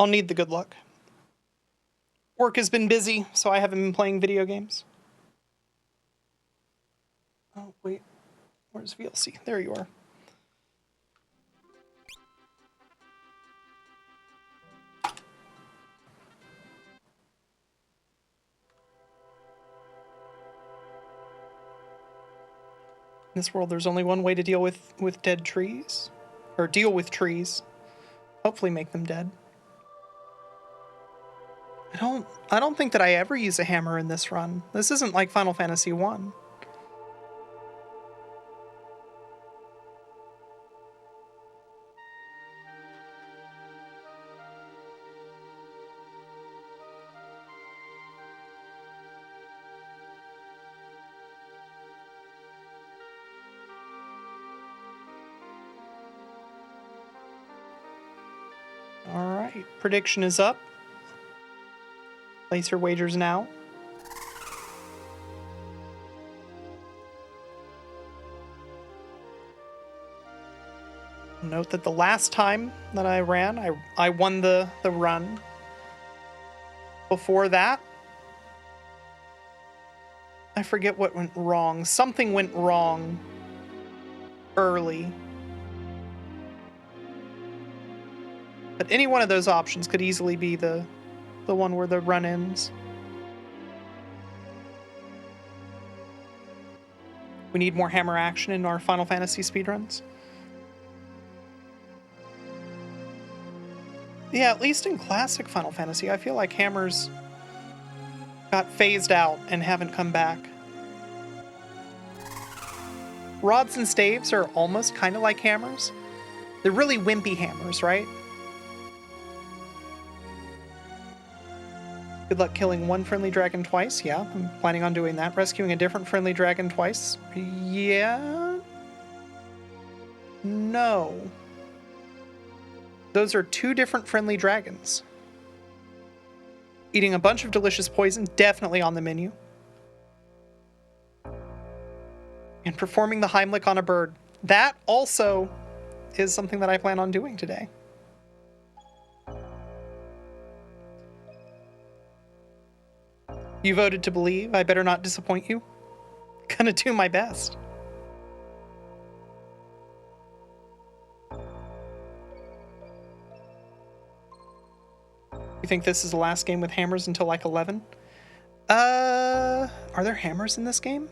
I'll need the good luck. Work has been busy, so I haven't been playing video games. Oh, wait. Where's VLC? There you are. In this world, there's only one way to deal with dead trees. Or deal with trees. Hopefully make them dead. I don't think that I ever use a hammer in this run. This isn't like Final Fantasy 1. Alright, prediction is up. Place your wagers now. Note that the last time that I ran, I won the run. Before that, I forget what went wrong. Something went wrong early. But any one of those options could easily be the one where the run ends. We need more hammer action in our Final Fantasy speedruns. Yeah, at least in classic Final Fantasy, I feel like hammers got phased out and haven't come back. Rods and staves are almost kind of like hammers. They're really wimpy hammers, right? Good luck killing one friendly dragon twice. Yeah, I'm planning on doing that. Rescuing a different friendly dragon twice. Yeah? No. Those are two different friendly dragons. Eating a bunch of delicious poison, definitely on the menu. And performing the Heimlich on a bird. That also is something that I plan on doing today. You voted to believe. I better not disappoint you. Gonna do my best. You think this is the last game with hammers until like 11? Are there hammers in this game?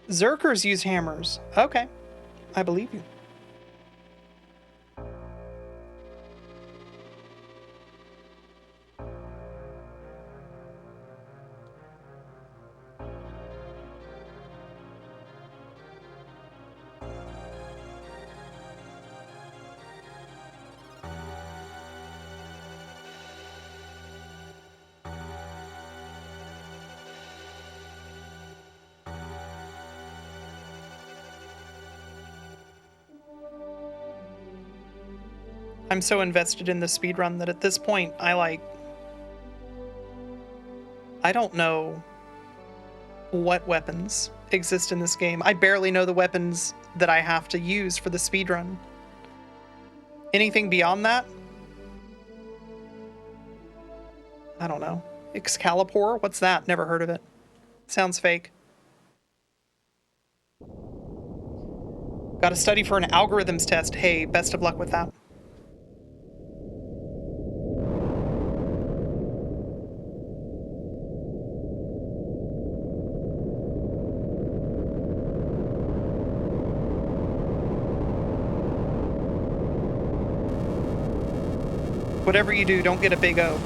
Zerkers use hammers. Okay. I believe you. I'm so invested in the speedrun that at this point, I don't know what weapons exist in this game. I barely know the weapons that I have to use for the speedrun. Anything beyond that? I don't know. Excalibur? What's that? Never heard of it. Sounds fake. Got to study for an algorithms test. Hey, best of luck with that. Whatever you do, don't get a big O.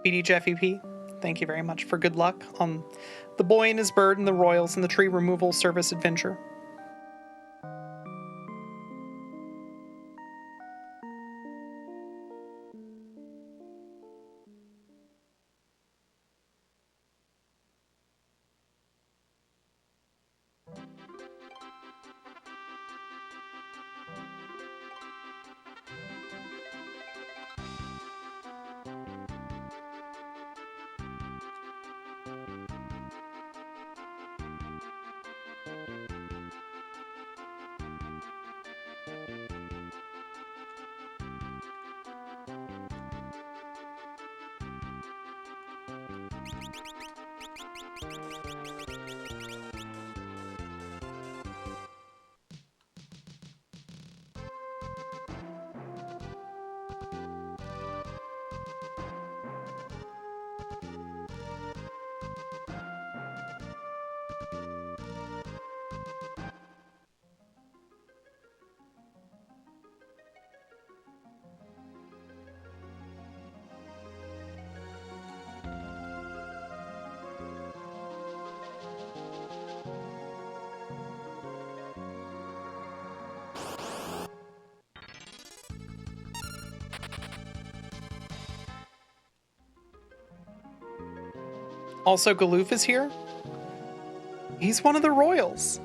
BD Jeffy P, thank you very much for good luck on The Boy and His Bird and the Royals and the Tree Removal Service Adventure. Also, Galoof is here. He's one of the royals.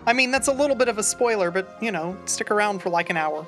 I mean, that's a little bit of a spoiler, but, you know, stick around for like an hour.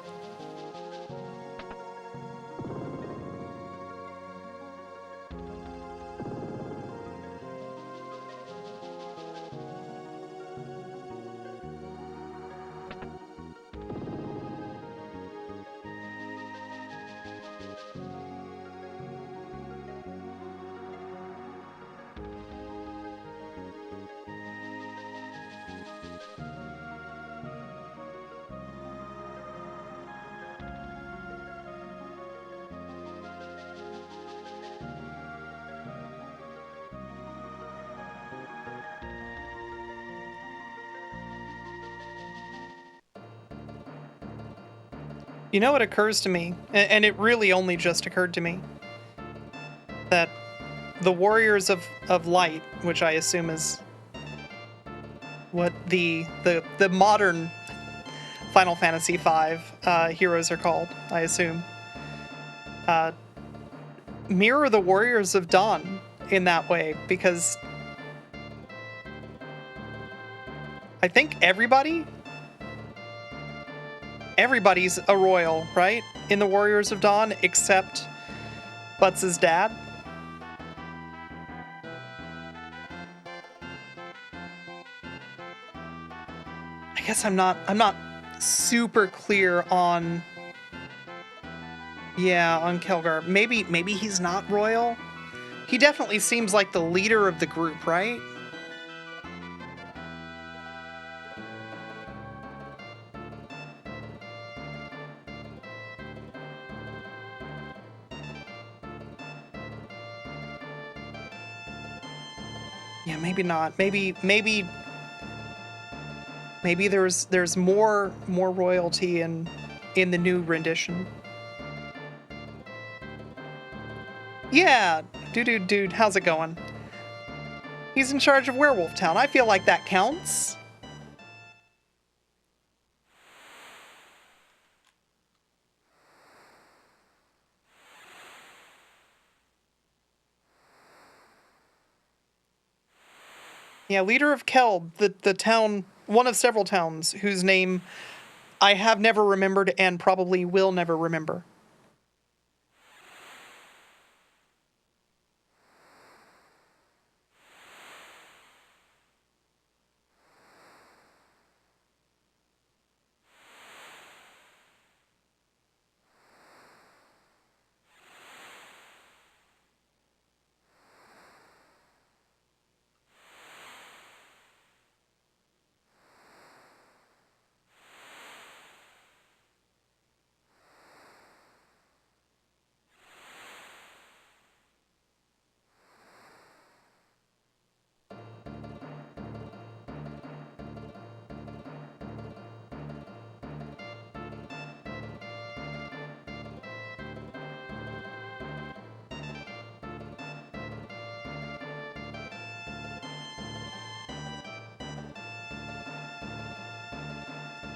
You know, it occurs to me, and it really only just occurred to me, that the Warriors of Light, which I assume is what the modern Final Fantasy V heroes are called, I assume, mirror the Warriors of Dawn in that way, because I think everybody's a royal, right? In the Warriors of Dawn, except Butts' dad. I guess I'm not super clear on on Kelgar. Maybe he's not royal. He definitely seems like the leader of the group, right? Yeah, maybe not. Maybe there's more royalty in the new rendition. Yeah, dude, how's it going? He's in charge of Werewolf Town. I feel like that counts. Yeah, leader of Kelb, the town, one of several towns whose name I have never remembered and probably will never remember.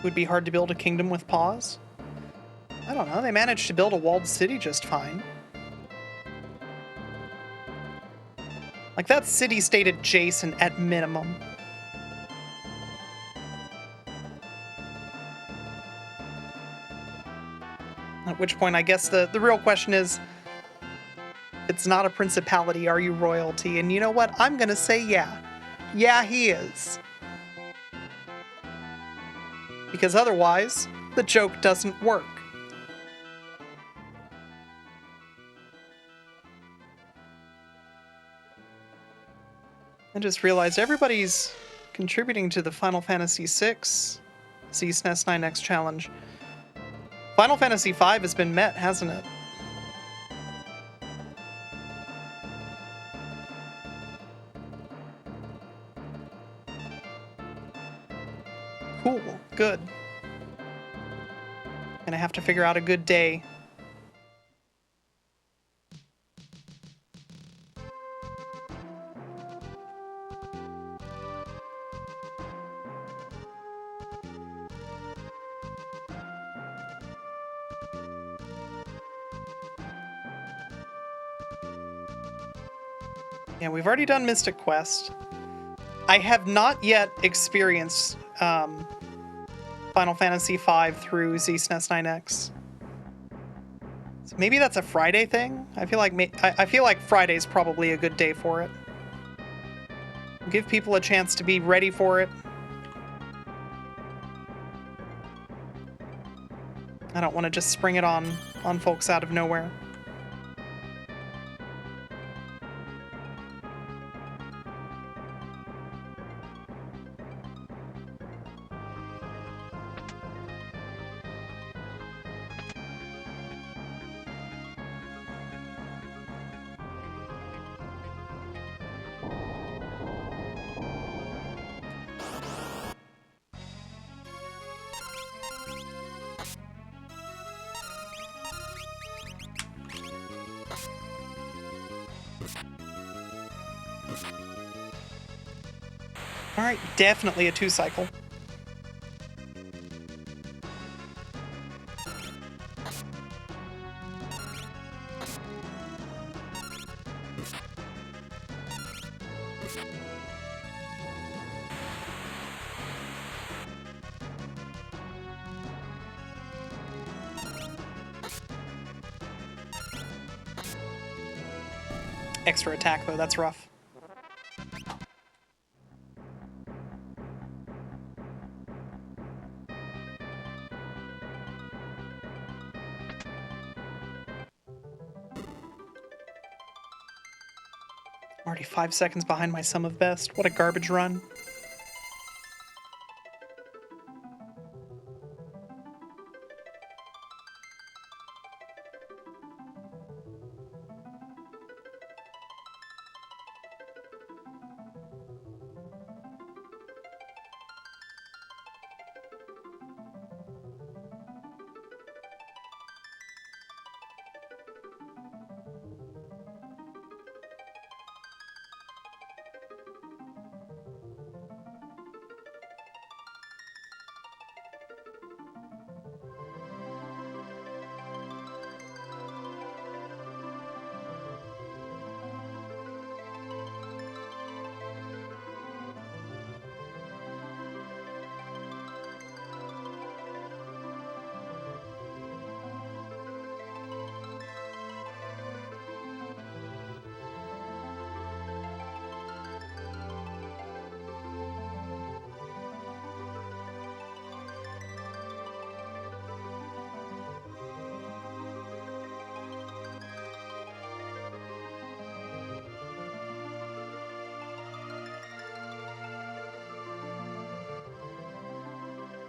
Would be hard to build a kingdom with paws? I don't know, they managed to build a walled city just fine. Like, that city stayed adjacent at minimum. At which point, I guess the real question is, it's not a principality, are you royalty? And you know what? I'm gonna say yeah. Yeah, he is. Because otherwise, the joke doesn't work. I just realized everybody's contributing to the Final Fantasy VI SNES 9X challenge. Final Fantasy V has been met, hasn't it? Cool, good. Gonna have to figure out a good day. Yeah, we've already done Mystic Quest. I have not yet experienced Final Fantasy V through ZSNES 9X. So maybe that's a Friday thing. I feel like Friday's probably a good day for it. Give people a chance to be ready for it. I don't want to just spring it on folks out of nowhere. Alright, definitely a 2-cycle. Extra attack, though, that's rough. Already 5 seconds behind my sum of best. What a garbage run.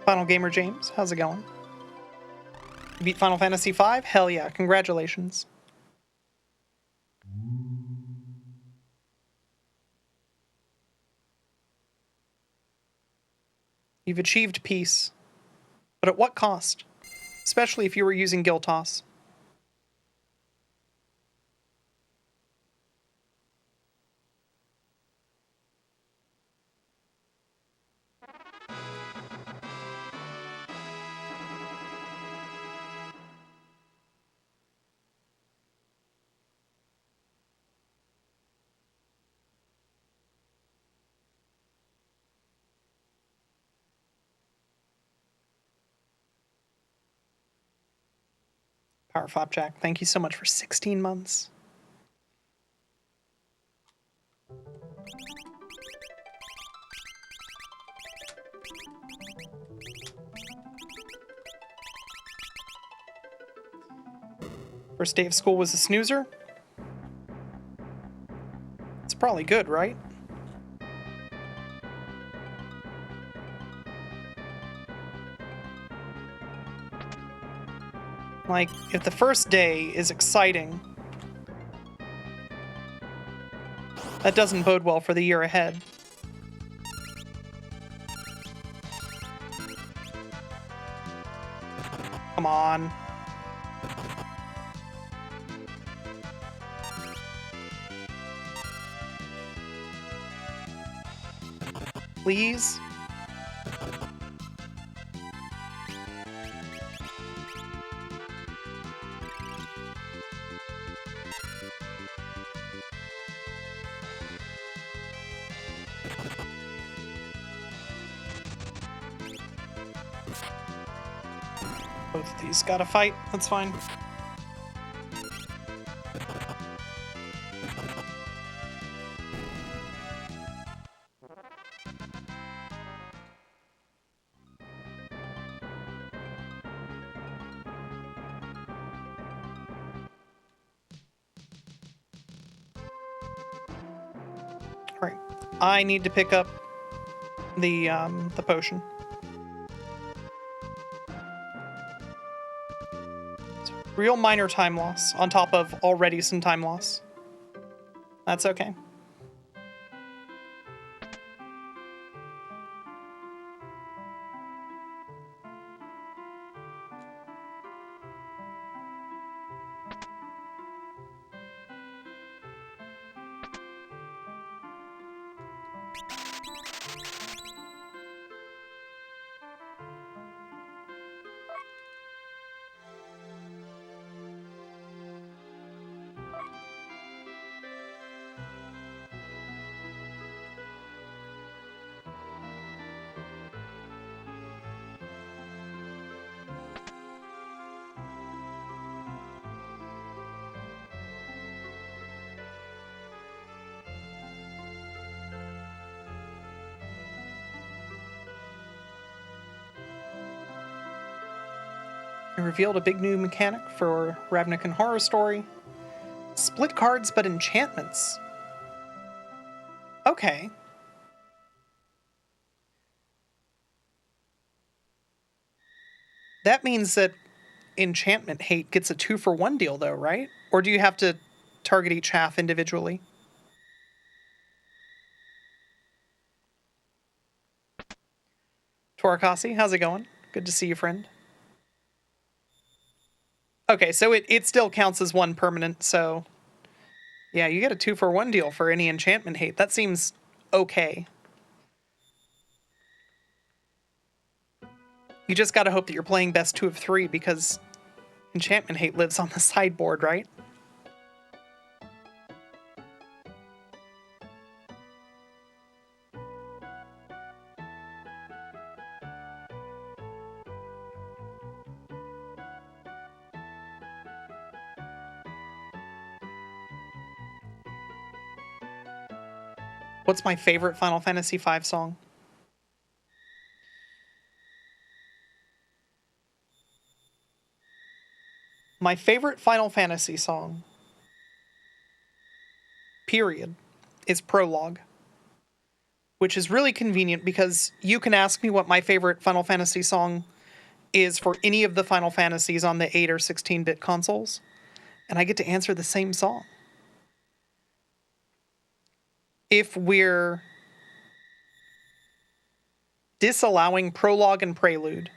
Final Gamer James, how's it going? You beat Final Fantasy V? Hell yeah, congratulations. You've achieved peace. But at what cost? Especially if you were using Gil Toss. Power Flapjack, thank you so much for 16 months. First day of school was a snoozer? It's probably good, right? Like, if the first day is exciting, that doesn't bode well for the year ahead. Come on. Please? Both of these gotta fight. That's fine. Right. I need to pick up the potion. So, real minor time loss on top of already some time loss. That's okay. It revealed a big new mechanic for Ravnican Horror Story. Split cards, but enchantments. Okay. That means that Enchantment Hate gets a 2-for-1 deal, though, right? Or do you have to target each half individually? Torakasi, how's it going? Good to see you, friend. Okay, so it still counts as one permanent, so... Yeah, you get a 2-for-1 deal for any Enchantment Hate. That seems okay. You just gotta hope that you're playing best 2 of 3, because Enchantment Hate lives on the sideboard, right? What's my favorite Final Fantasy V song? My favorite Final Fantasy song, period, is Prologue. Which is really convenient because you can ask me what my favorite Final Fantasy song is for any of the Final Fantasies on the 8 or 16-bit consoles, and I get to answer the same song. If we're disallowing Prologue and Prelude,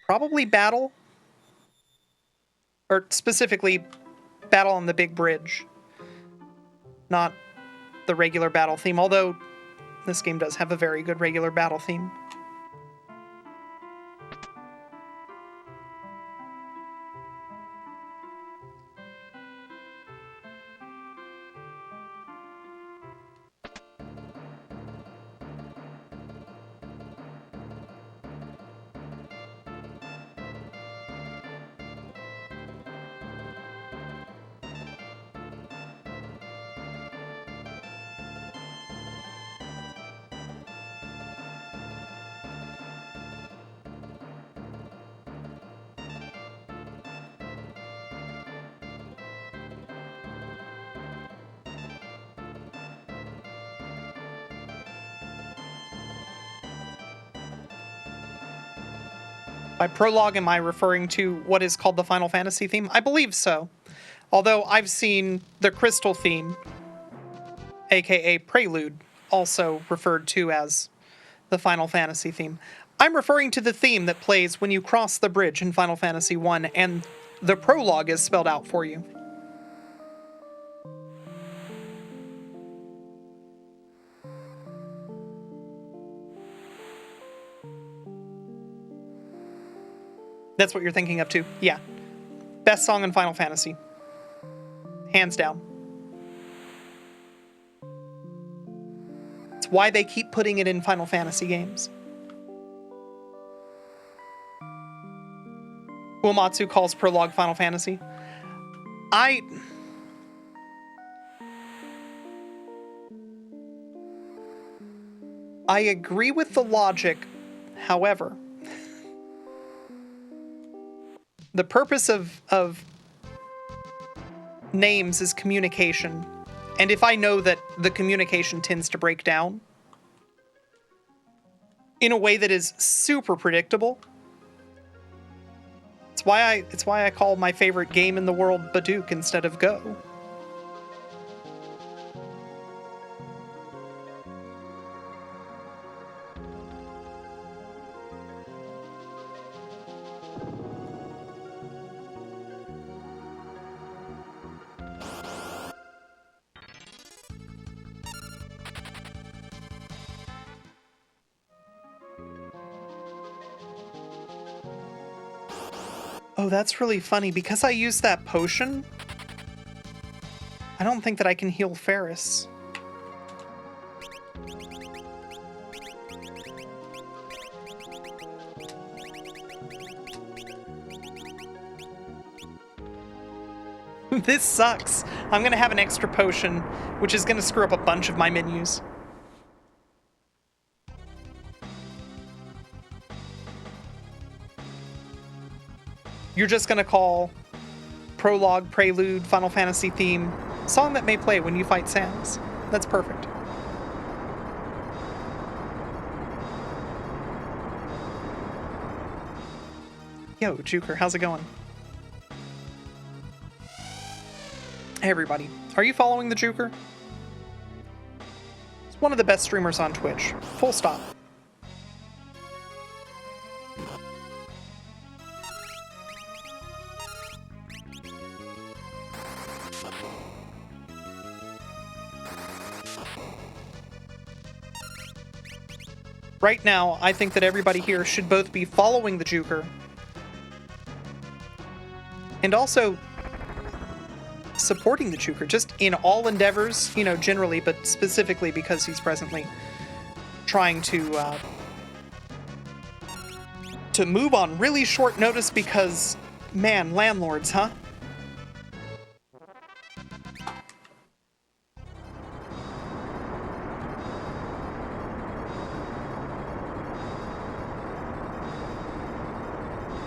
probably Battle, or specifically Battle on the Big Bridge, not the regular battle theme, although this game does have a very good regular battle theme. By prologue, am I referring to what is called the Final Fantasy theme? I believe so. Although I've seen the Crystal theme, aka Prelude, also referred to as the Final Fantasy theme. I'm referring to the theme that plays when you cross the bridge in Final Fantasy I, and the prologue is spelled out for you. That's what you're thinking of too. Yeah. Best song in Final Fantasy. Hands down. It's why they keep putting it in Final Fantasy games. Uematsu calls Prologue Final Fantasy. I agree with the logic, however, the purpose of names is communication, and if I know that the communication tends to break down in a way that is super predictable, it's why I call my favorite game in the world Baduk instead of Go. Oh, that's really funny. Because I used that potion, I don't think that I can heal Ferris. This sucks. I'm gonna have an extra potion, which is gonna screw up a bunch of my menus. You're just gonna call Prologue, Prelude, Final Fantasy theme, song that may play when you fight Sans. That's perfect. Yo, Juker, how's it going? Hey everybody, are you following the Juker? He's one of the best streamers on Twitch. Full stop. Right now, I think that everybody here should both be following the Juker and also supporting the Juker, just in all endeavors, you know, generally, but specifically because he's presently trying to move on really short notice because, man, landlords, huh?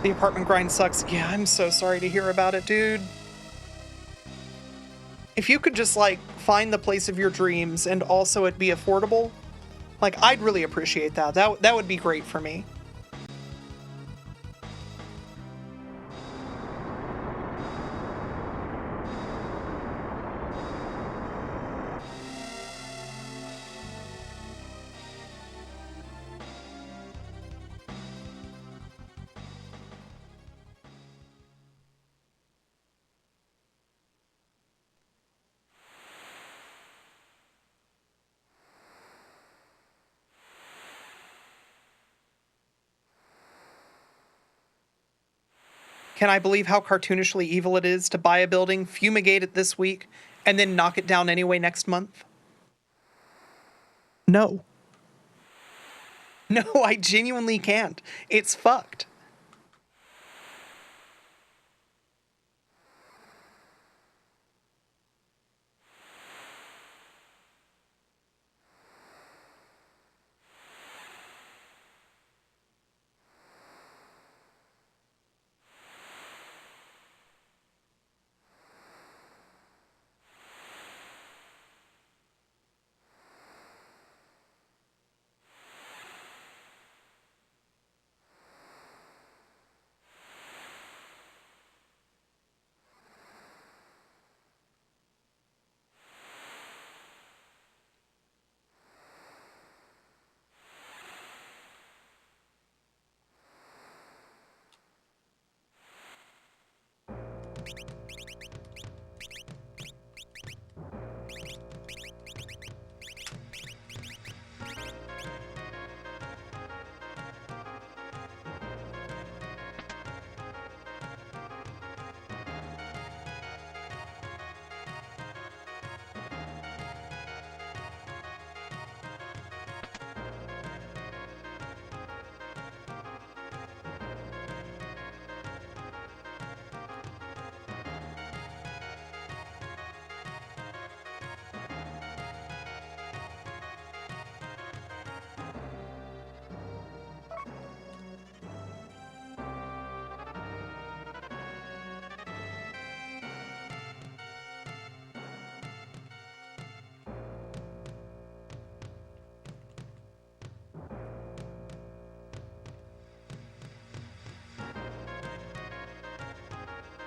The apartment grind sucks. Yeah, I'm so sorry to hear about it, dude. If you could just, like, find the place of your dreams and also it be affordable, like, I'd really appreciate that. That would be great for me. Can I believe how cartoonishly evil it is to buy a building, fumigate it this week, and then knock it down anyway next month? No. No, I genuinely can't. It's fucked.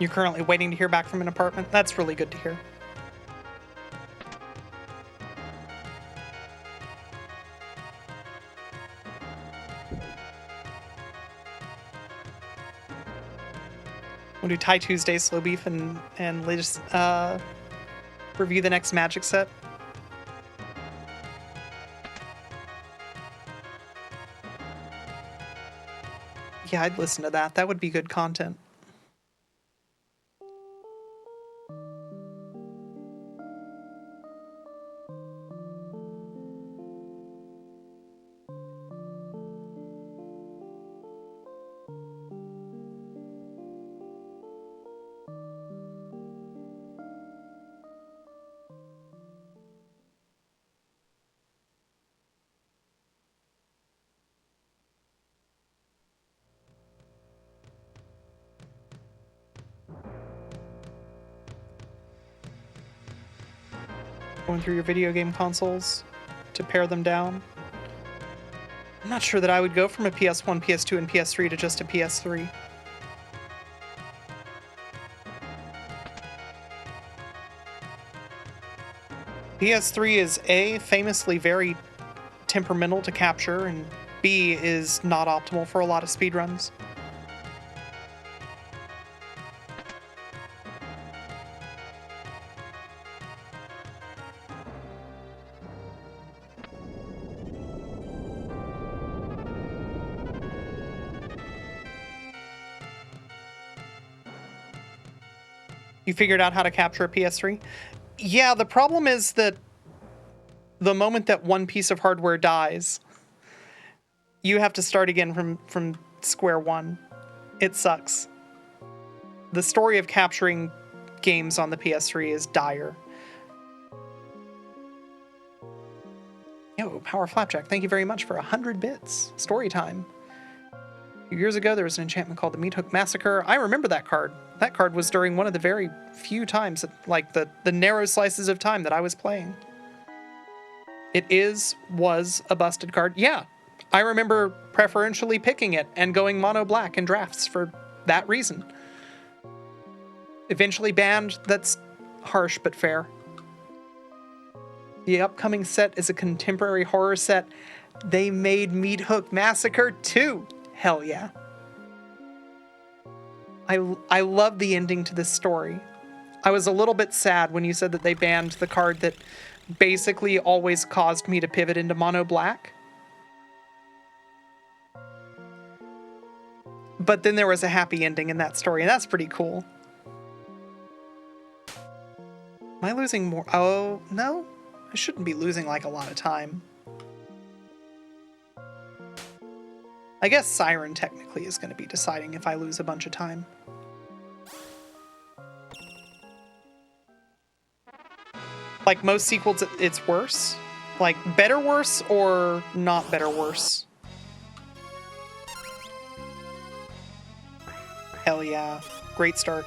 You're currently waiting to hear back from an apartment? That's really good to hear. We'll do Thai Tuesday, Slow Beef, and just review the next Magic set. Yeah, I'd listen to that. That would be good content. Going through your video game consoles to pare them down. I'm not sure that I would go from a PS1, PS2, and PS3 to just a PS3. PS3 is A, famously very temperamental to capture, and B, is not optimal for a lot of speedruns. You figured out how to capture a PS3? Yeah, the problem is that the moment that one piece of hardware dies, you have to start again from square one. It sucks. The story of capturing games on the PS3 is dire. Yo, Power Flapjack, thank you very much for 100 bits. Story time. A few years ago, there was an enchantment called the Meat Hook Massacre. I remember that card. That card was during one of the very few times, like the narrow slices of time that I was playing. It was a busted card. Yeah, I remember preferentially picking it and going mono black in drafts for that reason. Eventually banned, that's harsh but fair. The upcoming set is a contemporary horror set. They made Meat Hook Massacre 2. Hell yeah. I love the ending to this story. I was a little bit sad when you said that they banned the card that basically always caused me to pivot into mono black. But then there was a happy ending in that story, and that's pretty cool. Am I losing more? Oh, no? I shouldn't be losing like a lot of time. I guess Siren technically is going to be deciding if I lose a bunch of time. Like most sequels, it's worse? Like better worse or not better worse? Hell yeah. Great start.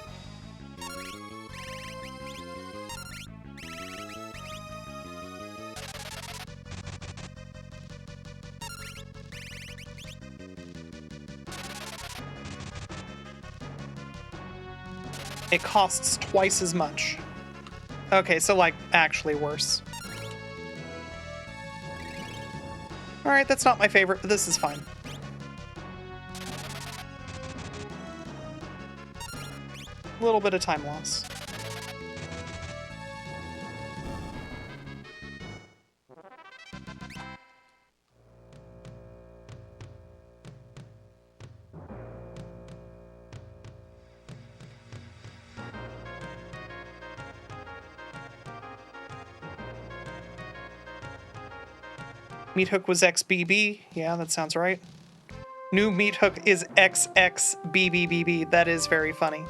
It costs twice as much. Okay, so like actually worse. Alright, that's not my favorite, but this is fine. A little bit of time loss. Meat Hook was XBB. Yeah, that sounds right. New Meat Hook is XXBBBB. That is very funny.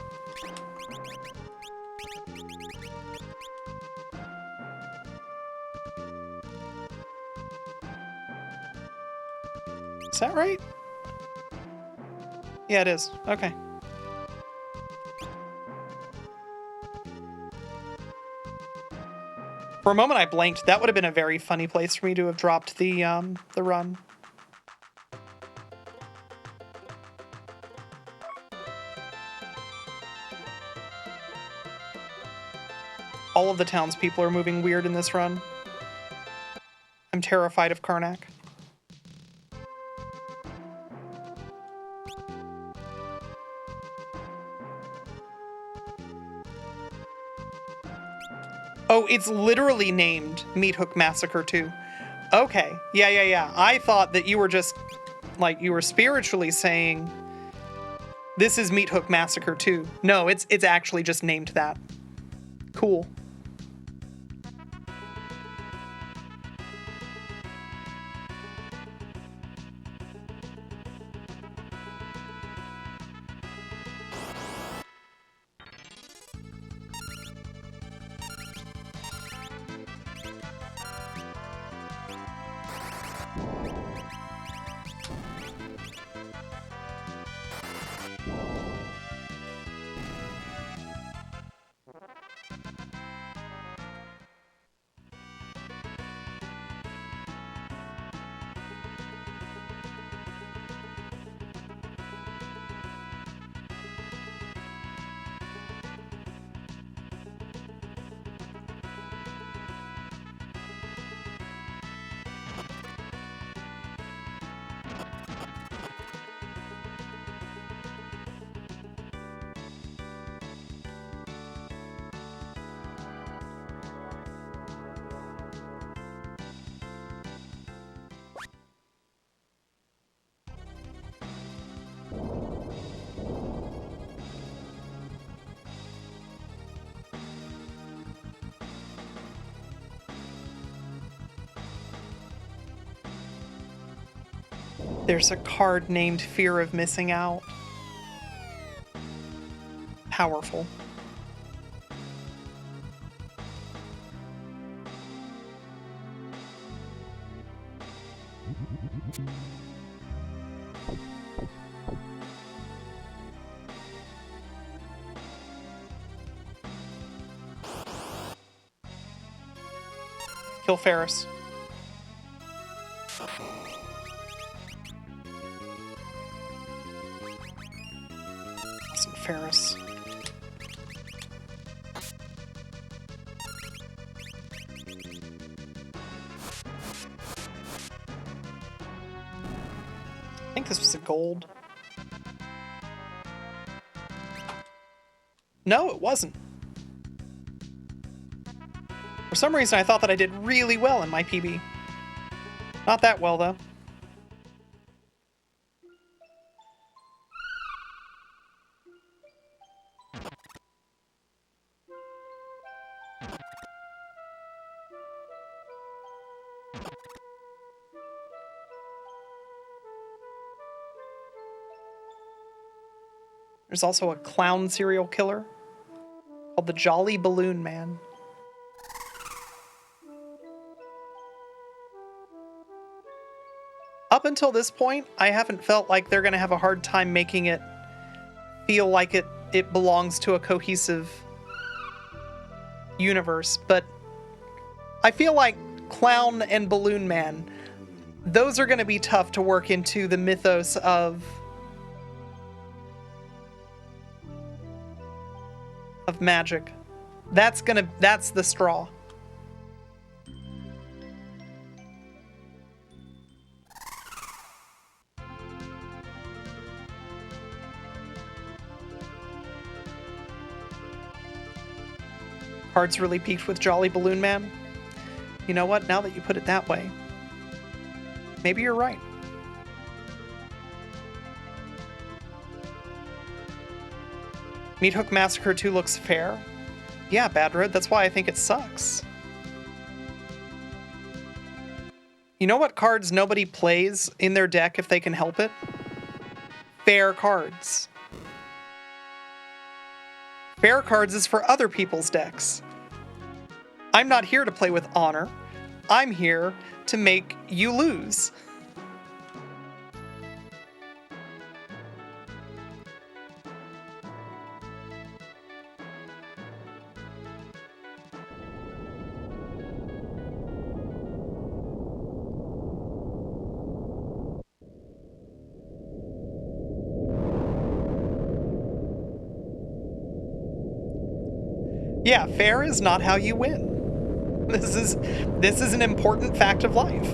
Is that right? Yeah, it is. Okay. For a moment, I blanked. That would have been a very funny place for me to have dropped the run. All of the townspeople are moving weird in this run. I'm terrified of Karnak. Oh, it's literally named Meat Hook Massacre 2. Okay. Yeah. I thought that you were just, like, you were spiritually saying, this is Meat Hook Massacre 2. No, it's actually just named that. Cool. There's a card named Fear of Missing Out. Powerful. Kill Ferris. Ferris. I think this was a gold. No, it wasn't. For some reason, I thought that I did really well in my PB. Not that well, though. There's also a clown serial killer called the Jolly Balloon Man. Up until this point, I haven't felt like they're going to have a hard time making it feel like it belongs to a cohesive universe, but I feel like Clown and Balloon Man, those are going to be tough to work into the mythos of magic. That's the straw. Cards really peaked with Jolly Balloon Man. You know what? Now that you put it that way, maybe you're right. Meat Hook Massacre 2 looks fair. Yeah, Bad Road, that's why I think it sucks. You know what cards nobody plays in their deck if they can help it? Fair cards. Fair cards is for other people's decks. I'm not here to play with honor. I'm here to make you lose. Yeah, fair is not how you win. This is an important fact of life.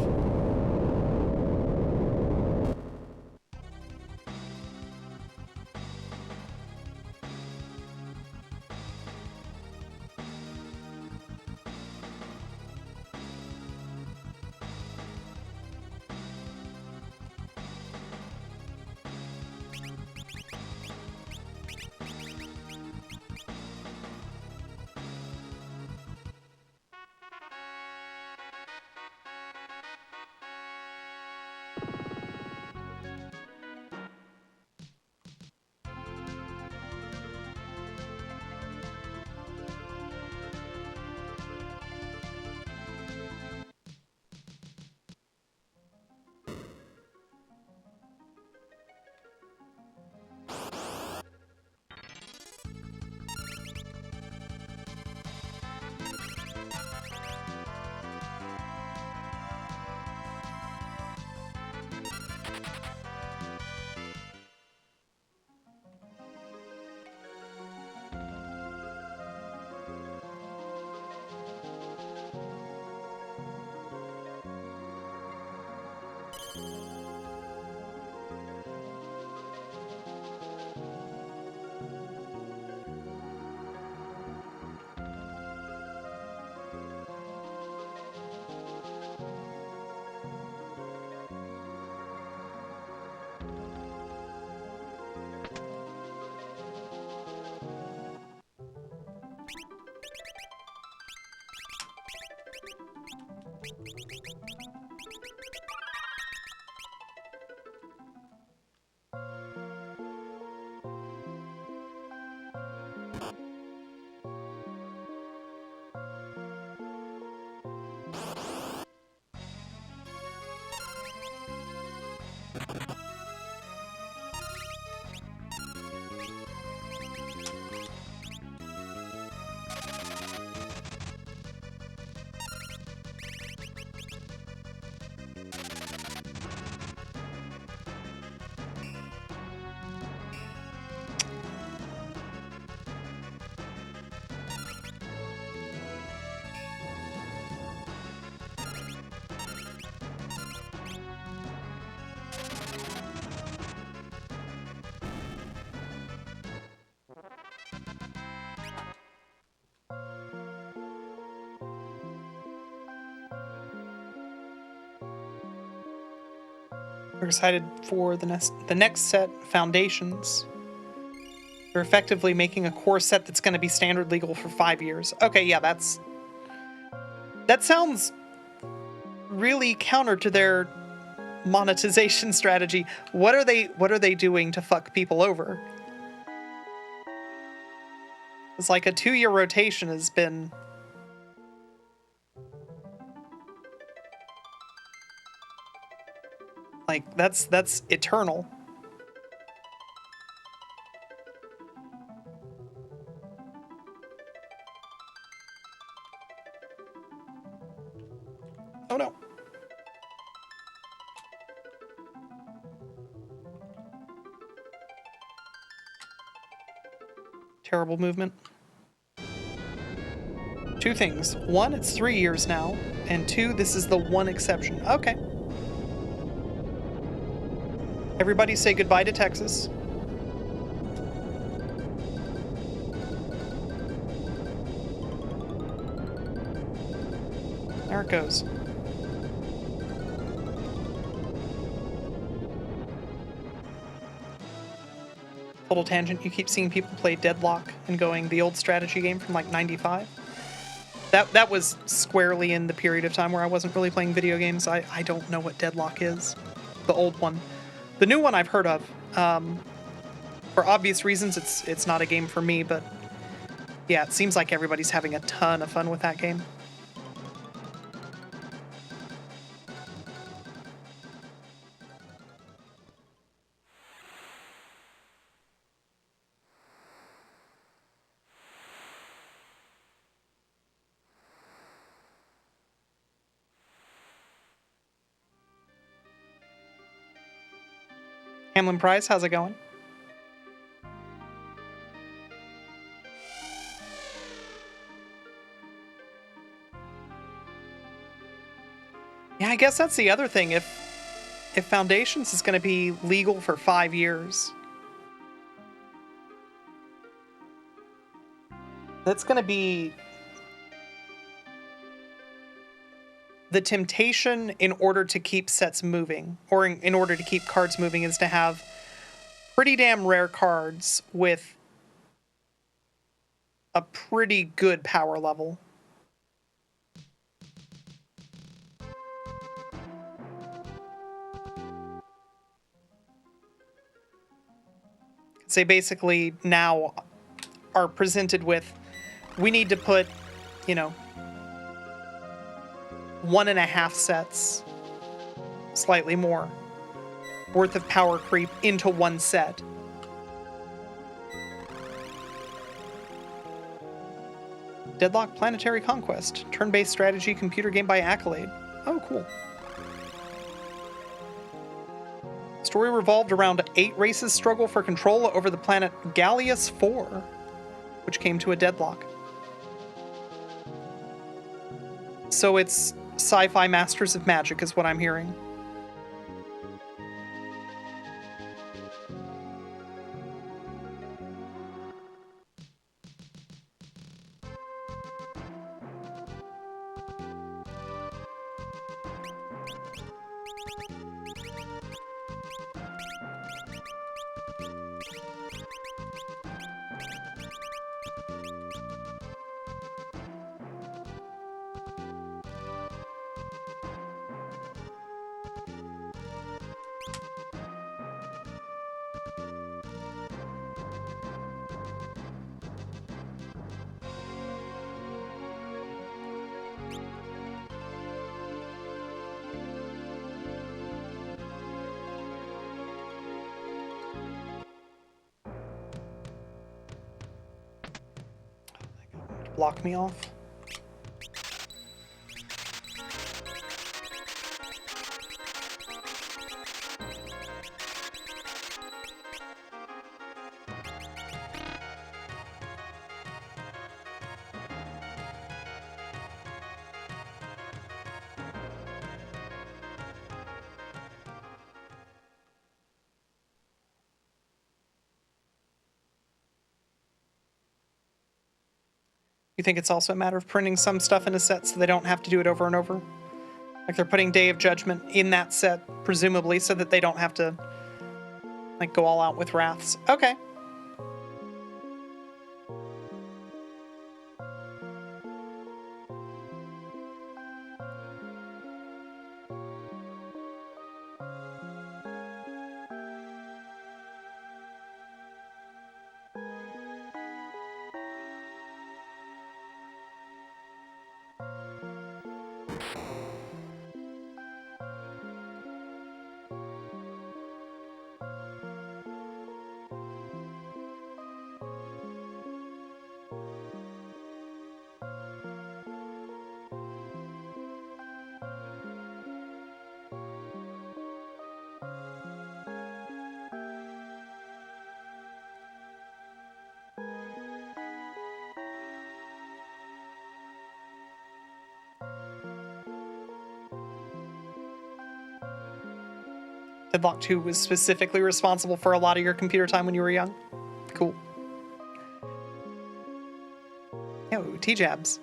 We're excited for the next set, Foundations. They're effectively making a core set that's going to be standard legal for 5 years. Okay, yeah, that sounds really counter to their monetization strategy. What are they doing to fuck people over? It's like a 2-year rotation has been like that's eternal. Oh no. Terrible movement. 2 things. 1, it's 3 years now, and 2, this is the one exception. Okay. Everybody say goodbye to Texas. There it goes. Total tangent, you keep seeing people play Deadlock and going the old strategy game from like 95. That was squarely in the period of time where I wasn't really playing video games. I don't know what Deadlock is. The old one. The new one I've heard of. For obvious reasons, it's not a game for me, but yeah, it seems like everybody's having a ton of fun with that game. Hamlin Price, how's it going? Yeah, I guess that's the other thing. If Foundations is going to be legal for 5 years, that's going to be the temptation in order to keep sets moving, or in order to keep cards moving, is to have pretty damn rare cards with a pretty good power level. They basically now are presented with, we need to put, 1.5 sets, slightly more, worth of power creep into one set. Deadlock Planetary Conquest, turn-based strategy computer game by Accolade. Oh, cool. Story revolved around 8 races' struggle for control over the planet Gallius 4, which came to a deadlock. So it's sci-fi Masters of Magic is what I'm hearing. Block me off. You think it's also a matter of printing some stuff in a set so they don't have to do it over and over? Like they're putting Day of Judgment in that set, presumably, so that they don't have to, like, go all out with Wraths. Okay. Deadlock 2 was specifically responsible for a lot of your computer time when you were young? Cool. Yo, T-Jabs.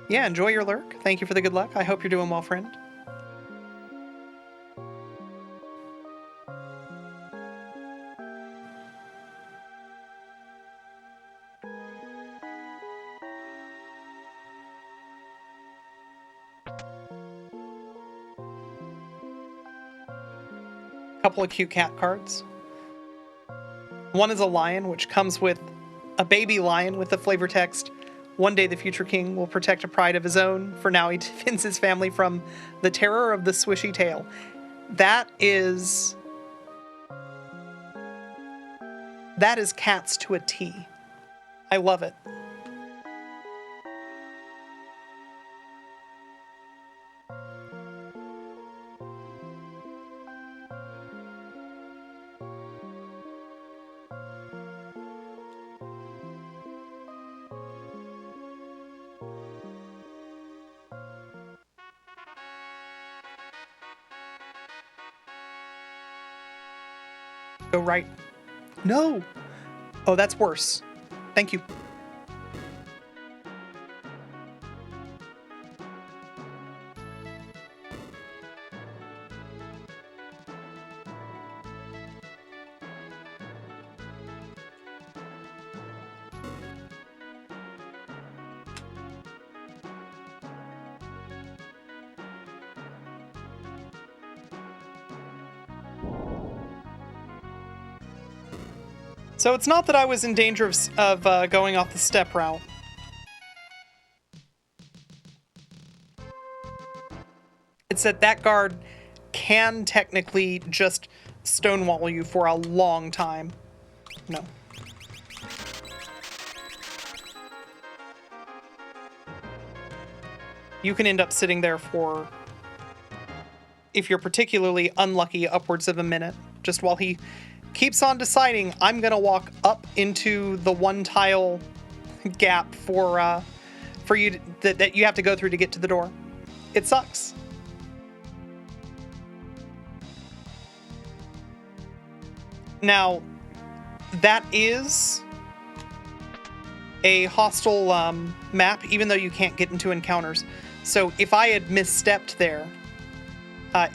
Yeah, enjoy your lurk. Thank you for the good luck. I hope you're doing well, friend. Couple of cute cat cards. One is a lion, which comes with a baby lion with the flavor text, "One day the future king will protect a pride of his own. For now he defends his family from the terror of the swishy tail." That is cats to a T. I love it. Go right. No! Oh, that's worse. Thank you. So it's not that I was in danger of going off the step route. It's that that guard can technically just stonewall you for a long time. No. You can end up sitting there for, if you're particularly unlucky, upwards of a minute, just while he keeps on deciding, I'm gonna walk up into the one tile gap for you that you have to go through to get to the door. It sucks. Now, that is a hostile map, even though you can't get into encounters. So if I had misstepped there,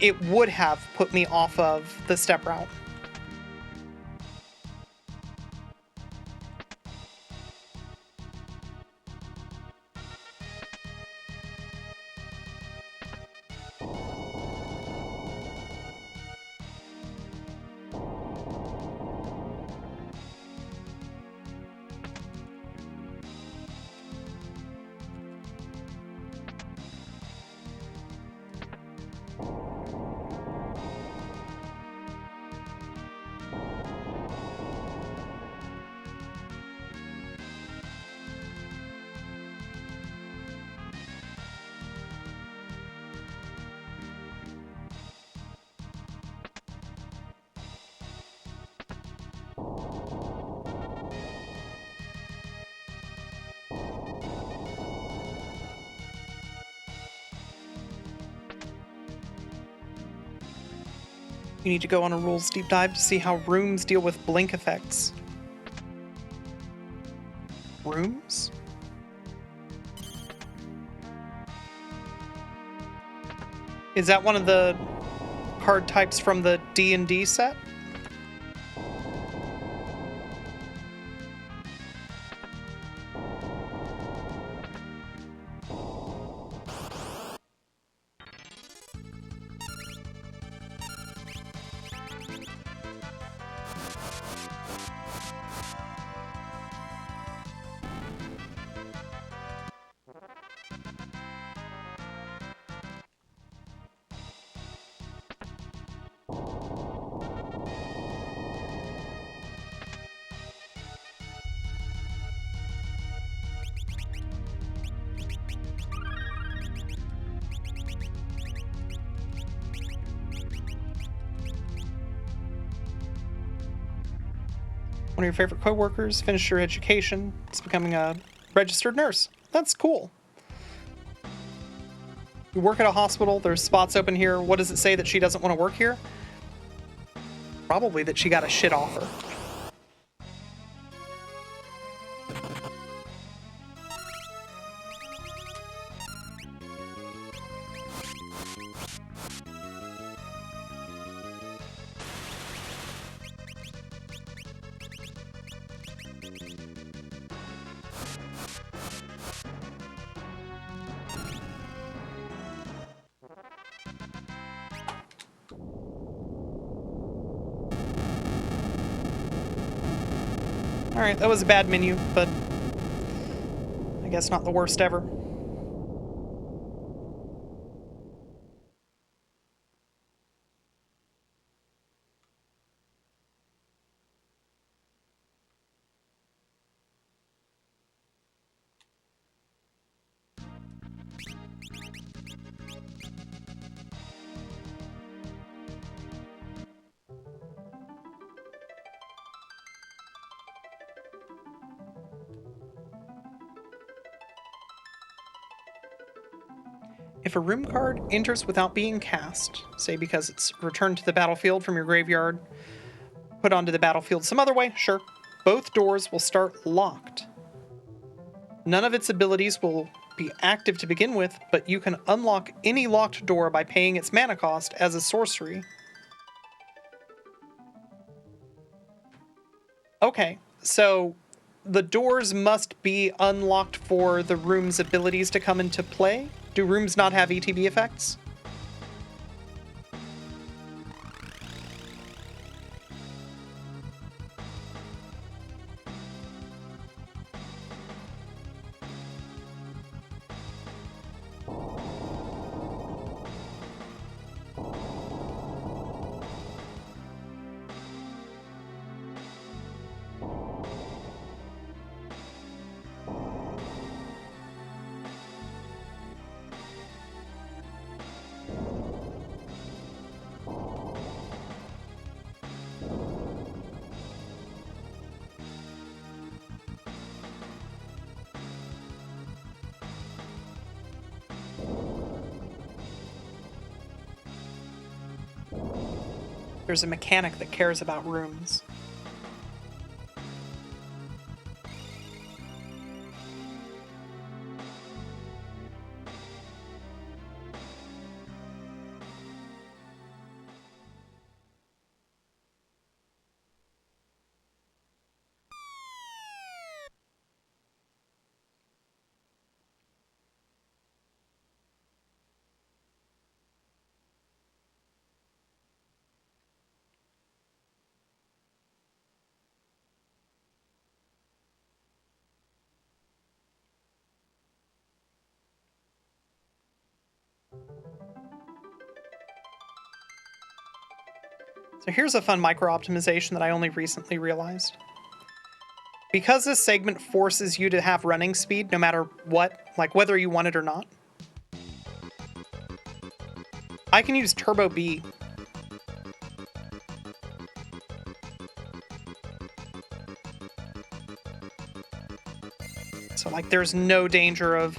it would have put me off of the step route. You need to go on a rules deep dive to see how rooms deal with blink effects. Rooms? Is that one of the card types from the D&D set? One of your favorite coworkers finished her education. It's becoming a registered nurse. That's cool. You work at a hospital. There's spots open here. What does it say that she doesn't want to work here? Probably that she got a shit offer. Alright, that was a bad menu, but I guess not the worst ever. If a room card enters without being cast, say because it's returned to the battlefield from your graveyard, put onto the battlefield some other way, sure. Both doors will start locked. None of its abilities will be active to begin with, but you can unlock any locked door by paying its mana cost as a sorcery. Okay, so the doors must be unlocked for the room's abilities to come into play? Do rooms not have ETB effects? There's a mechanic that cares about rooms. So here's a fun micro-optimization that I only recently realized. Because this segment forces you to have running speed no matter what, like whether you want it or not, I can use Turbo B. So like there's no danger of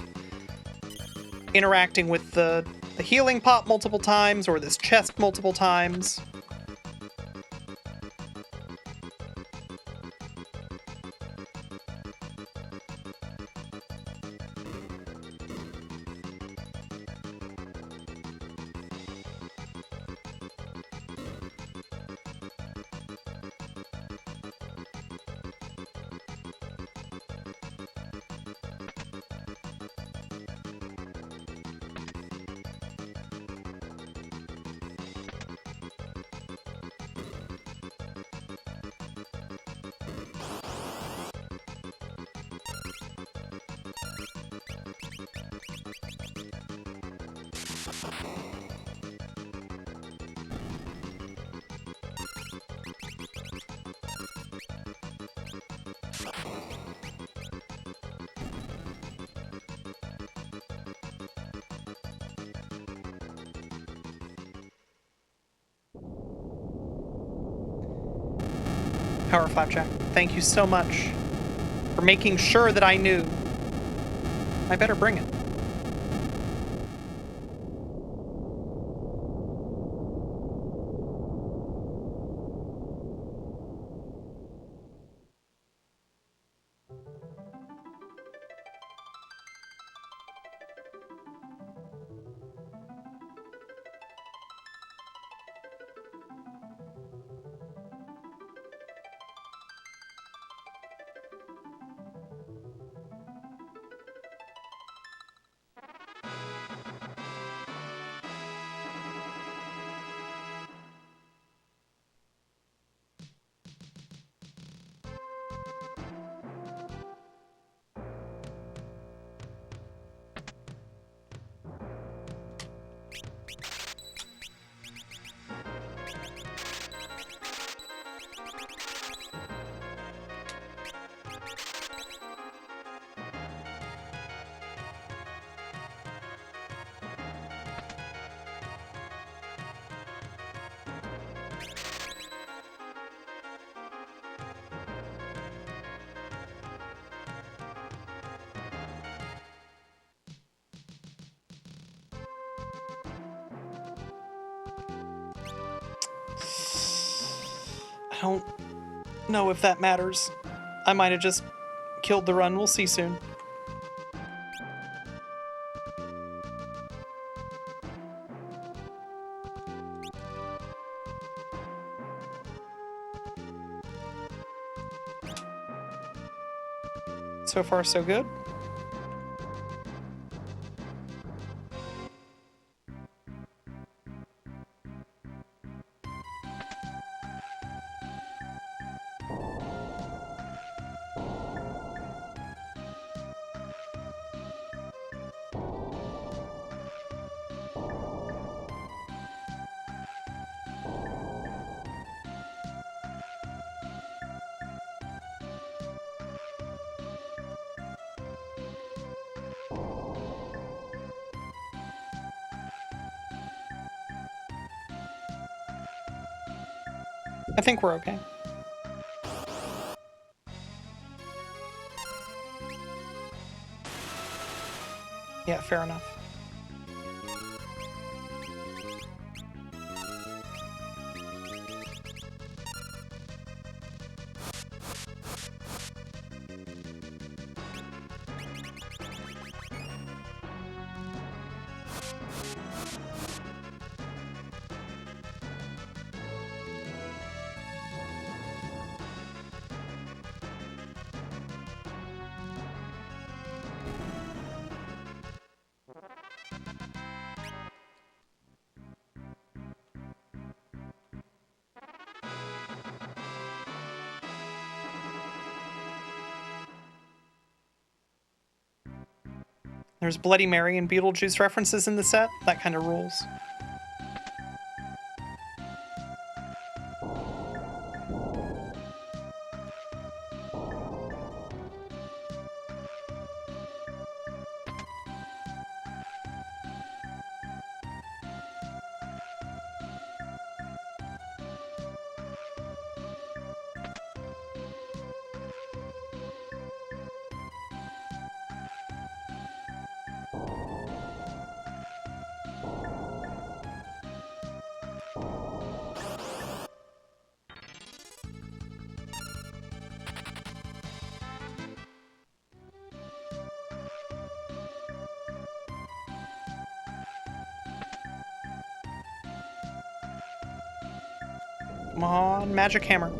interacting with the healing pot multiple times or this chest multiple times. Power Flapjack, thank you so much for making sure that I knew. I better bring it. I don't know if that matters. I might have just killed the run. We'll see soon. So far, so good. I think we're okay. Yeah, fair enough. There's Bloody Mary and Beetlejuice references in the set. That kind of rules. Come on, Magic Hammer.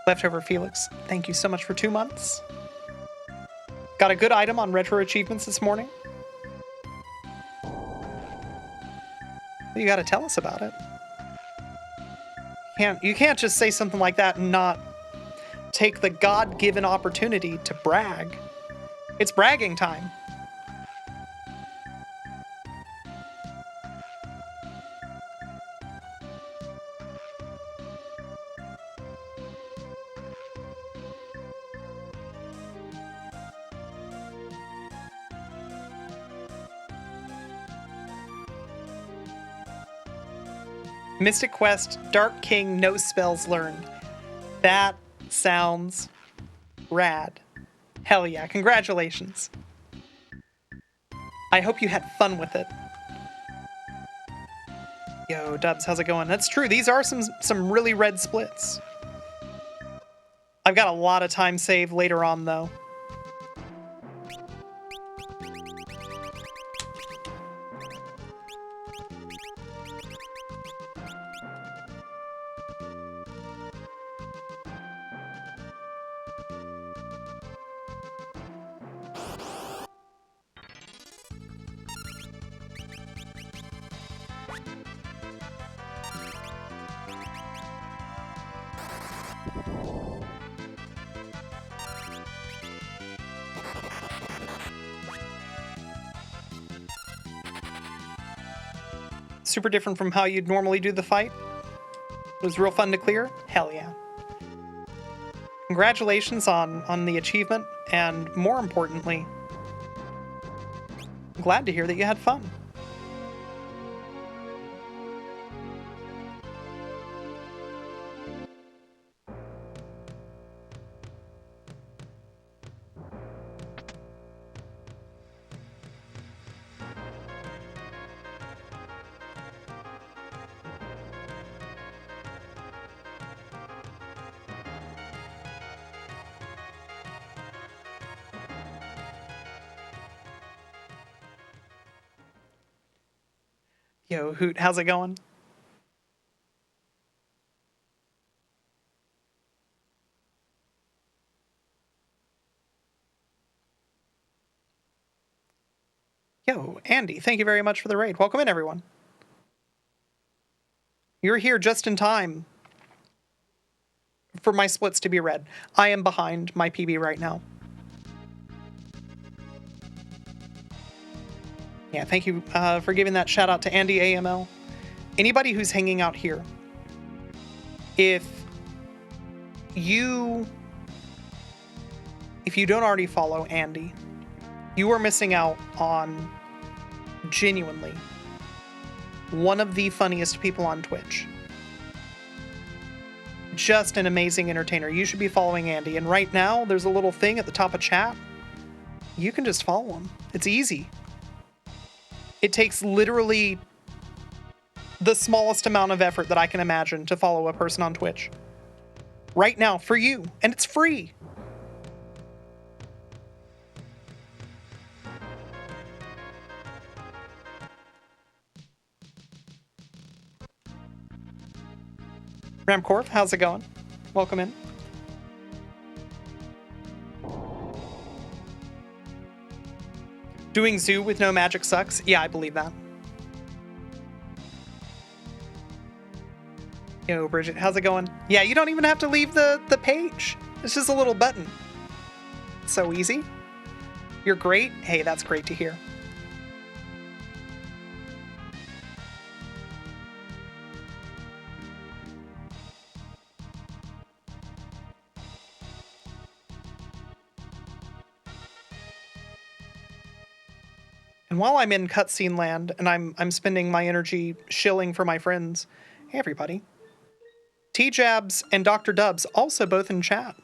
Leftover Felix, thank you so much for 2 months. Got a good item on retro achievements this morning. You gotta tell us about it. You can't just say something like that and not take the God-given opportunity to brag. It's bragging time. Mystic Quest, Dark King, no spells learned. That sounds rad. Hell yeah, congratulations. I hope you had fun with it. Yo, Dubs, how's it going? That's true, these are some really red splits. I've got a lot of time saved later on, though. Super different from how you'd normally do the fight. It was real fun to clear. Hell yeah. Congratulations on the achievement, and more importantly, I'm glad to hear that you had fun. Yo, Hoot, how's it going? Yo, Andy, thank you very much for the raid. Welcome in, everyone. You're here just in time for my splits to be read. I am behind my PB right now. Yeah, thank you for giving that shout out to Andy AML. Anybody who's hanging out here, if you don't already follow Andy, you are missing out on genuinely one of the funniest people on Twitch. Just an amazing entertainer. You should be following Andy. And right now, there's a little thing at the top of chat. You can just follow him. It's easy. It takes literally the smallest amount of effort that I can imagine to follow a person on Twitch. Right now, for you. And it's free. Ramcorp, how's it going? Welcome in. Doing zoo with no magic sucks? Yeah, I believe that. Yo, Bridget, how's it going? Yeah, you don't even have to leave the page. It's just a little button. So easy. You're great? Hey, that's great to hear. And while I'm in cutscene land and I'm spending my energy shilling for my friends, hey everybody. T-Jabs and Dr. Dubs, also both in chat,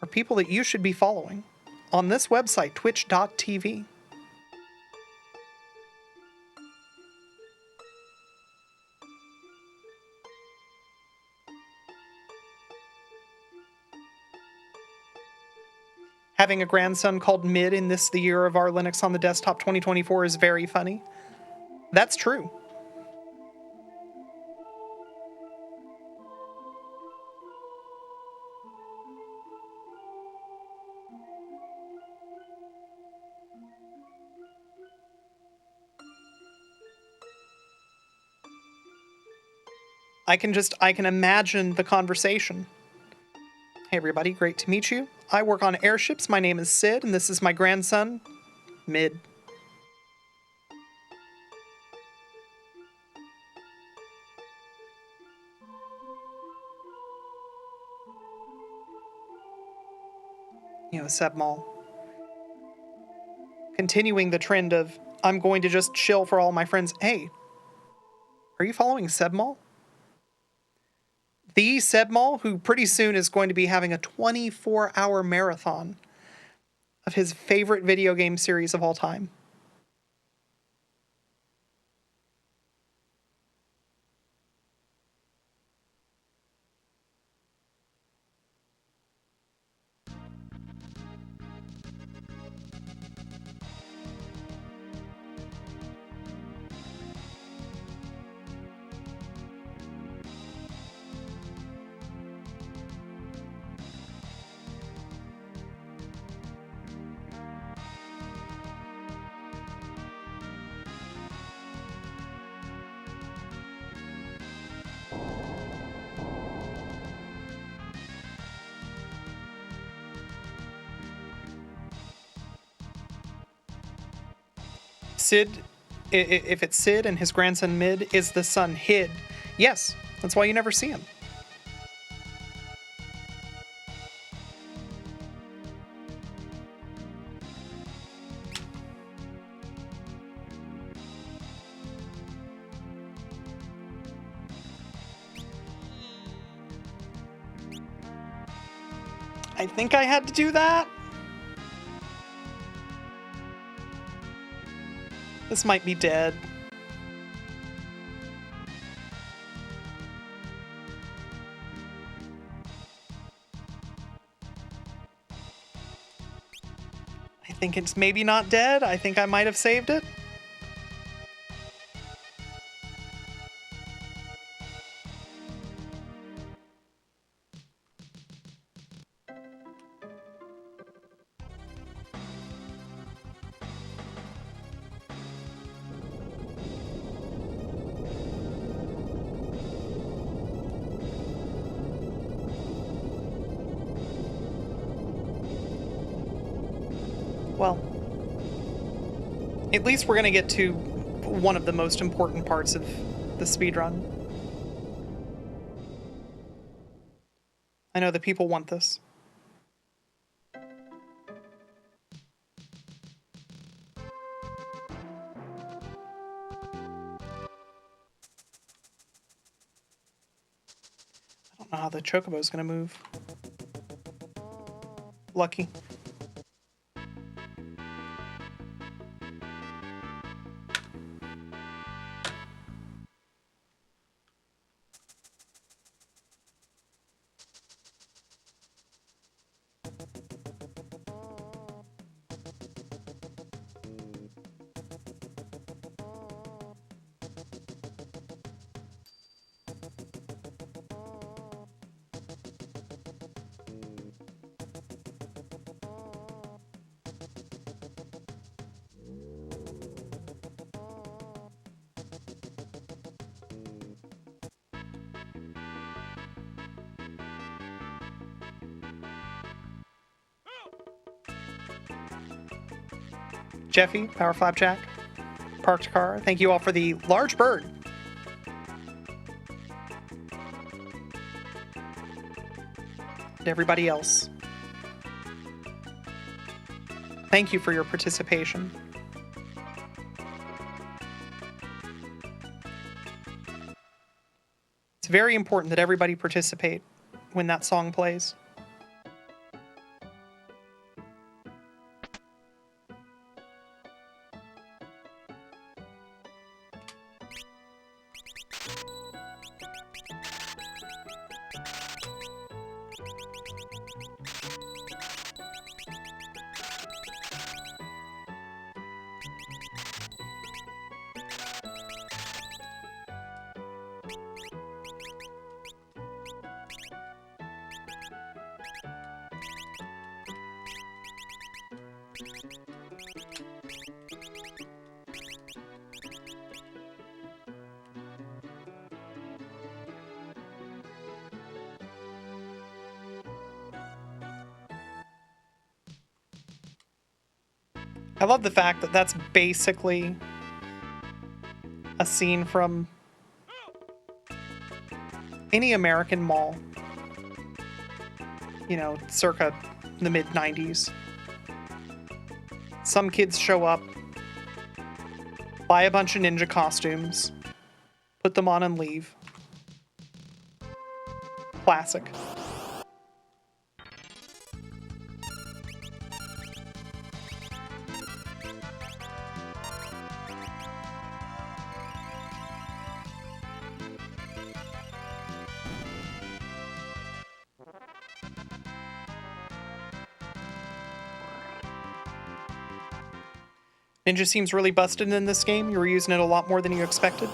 are people that you should be following on this website, twitch.tv. Having a grandson called Mid in this, the year of our Linux on the desktop 2024, is very funny. That's true. I can imagine the conversation. Hey everybody, great to meet you. I work on airships. My name is Sid, and this is my grandson, Mid. You know, Sebmal. Continuing the trend of, I'm going to just chill for all my friends. Hey, Are you following Sebmall? The Sebmall, who pretty soon is going to be having a 24-hour marathon of his favorite video game series of all time. Sid, if it's Sid and his grandson Mid, is the son Hid. Yes, that's why you never see him. I think I had to do that. This might be dead. I think it's maybe not dead. I think I might have saved it. Well, at least we're going to get to one of the most important parts of the speedrun. I know that people want this. I don't know how the chocobo is going to move. Lucky. Jeffy, Power Flapjack, Parked Car, thank you all for the large bird. And everybody else, thank you for your participation. It's very important that everybody participate when that song plays. I love the fact that that's basically a scene from any American mall, you know, circa the mid-90s. Some kids show up, buy a bunch of ninja costumes, put them on and leave. Classic. Ninja seems really busted in this game. You were using it a lot more than you expected.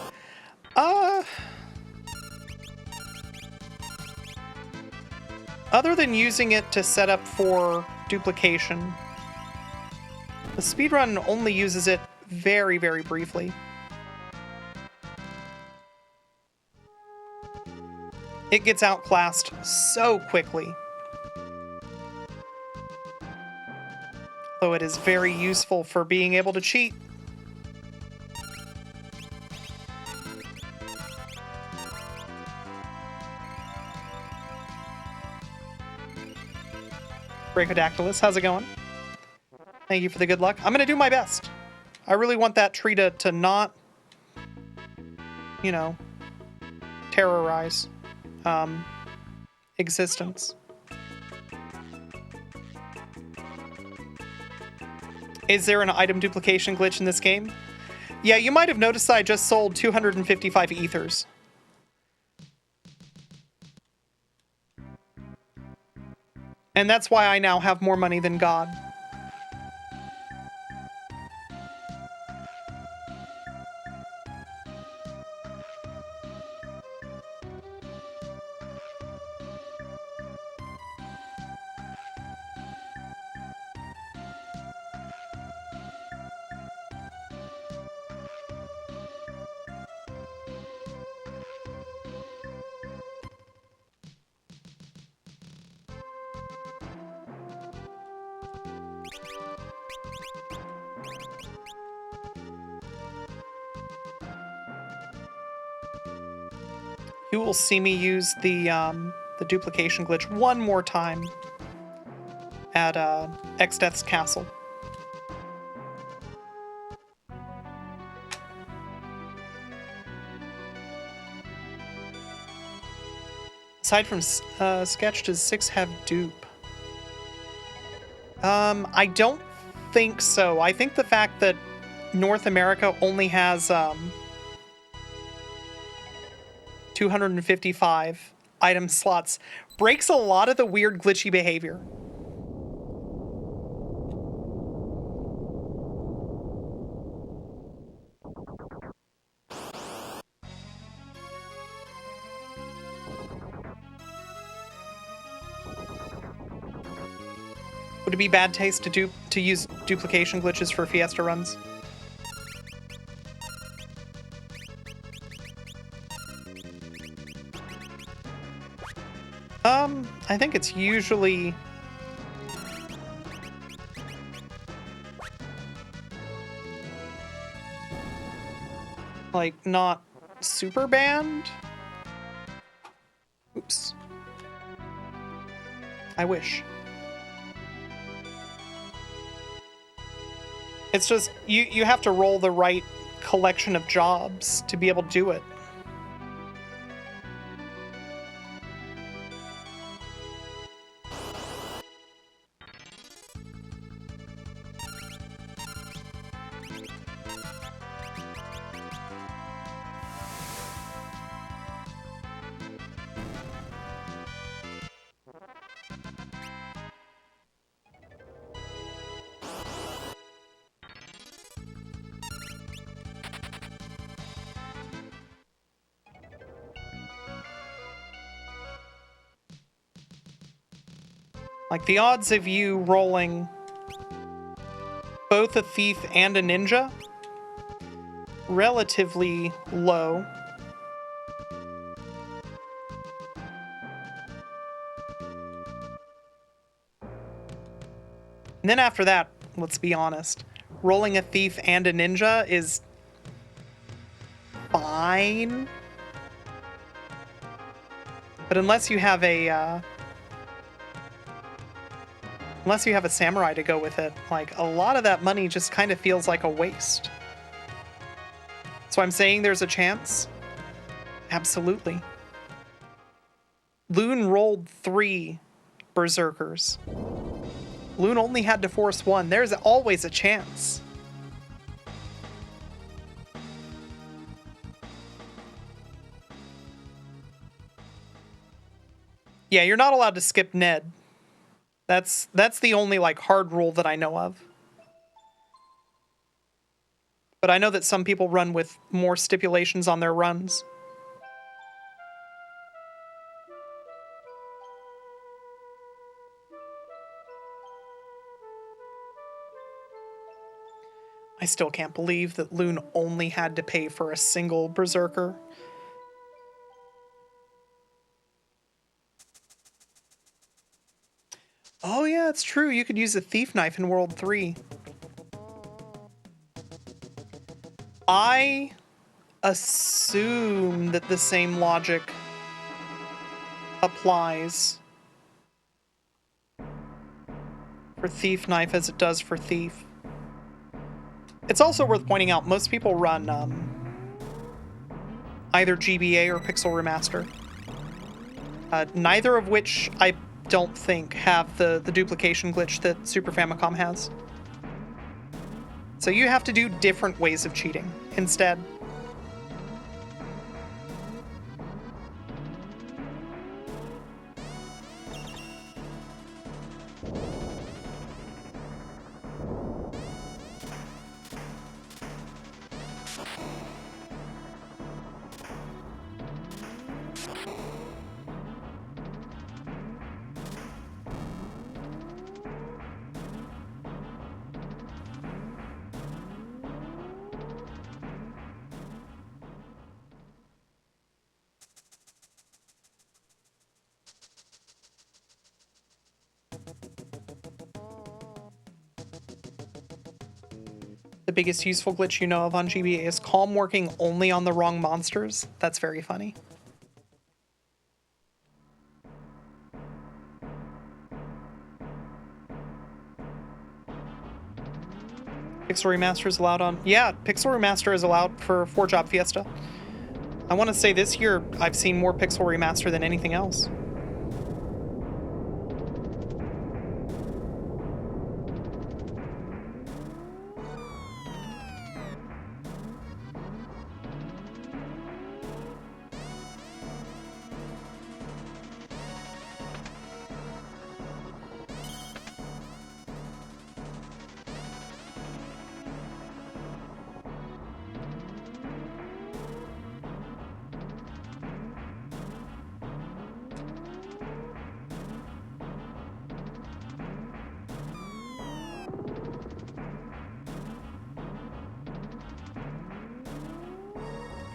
Other than using it to set up for duplication, the speedrun only uses it very, very briefly. It gets outclassed so quickly. Though it is very useful for being able to cheat. Brachydactylus, how's it going? Thank you for the good luck. I'm gonna do my best. I really want that tree to not, you know, terrorize existence. Is there an item duplication glitch in this game? Yeah, you might have noticed I just sold 255 ethers. And that's why I now have more money than God. You will see me use the duplication glitch one more time at X-Death's castle. Aside from Sketch, does 6 have dupe? I don't think so. I think the fact that North America only has 255 item slots breaks a lot of the weird glitchy behavior. Would it be bad taste to use duplication glitches for Fiesta runs? I think it's usually like not super banned. Oops. I wish. It's just you have to roll the right collection of jobs to be able to do it. Like, the odds of you rolling both a thief and a ninja, relatively low. And then after that, let's be honest, rolling a thief and a ninja is fine. But unless you have a samurai to go with it, like, a lot of that money just kind of feels like a waste. So I'm saying there's a chance. Absolutely. Loon rolled 3 berserkers. Loon only had to force 1. There's always a chance. Yeah, you're not allowed to skip Ned. That's the only like hard rule that I know of. But I know that some people run with more stipulations on their runs. I still can't believe that Loon only had to pay for a single berserker. Oh yeah, it's true. You could use a thief knife in World 3. I assume that the same logic applies for thief knife as it does for thief. It's also worth pointing out most people run either GBA or Pixel Remaster. Neither of which I don't think have the duplication glitch that Super Famicom has. So you have to do different ways of cheating instead. The biggest useful glitch you know of on GBA is Calm working only on the wrong monsters. That's very funny. Pixel Remaster is allowed on... Yeah, Pixel Remaster is allowed for 4-Job Fiesta. I want to say this year I've seen more Pixel Remaster than anything else.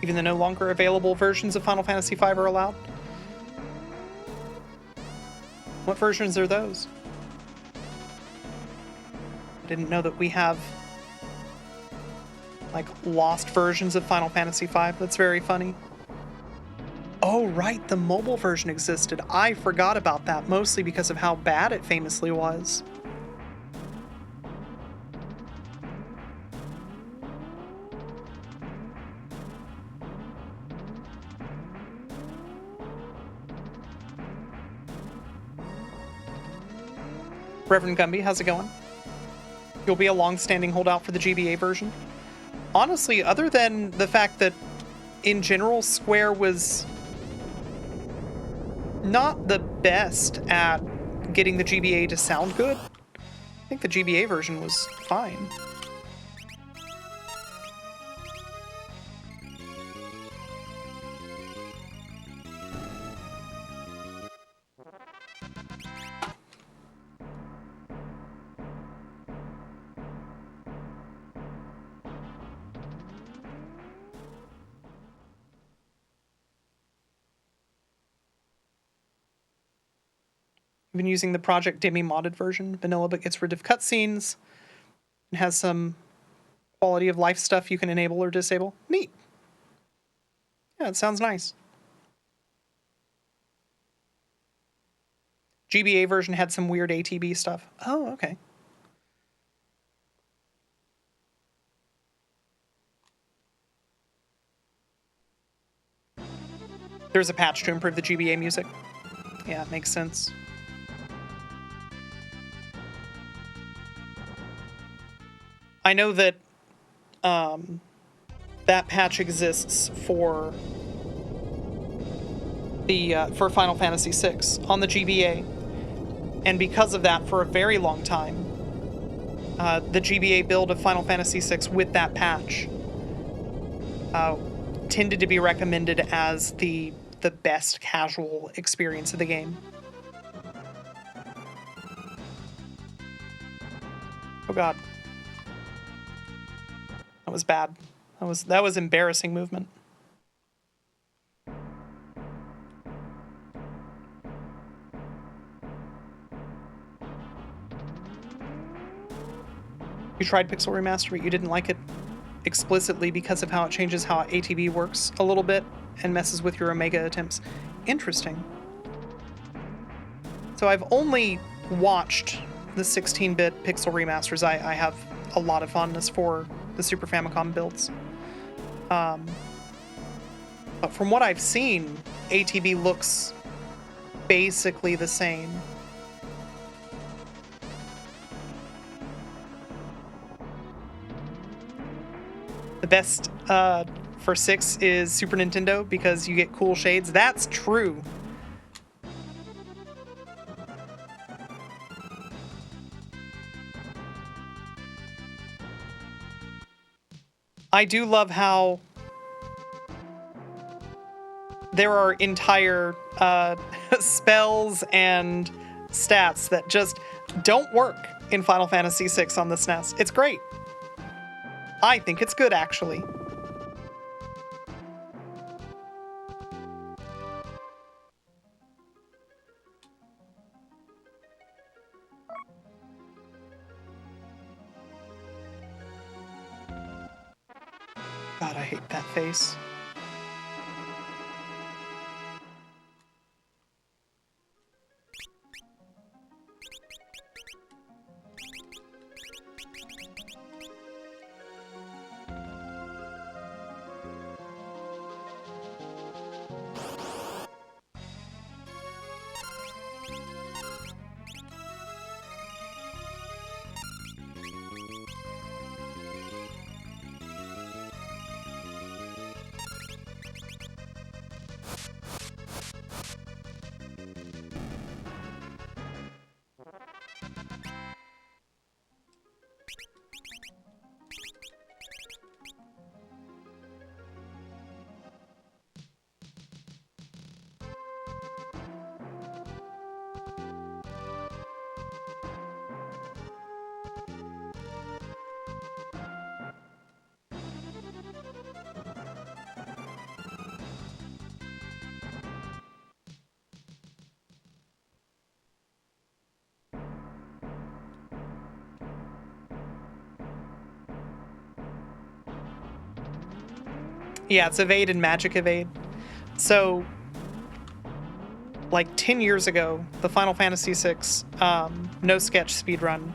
Even the no longer available versions of Final Fantasy V are allowed? What versions are those? I didn't know that we have like lost versions of Final Fantasy V. That's very funny. Oh right, the mobile version existed. I forgot about that, mostly because of how bad it famously was. Reverend Gumby, how's it going? You'll be a long-standing holdout for the GBA version? Honestly, other than the fact that, in general, Square was not the best at getting the GBA to sound good, I think the GBA version was fine. I've been using the Project Demi modded version, vanilla, but gets rid of cutscenes and has some quality of life stuff you can enable or disable. Neat. Yeah, it sounds nice. GBA version had some weird ATB stuff. Oh, okay. There's a patch to improve the GBA music. Yeah, it makes sense. I know that that patch exists for the for Final Fantasy VI on the GBA, and because of that, for a very long time, the GBA build of Final Fantasy VI with that patch tended to be recommended as the best casual experience of the game. Oh god. That was bad. That was embarrassing movement. You tried Pixel Remaster, but you didn't like it explicitly because of how it changes how ATB works a little bit and messes with your Omega attempts. Interesting. So I've only watched the 16-bit Pixel Remasters. I have a lot of fondness for the Super Famicom builds. But from what I've seen, ATB looks basically the same. The best for 6 is Super Nintendo because you get cool shades. That's true. I do love how there are entire spells and stats that just don't work in Final Fantasy VI on the SNES. It's great. I think it's good, actually. God, I hate that face. Yeah, it's evade and magic evade. So, like 10 years ago, the Final Fantasy VI no sketch speedrun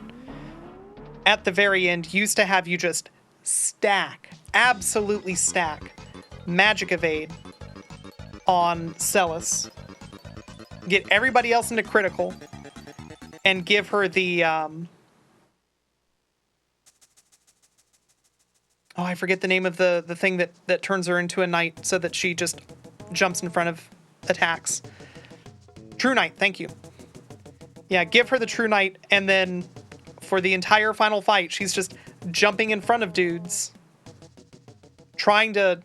at the very end used to have you just stack, absolutely stack, magic evade on Celis, get everybody else into critical, and give her the oh, I forget the name of the thing that turns her into a knight so that she just jumps in front of attacks. True Knight, thank you. Yeah, give her the True Knight, and then for the entire final fight, she's just jumping in front of dudes, trying to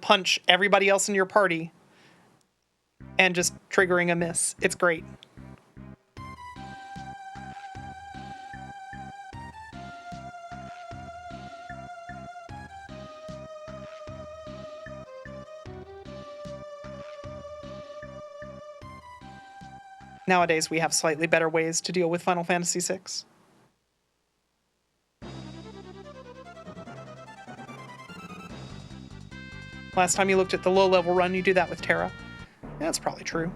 punch everybody else in your party, and just triggering a miss. It's great. Nowadays, we have slightly better ways to deal with Final Fantasy VI. Last time you looked at the low-level run, you do that with Terra. Yeah, that's probably true.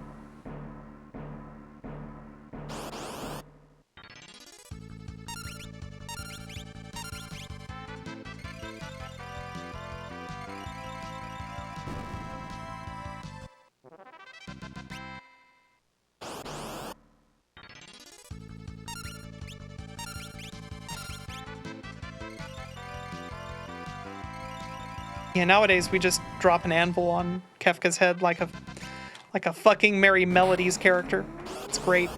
Yeah, nowadays we just drop an anvil on Kefka's head like a fucking Merry Melodies character. It's great.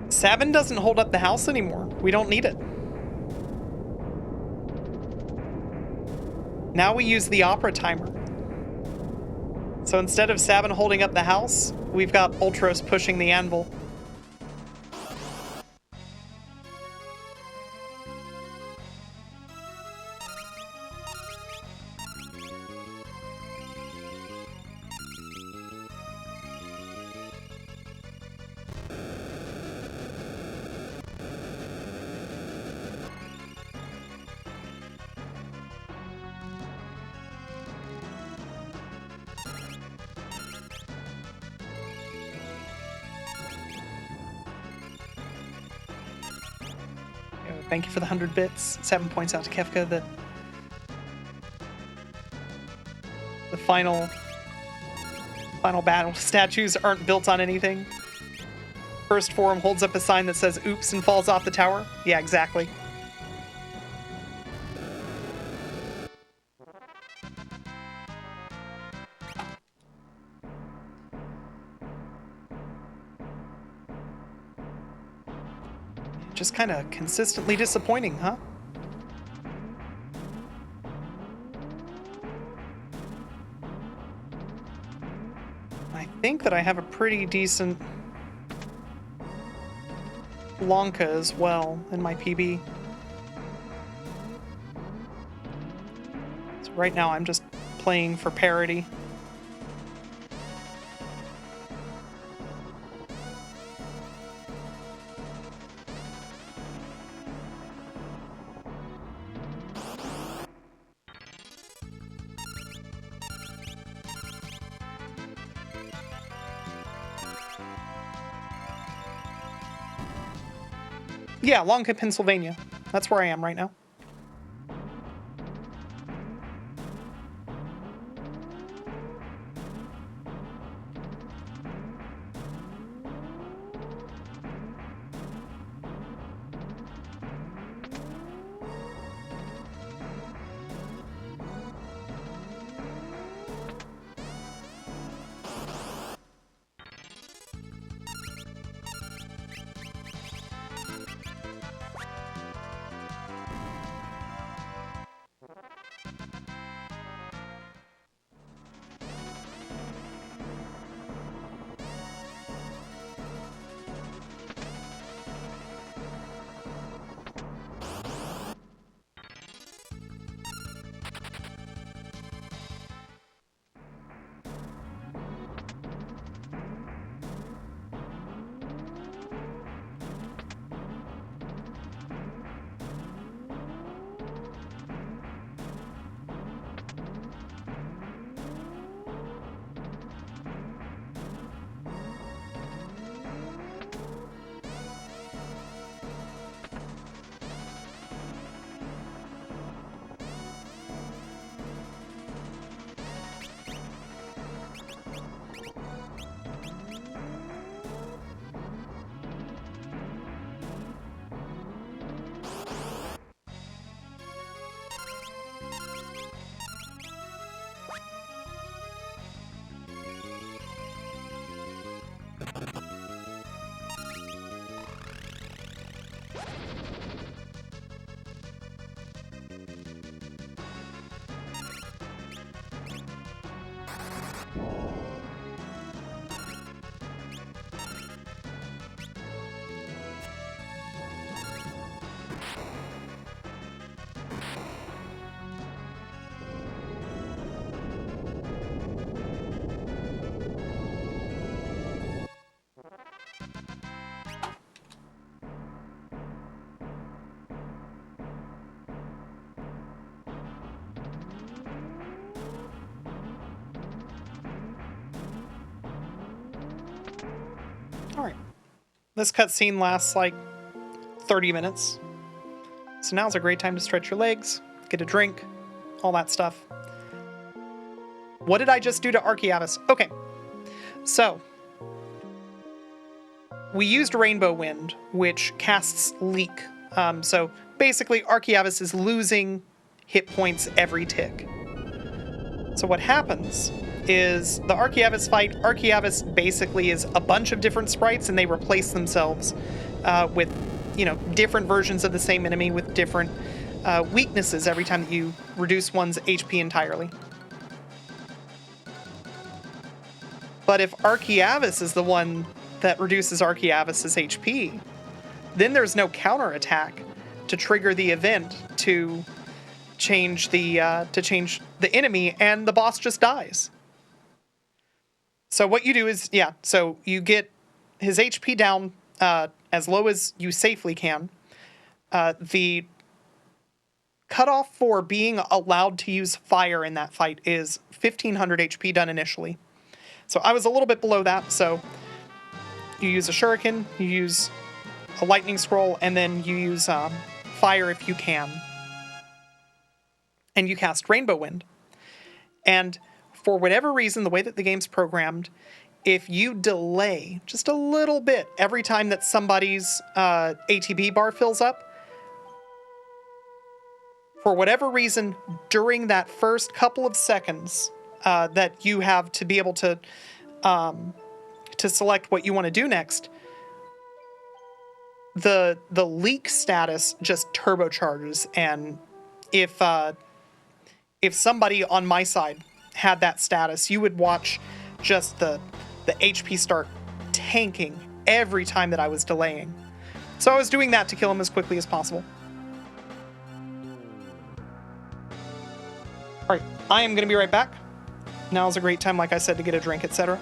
Sabin doesn't hold up the house anymore. We don't need it. Now we use the opera timer. So instead of Sabin holding up the house, we've got Ultros pushing the anvil. Thank you for the 100 bits. 7 points out to Kefka that the final battle statues aren't built on anything. First form holds up a sign that says oops and falls off the tower. Yeah, exactly. Just kind of consistently disappointing, huh? I think that I have a pretty decent Blanca as well in my PB. So right now I'm just playing for parity. Yeah, Lonka, Pennsylvania. That's where I am right now. This cutscene lasts like 30 minutes. So now's a great time to stretch your legs, get a drink, all that stuff. What did I just do to Archeavis? Okay, so we used Rainbow Wind, which casts Leak. So basically, Archeavis is losing hit points every tick. So what happens is the Archeavis fight, Archeavis basically is a bunch of different sprites, and they replace themselves with, different versions of the same enemy with different weaknesses every time that you reduce one's HP entirely. But if Archeavis is the one that reduces Archeavis' HP, then there's no counterattack to trigger the event to change the enemy, and the boss just dies. So what you do is, so you get his HP down as low as you safely can. The cutoff for being allowed to use fire in that fight is 1500 HP done initially. So I was a little bit below that, so you use a shuriken, you use a lightning scroll, and then you use fire if you can. And you cast Rainbow Wind. And for whatever reason, the way that the game's programmed, if you delay just a little bit every time that somebody's ATB bar fills up, for whatever reason, during that first couple of seconds that you have to be able to select what you want to do next, the leak status just turbocharges, and if somebody on my side had that status, you would watch just the HP start tanking every time that I was delaying. So I was doing that to kill him as quickly as possible. All right, I am going to be right back. Now's a great time, like I said, to get a drink, etc.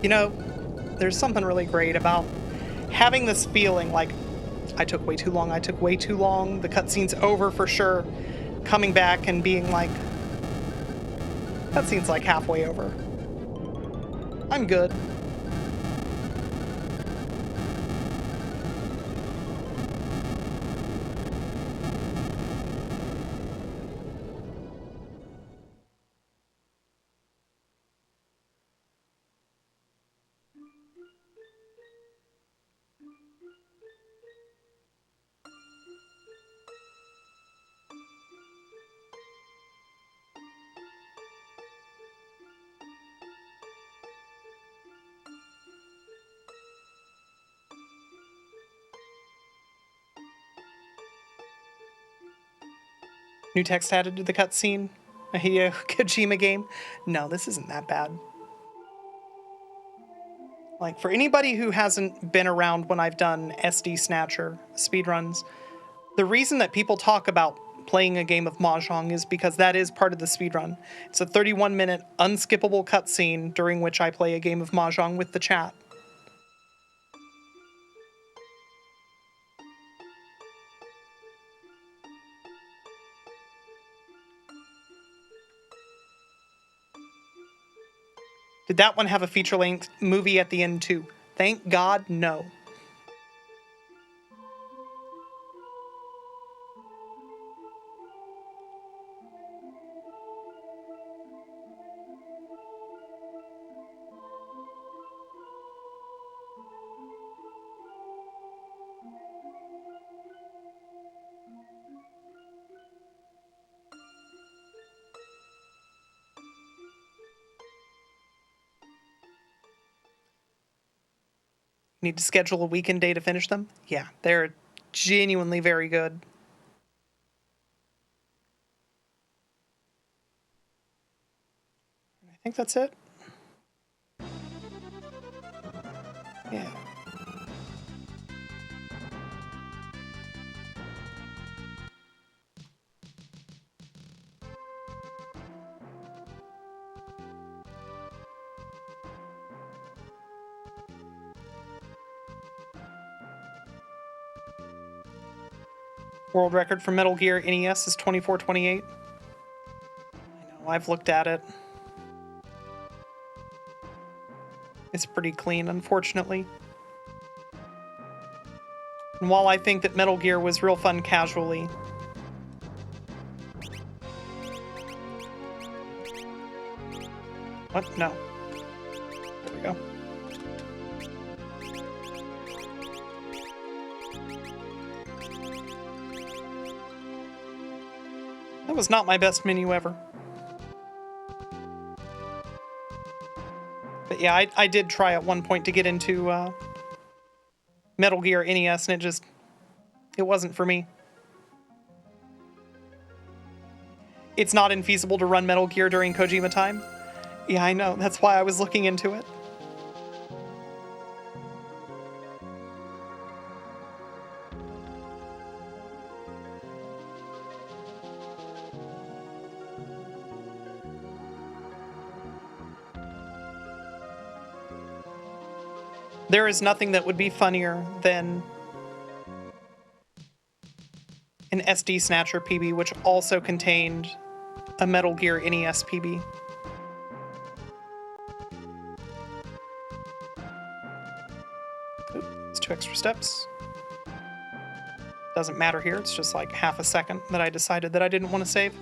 You know, there's something really great about having this feeling like, I took way too long, the cutscene's over for sure, coming back and being like, cutscene's like halfway over. I'm good. New text added to the cutscene. A Hideo Kojima game. No, this isn't that bad. Like, for anybody who hasn't been around when I've done SD Snatcher speedruns, the reason that people talk about playing a game of Mahjong is because that is part of the speedrun. It's a 31-minute unskippable cutscene during which I play a game of Mahjong with the chat. Did that one have a feature-length movie at the end too? Thank God, no. Need to schedule a weekend day to finish them? Yeah, they're genuinely very good. I think that's it. Yeah. World record for Metal Gear NES is 2428. I know, I've looked at it. It's pretty clean, unfortunately. And while I think that Metal Gear was real fun casually, what? No. There we go. That was not my best menu ever. But yeah, I did try at one point to get into Metal Gear NES, and it wasn't for me. It's not infeasible to run Metal Gear during Kojima time. Yeah, I know. That's why I was looking into it. There is nothing that would be funnier than an SD Snatcher PB, which also contained a Metal Gear NES PB. Oop, it's 2 extra steps. Doesn't matter here, it's just like half a second that I decided that I didn't want to save.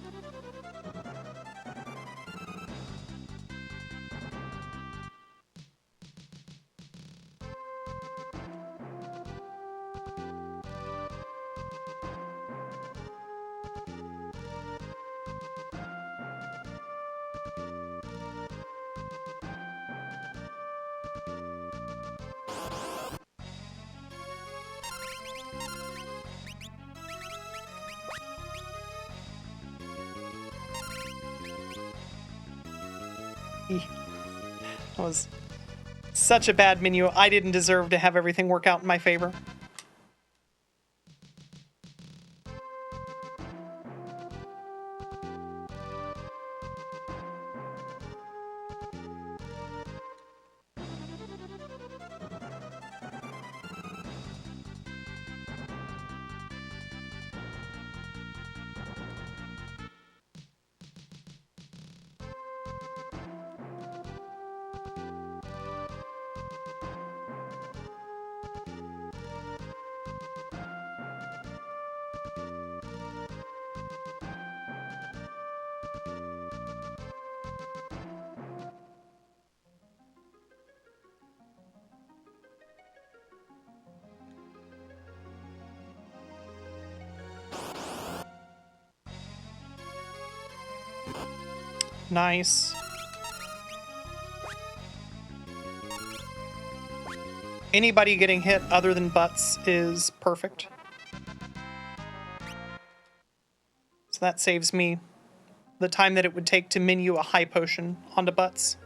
That was such a bad menu. I didn't deserve to have everything work out in my favor. Nice. Anybody getting hit other than butts is perfect. So that saves me the time that it would take to menu a high potion onto butts.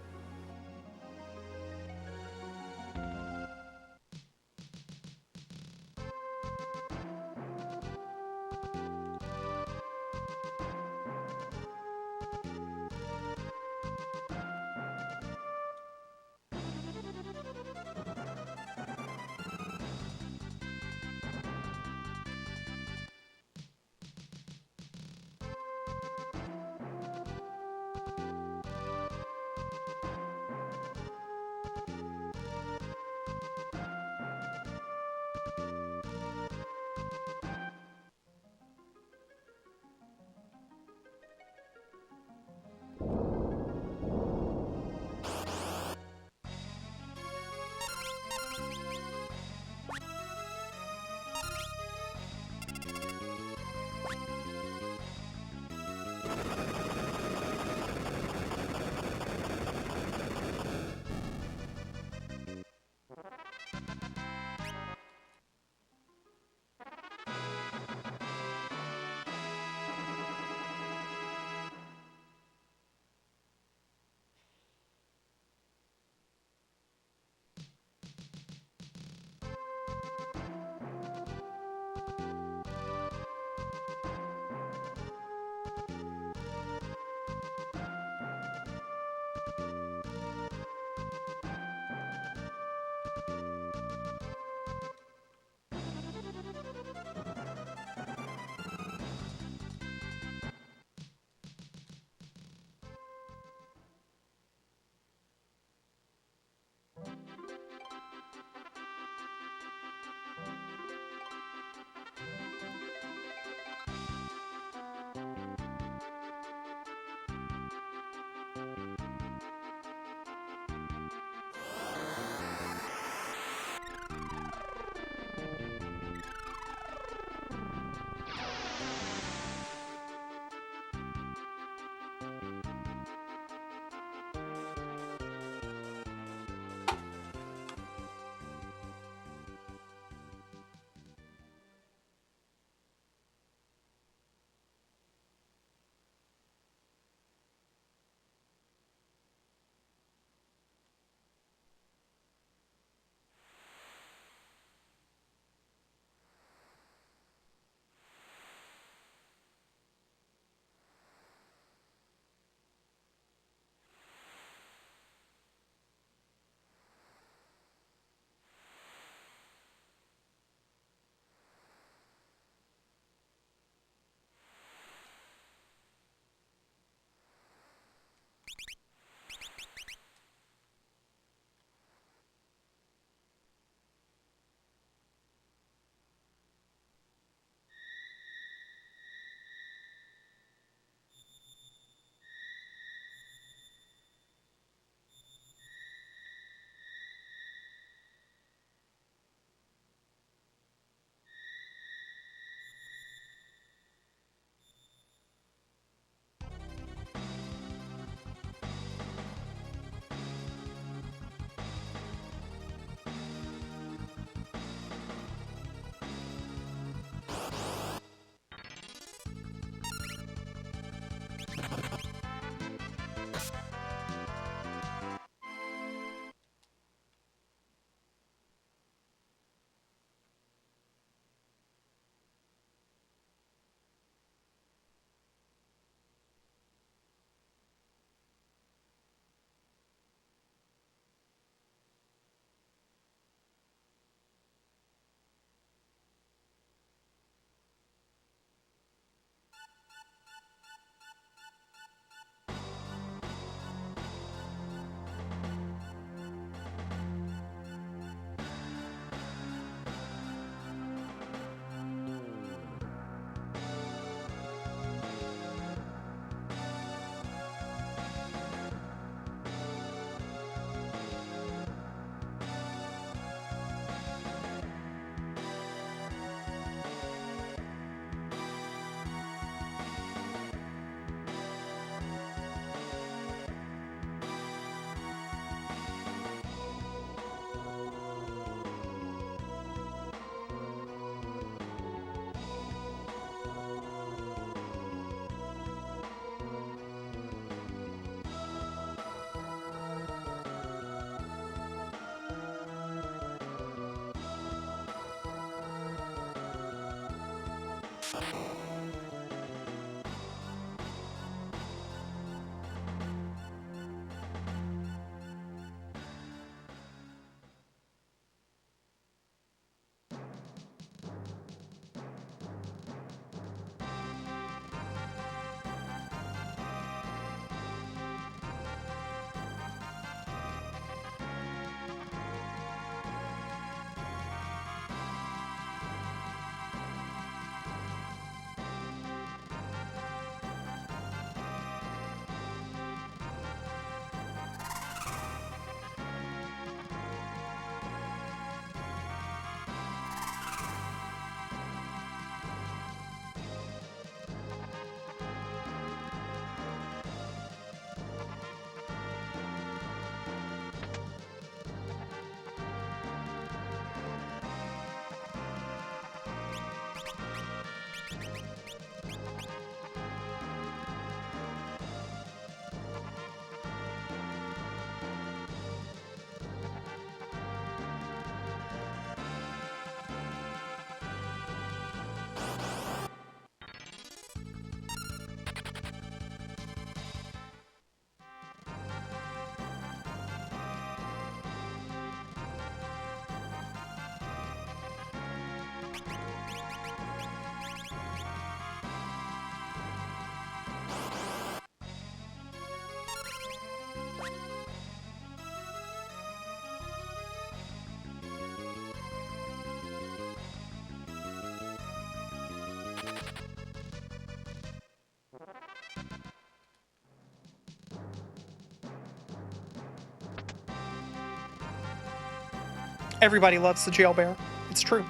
Everybody loves the jail bear. It's true.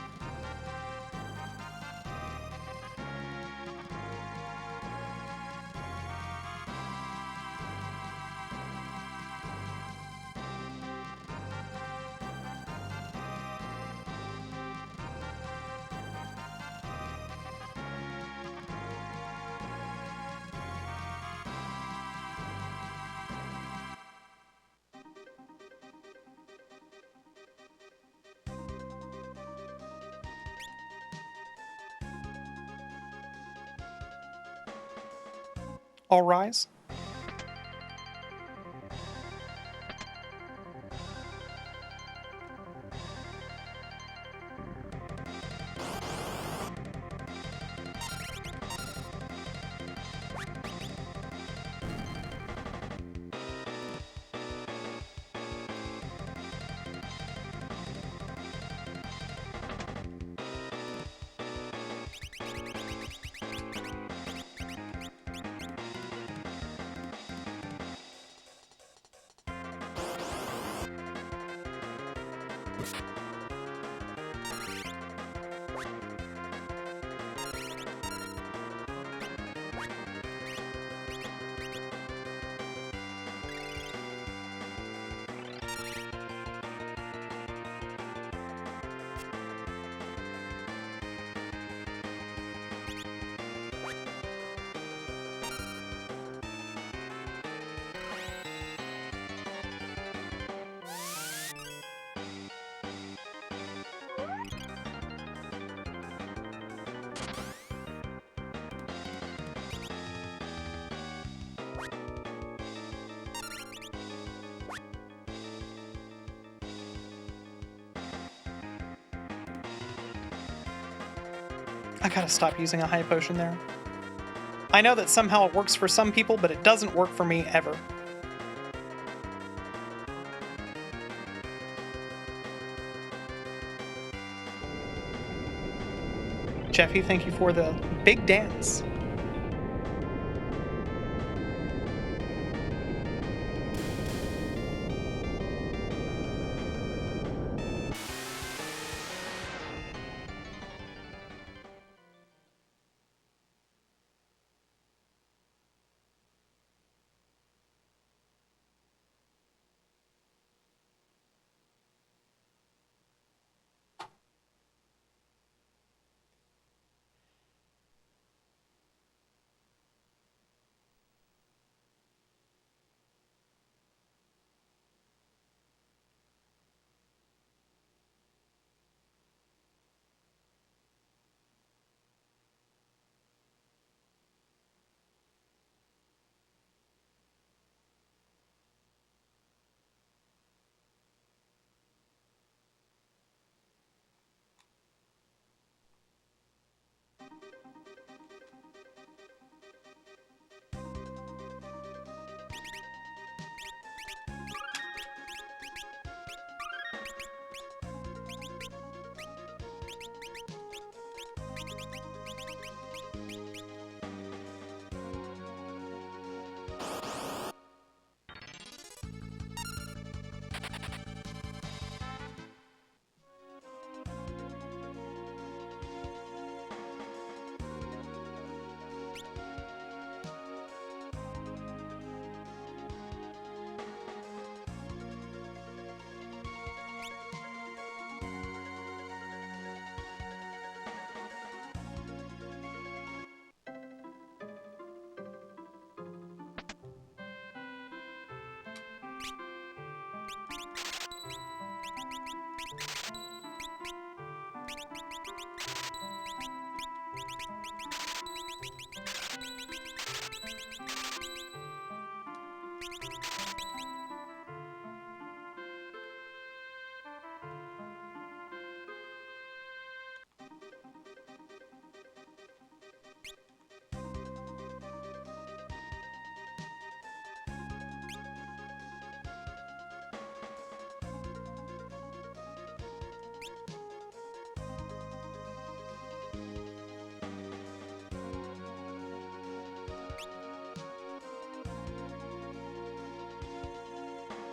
All rise. I gotta stop using a high potion there. I know that somehow it works for some people, but it doesn't work for me ever. Jeffy, thank you for the big dance.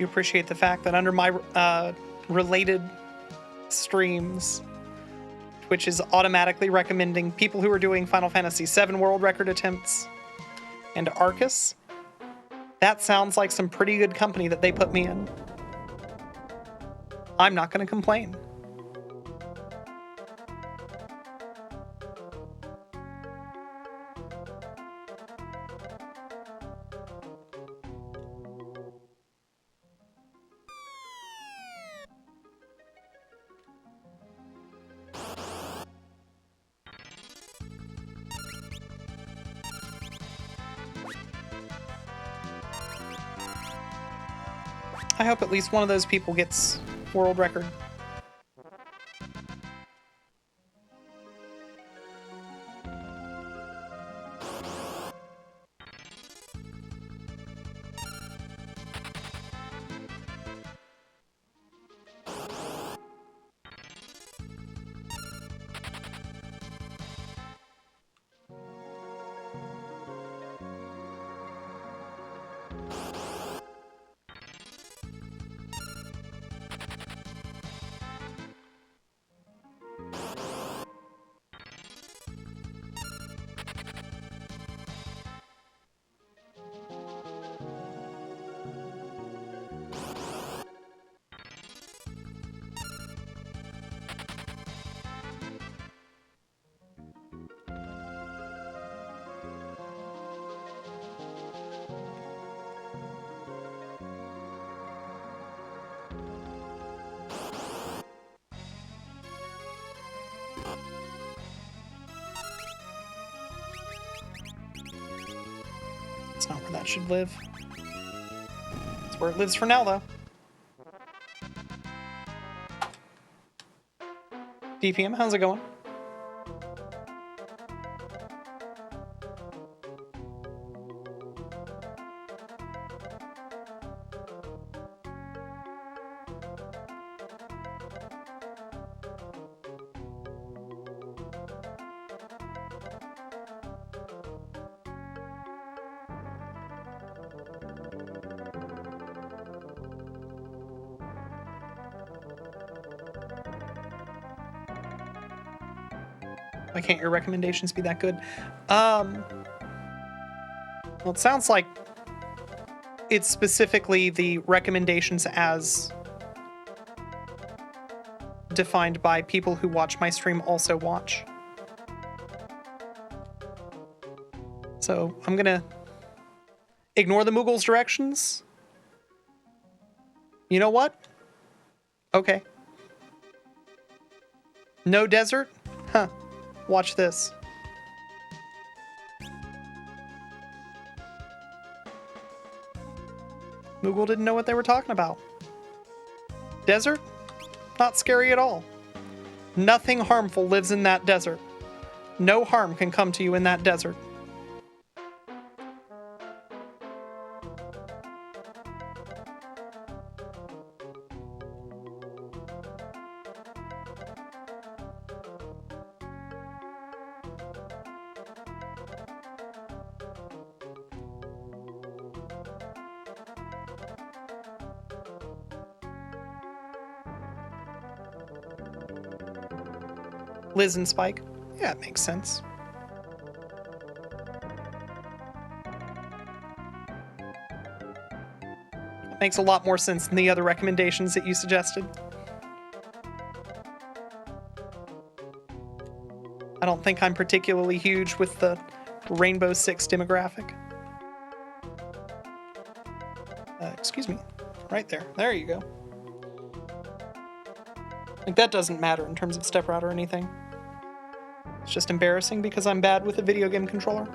You appreciate the fact that under my related streams, Twitch is automatically recommending people who are doing Final Fantasy VII world record attempts and Arcus. That sounds like some pretty good company that they put me in. I'm not going to complain. I hope at least one of those people gets world record. That's not where that should live. That's where it lives for now, though. DPM, how's it going? Why can't your recommendations be that good? Well, it sounds like it's specifically the recommendations as defined by people who watch my stream also watch. So I'm gonna ignore the Moogle's directions. You know what? Okay. No desert? Huh. Watch this. Moogle didn't know what they were talking about. Desert? Not scary at all. Nothing harmful lives in that desert. No harm can come to you in that desert. Liz and Spike. Yeah, it makes sense. It makes a lot more sense than the other recommendations that you suggested. I don't think I'm particularly huge with the Rainbow Six demographic. Excuse me. Right there. There you go. Like, that doesn't matter in terms of step route or anything. It's just embarrassing because I'm bad with a video game controller.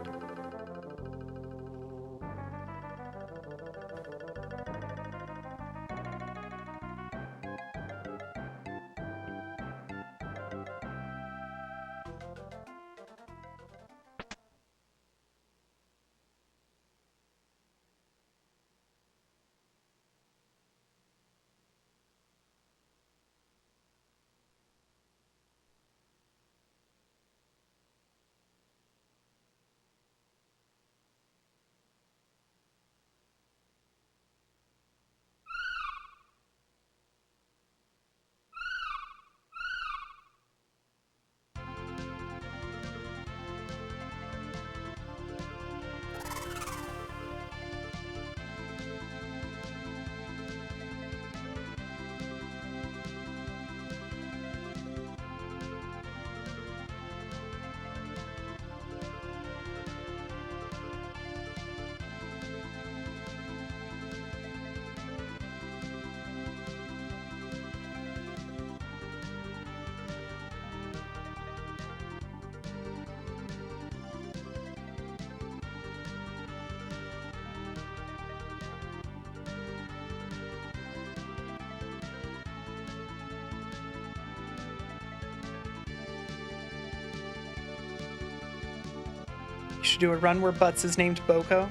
should do a run where Butts is named Boko.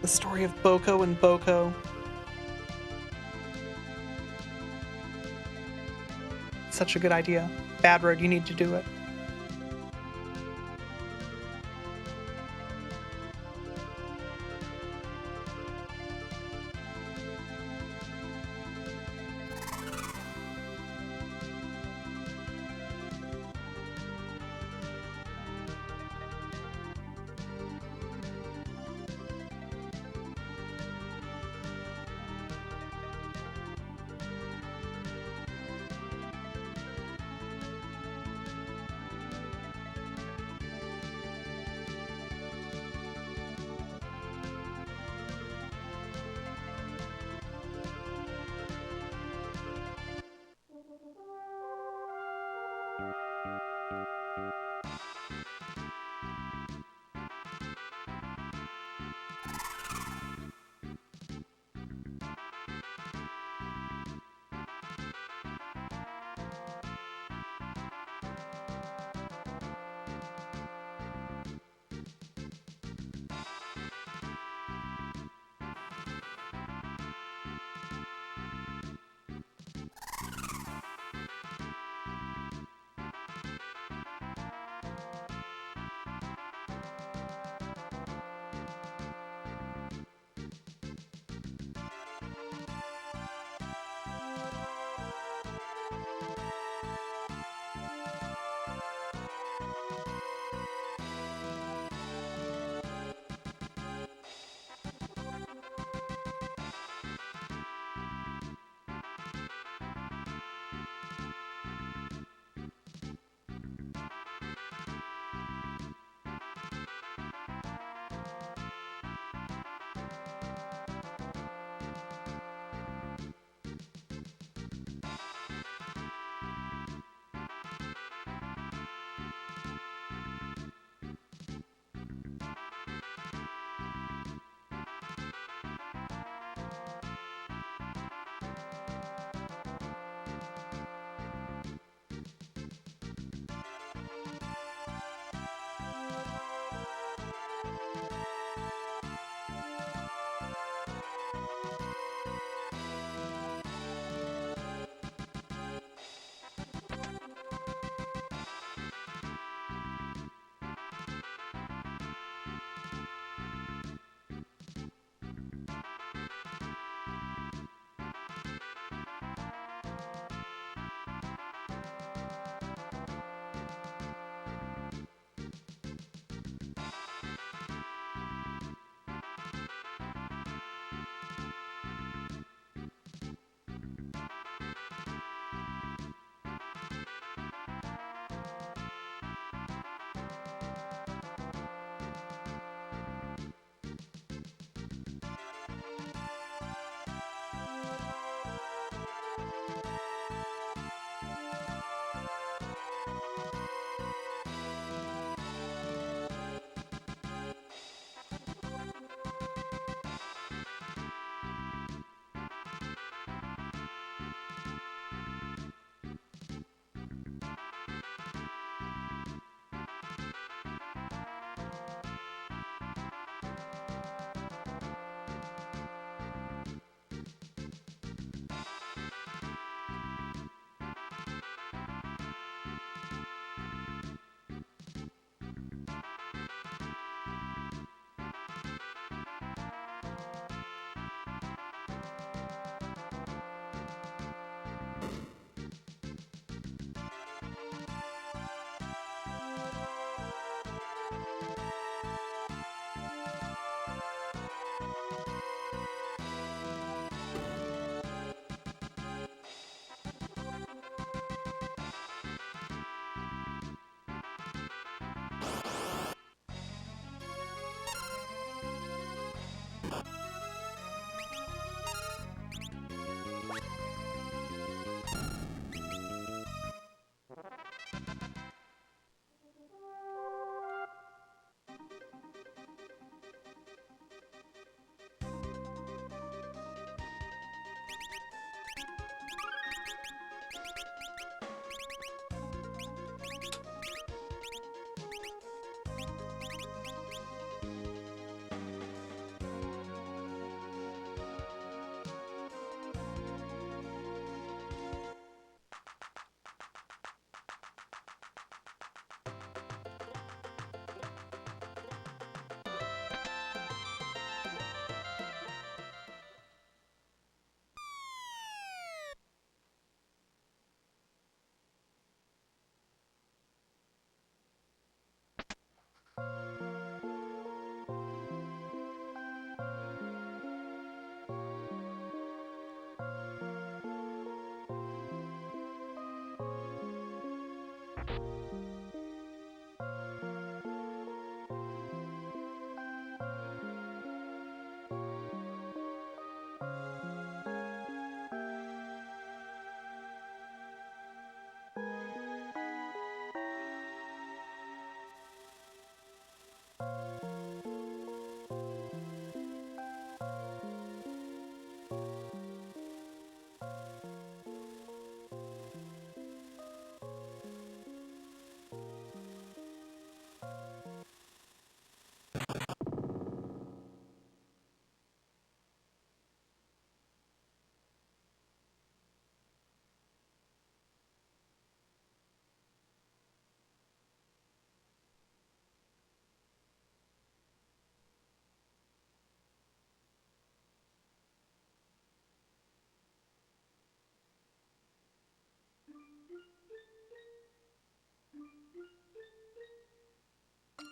The story of Boko and Boko. Such a good idea. Bad Road, you need to do it.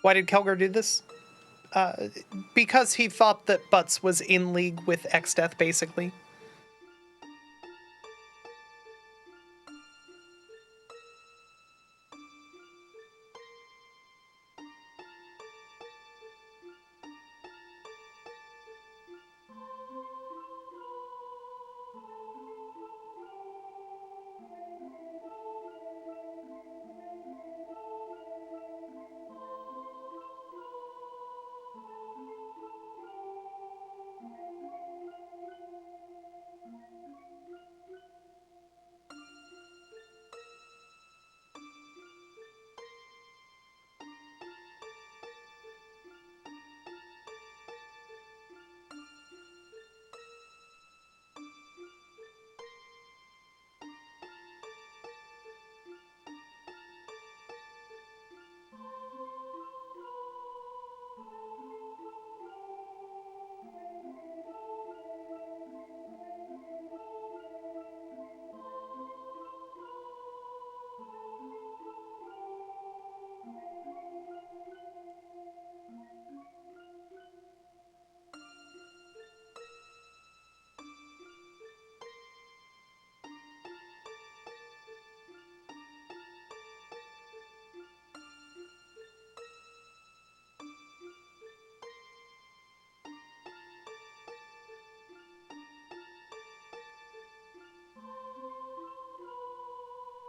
Why did Kelgar do this? Because he thought that Butts was in league with X-Death, basically.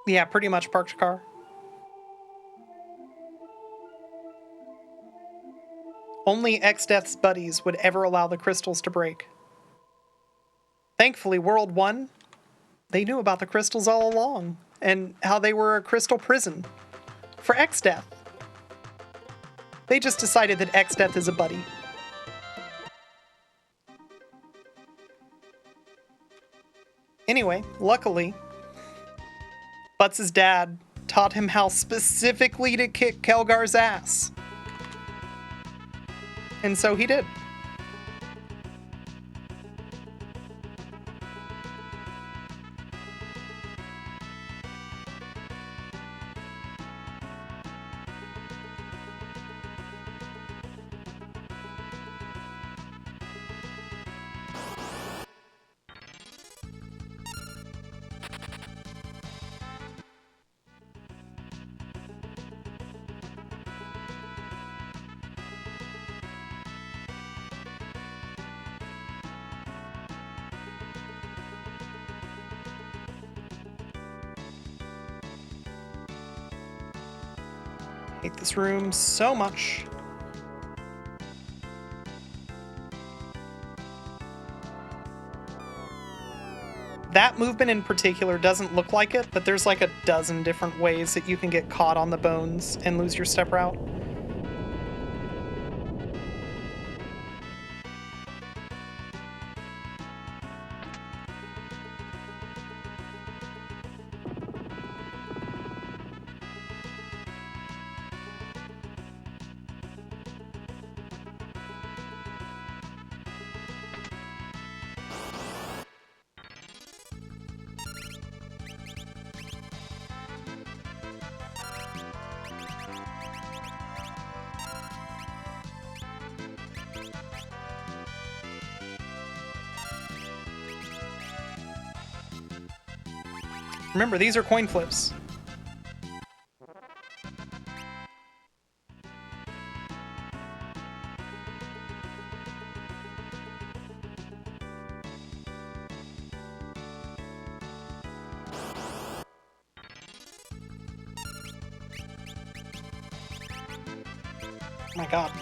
Yeah, pretty much parked car. Only X-Death's buddies would ever allow the crystals to break. Thankfully, World 1, they knew about the crystals all along, and how they were a crystal prison for X-Death. They just decided that X-Death is a buddy. Anyway, luckily, Butts' dad taught him how specifically to kick Kelgar's ass. And so he did. Hate this room so much. That movement in particular doesn't look like it, but there's like a dozen different ways that you can get caught on the bones and lose your step route. Remember, these are coin flips. Oh my god.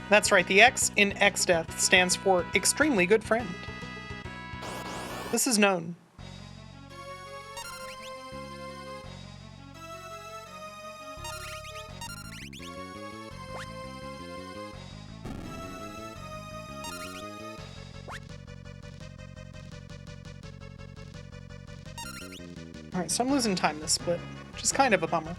That's right, the X in X-Death stands for extremely good friend. This is known. Alright, so I'm losing time this split, which is kind of a bummer.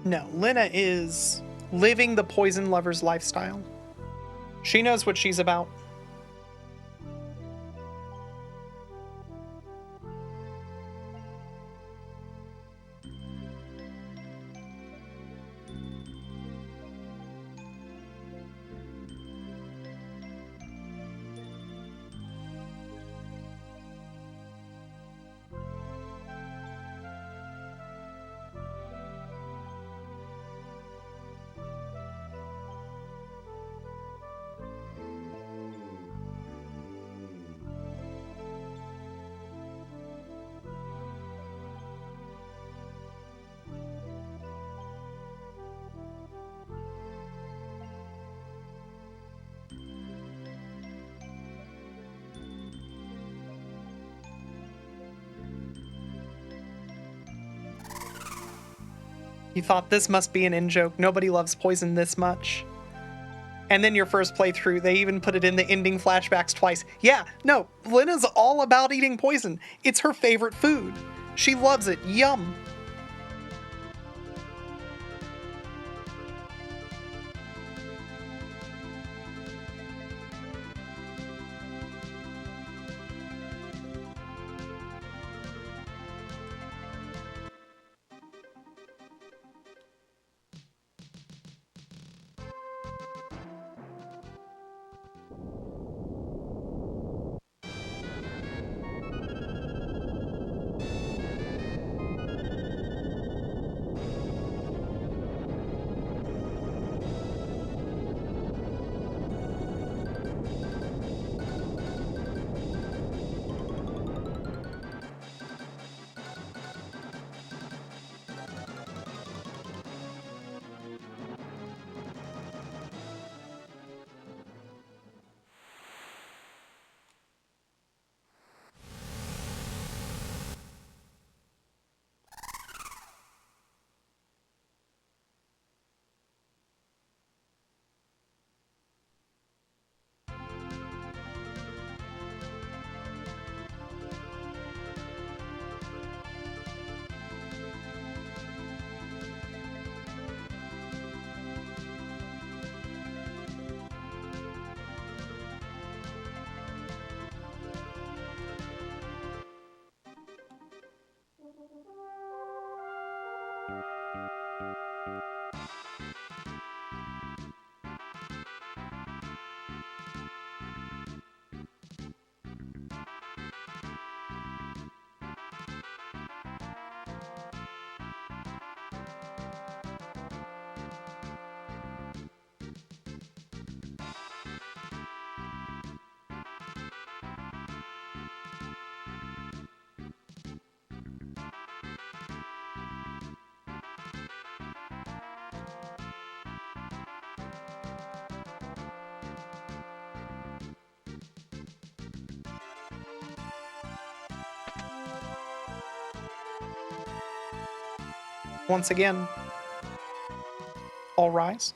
No, Lena is living the poison lover's lifestyle. She knows what she's about. You thought this must be an in-joke. Nobody loves poison this much. And then your first playthrough, they even put it in the ending flashbacks twice. Yeah, no, Lena's all about eating poison. It's her favorite food. She loves it. Yum. Once again, all rise.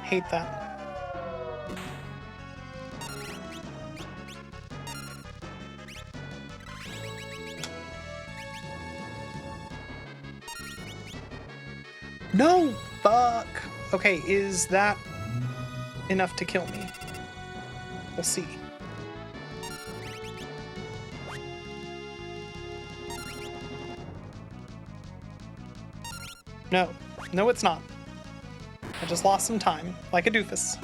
Hate that. No! Fuck! Okay, is that enough to kill me? We'll see. No. No, it's not. I just lost some time, like a doofus.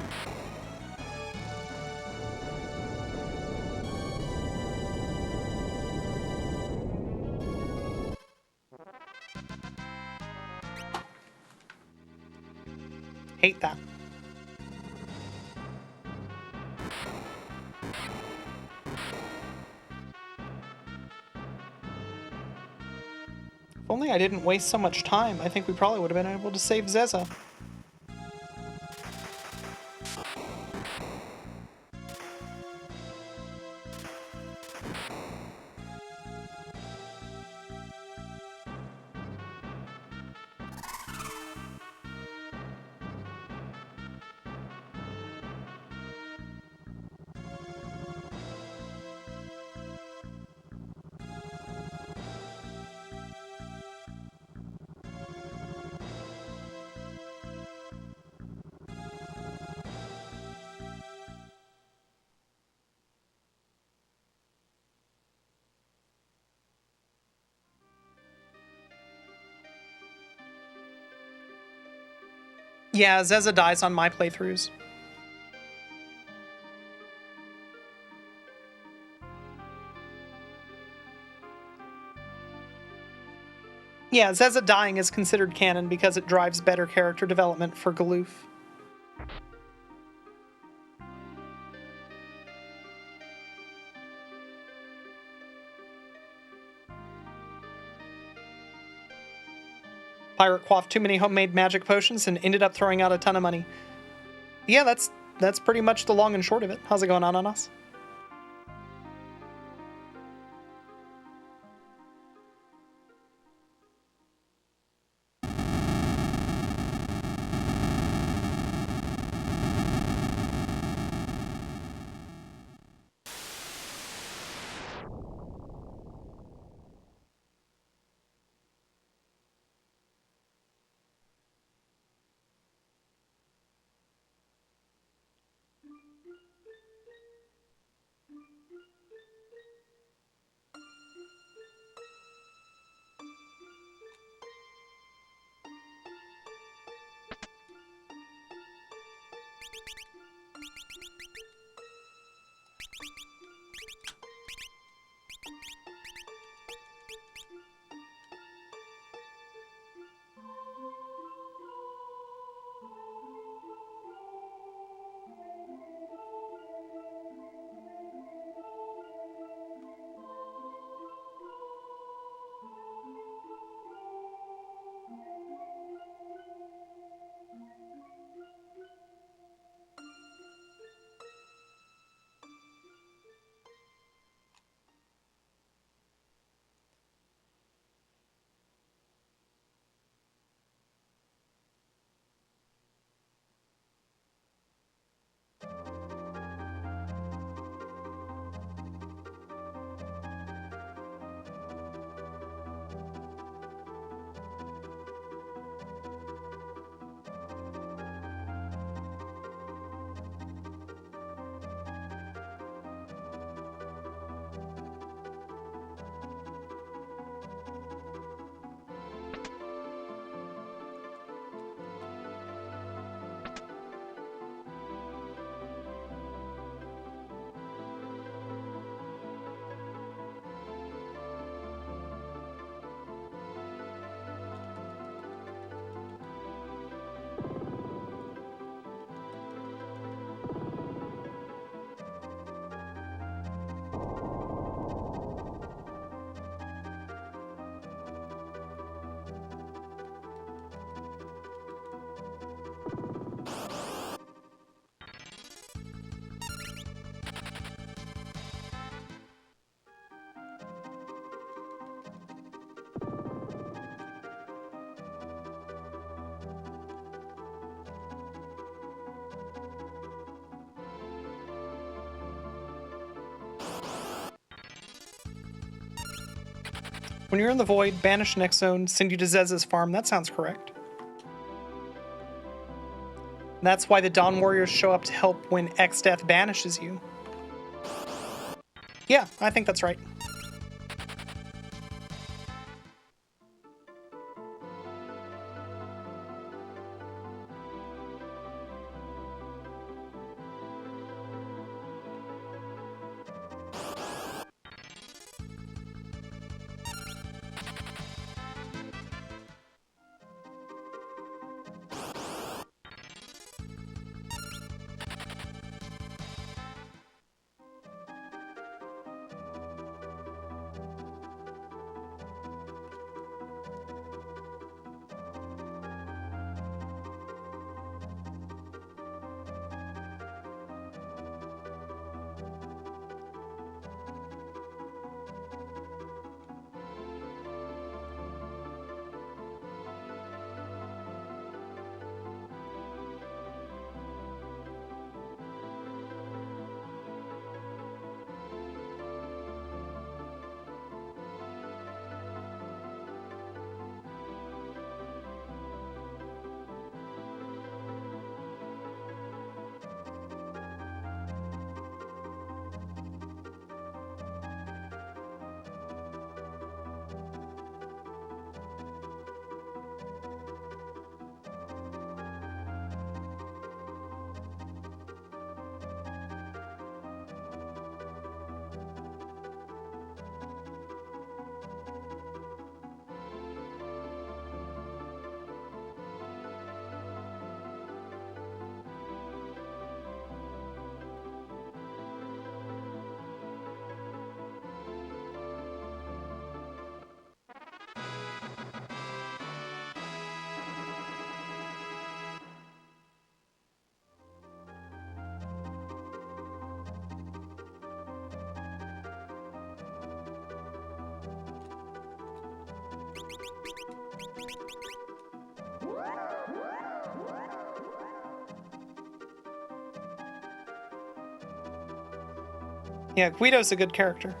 Hate that. If only I didn't waste so much time, I think we probably would have been able to save Zeza. Yeah, Zeza dies on my playthroughs. Yeah, Zeza dying is considered canon because it drives better character development for Galoof. Pirate quaffed too many homemade magic potions and ended up throwing out a ton of money. Yeah, that's pretty much the long and short of it. How's it going on us? When you're in the void, banish next zone, send you to Zez's farm. That sounds correct. That's why the Dawn Warriors show up to help when X-Death banishes you. Yeah, I think that's right. Yeah, Guido's a good character.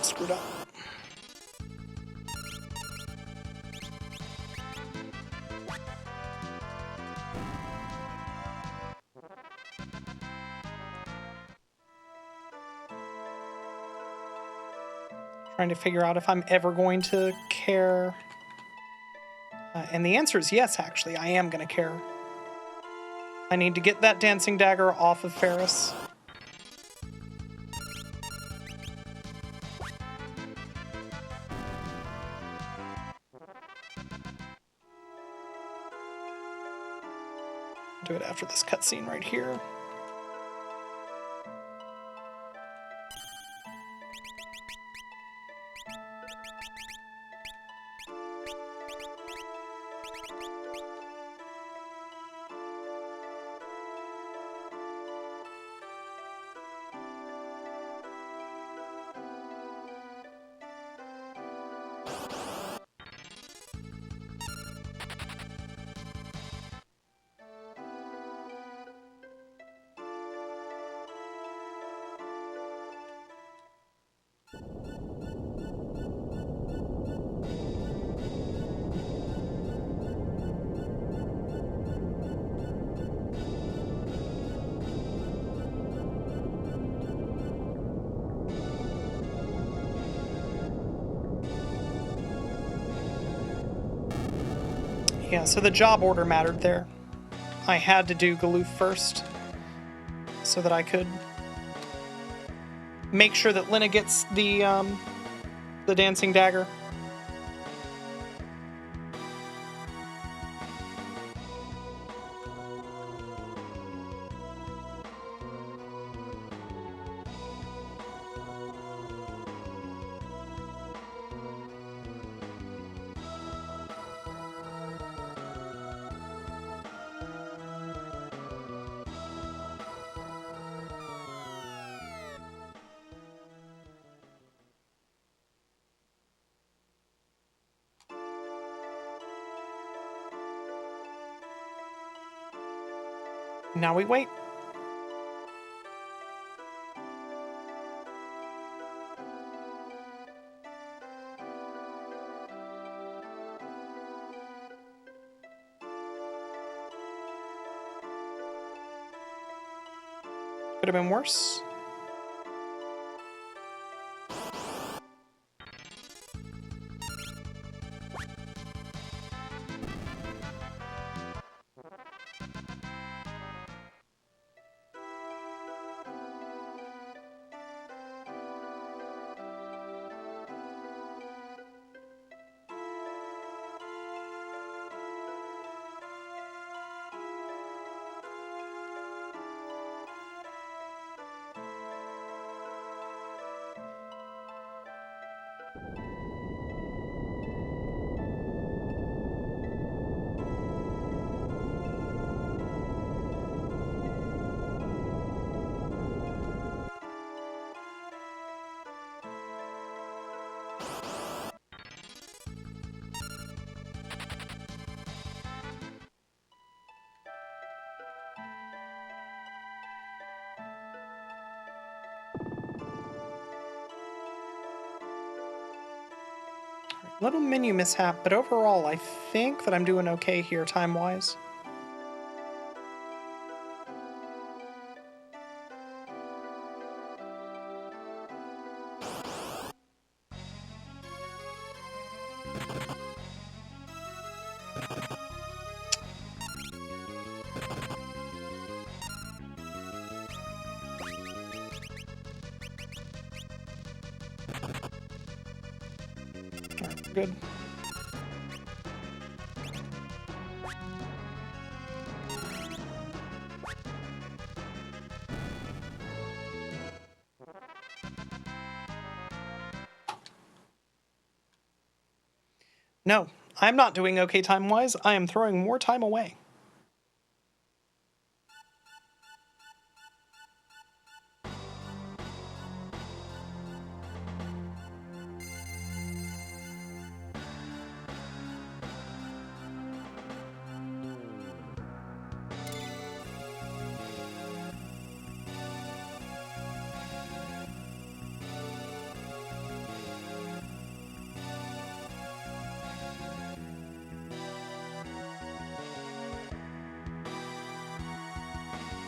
Screwed up. Trying to figure out if I'm ever going to care. And the answer is yes, actually. I am going to care. I need to get that dancing dagger off of Ferris. Do it after this cutscene right here. Yeah, so the job order mattered there. I had to do Galoof first so that I could make sure that Lina gets the dancing dagger. Now we wait. Could have been worse. Little menu mishap, but overall, I think that I'm doing okay here time-wise. Alright, good. No, I'm not doing okay time-wise. I am throwing more time away.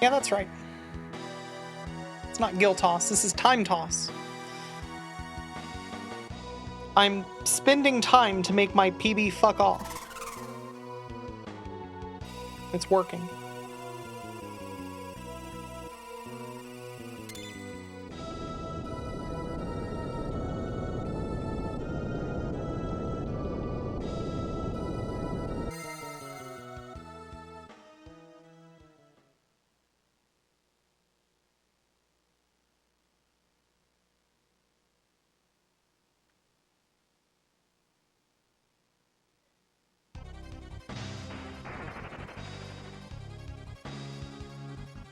Yeah, that's right. It's not Gil Toss, this is Time Toss. I'm spending time to make my PB fuck off. It's working.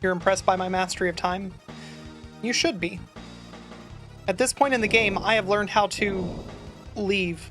You're impressed by my mastery of time? You should be. At this point in the game, I have learned how to leave.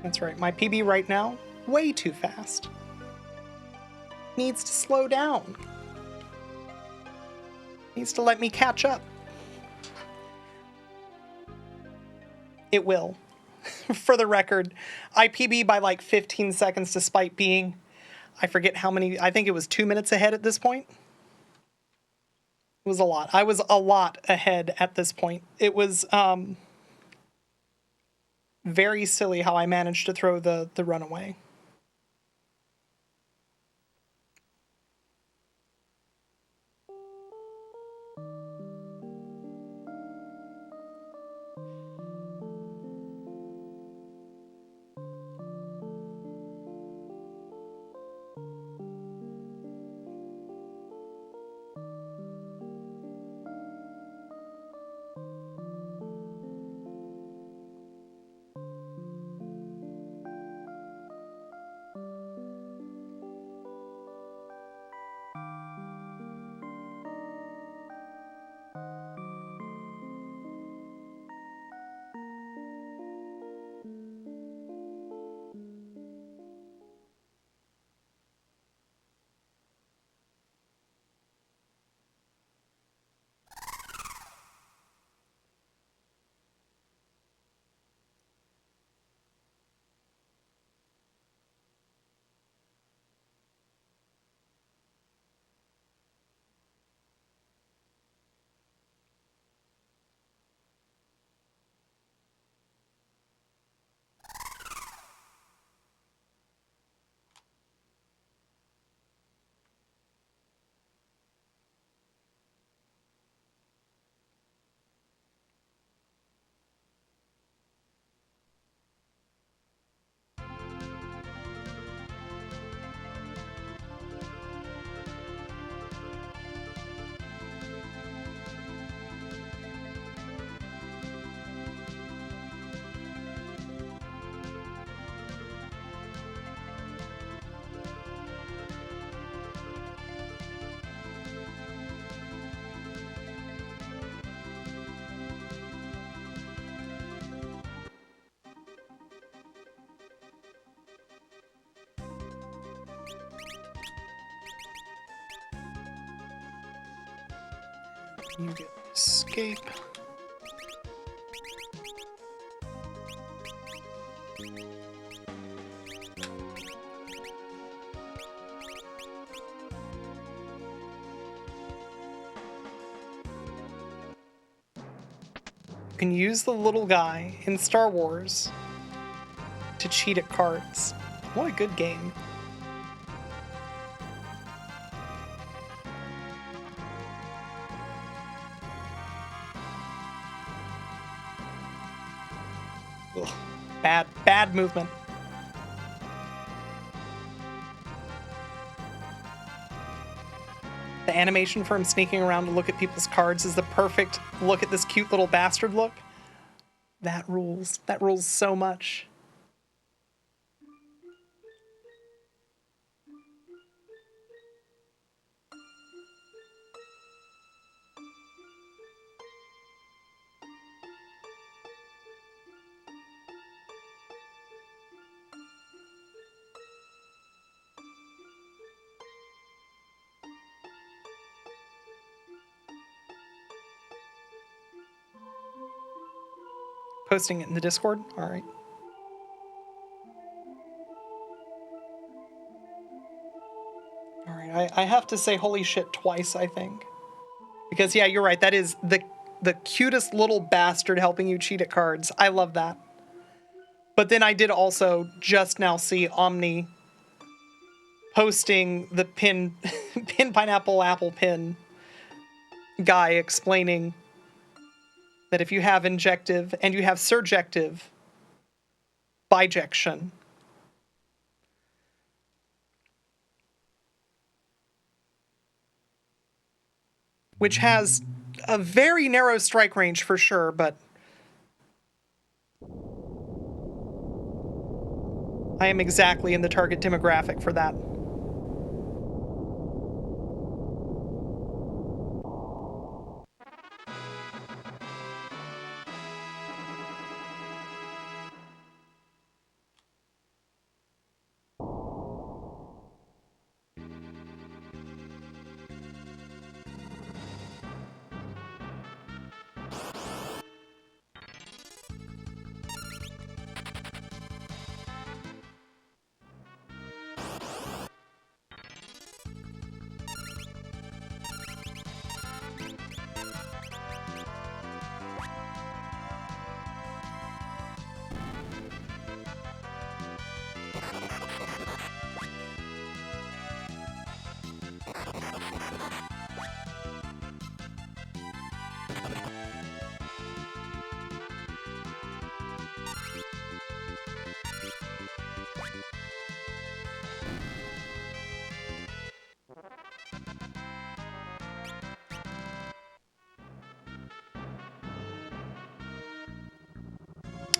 That's right. My PB right now, way too fast. Needs to slow down. Needs to let me catch up. It will. For the record, I PB by like 15 seconds despite being, I forget how many, I think it was 2 minutes ahead at this point. It was a lot. I was a lot ahead at this point. It was very silly how I managed to throw the runaway. You get escape. You can use the little guy in Star Wars to cheat at cards. What a good game. Ugh. Bad movement. The animation for him sneaking around to look at people's cards is the perfect look at this cute little bastard look. That rules. That rules so much. Posting it in the Discord? All right. All right. I have to say holy shit twice, I think. Because, yeah, you're right. That is the cutest little bastard helping you cheat at cards. I love that. But then I did also just now see Omni posting the pin pineapple apple pin guy explaining that if you have injective and you have surjective bijection, which has a very narrow strike range for sure, but I am exactly in the target demographic for that.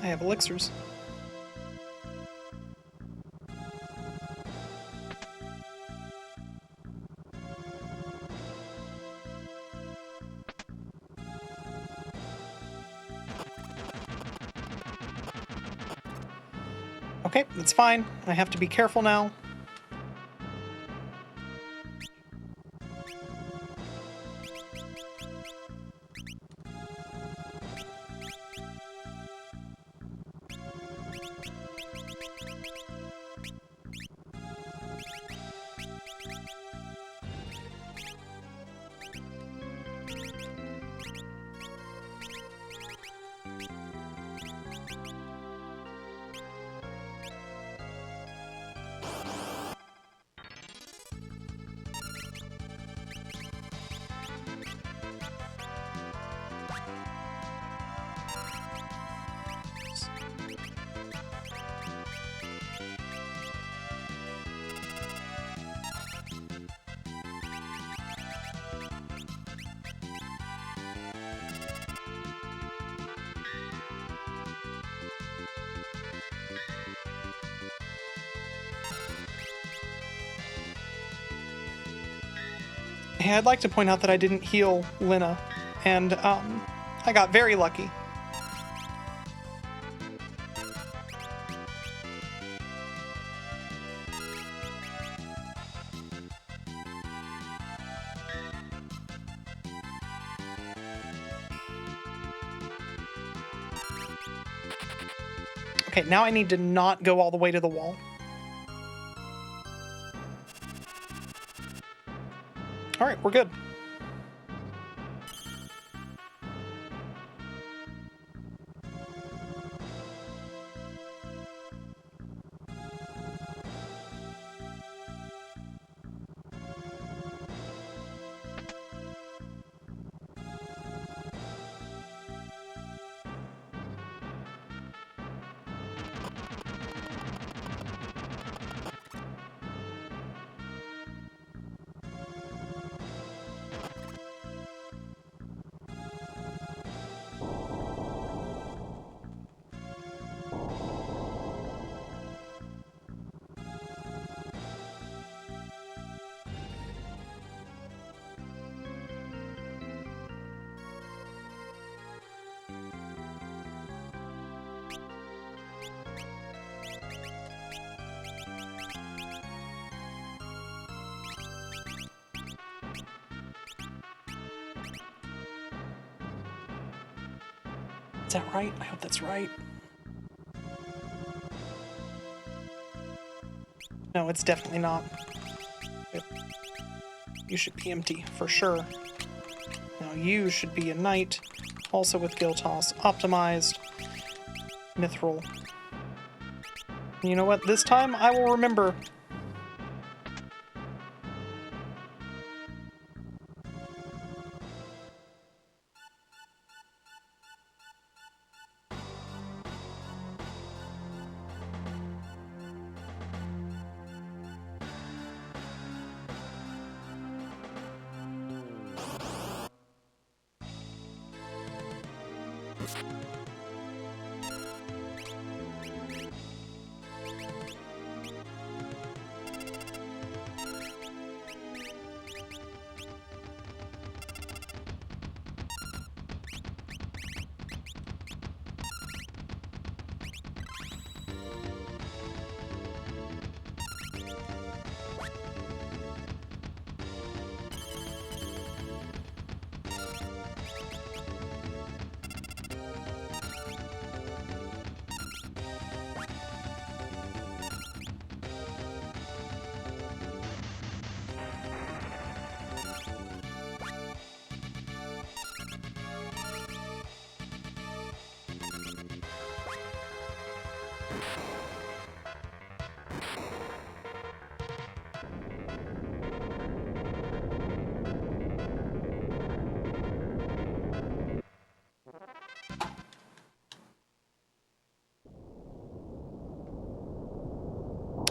I have elixirs. Okay, that's fine. I have to be careful now. Hey, I'd like to point out that I didn't heal Lina, and I got very lucky. Okay, now I need to not go all the way to the wall. All right, we're good. Is that right? I hope that's right. No, it's definitely not. Yep. You should be empty, for sure. Now you should be a knight, also with Gil Toss optimized. Mithril. You know what? This time I will remember.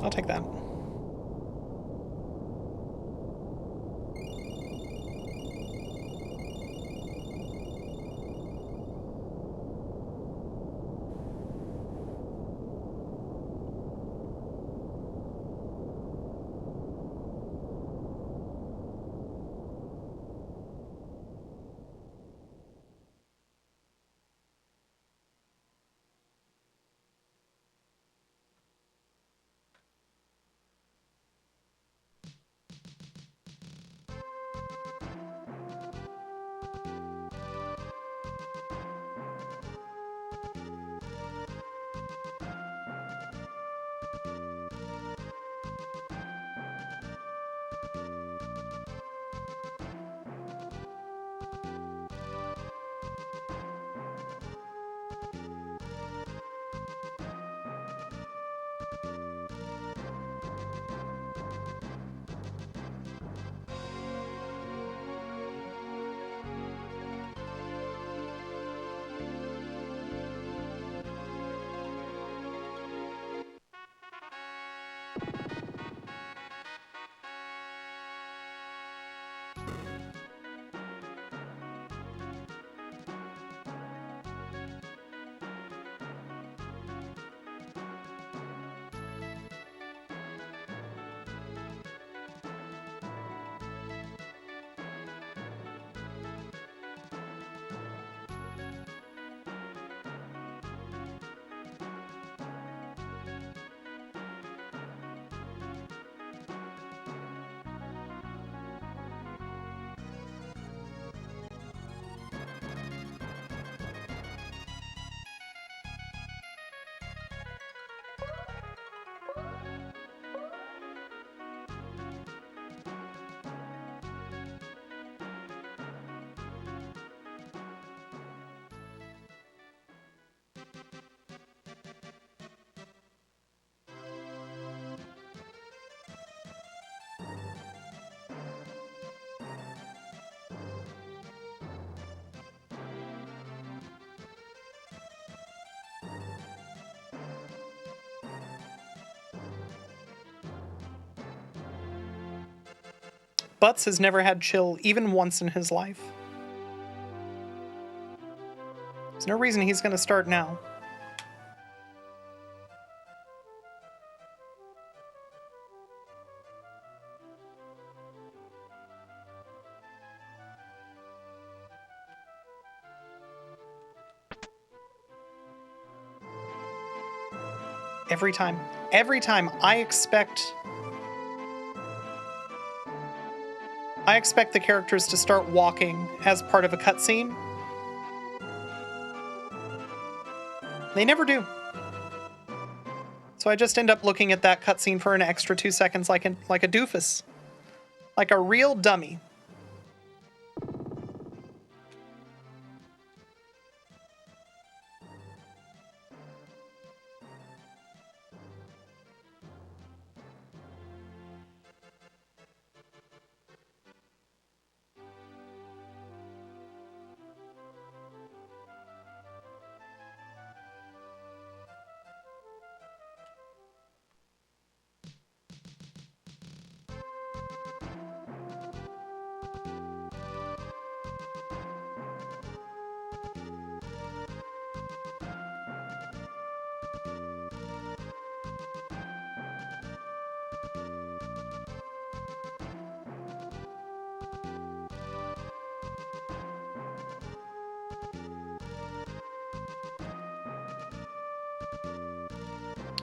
I'll take that. Butts has never had chill even once in his life. There's no reason he's going to start now. Every time I expect the characters to start walking as part of a cutscene. They never do. So I just end up looking at that cutscene for an extra 2 seconds like a doofus. Like a real dummy.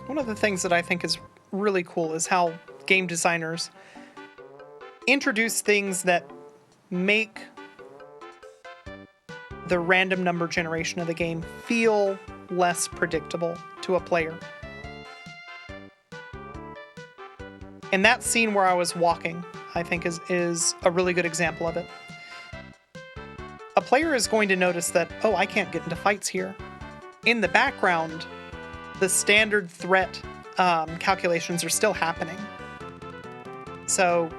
One of the things that I think is really cool is how game designers introduce things that make the random number generation of the game feel less predictable to a player. And that scene where I was walking, I think is a really good example of it. A player is going to notice that, oh, I can't get into fights here. In the background, the standard threat calculations are still happening. So,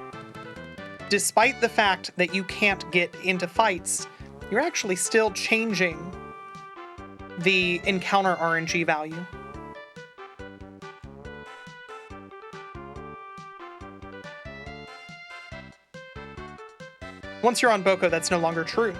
despite the fact that you can't get into fights, you're actually still changing the encounter RNG value. Once you're on Boko, that's no longer true.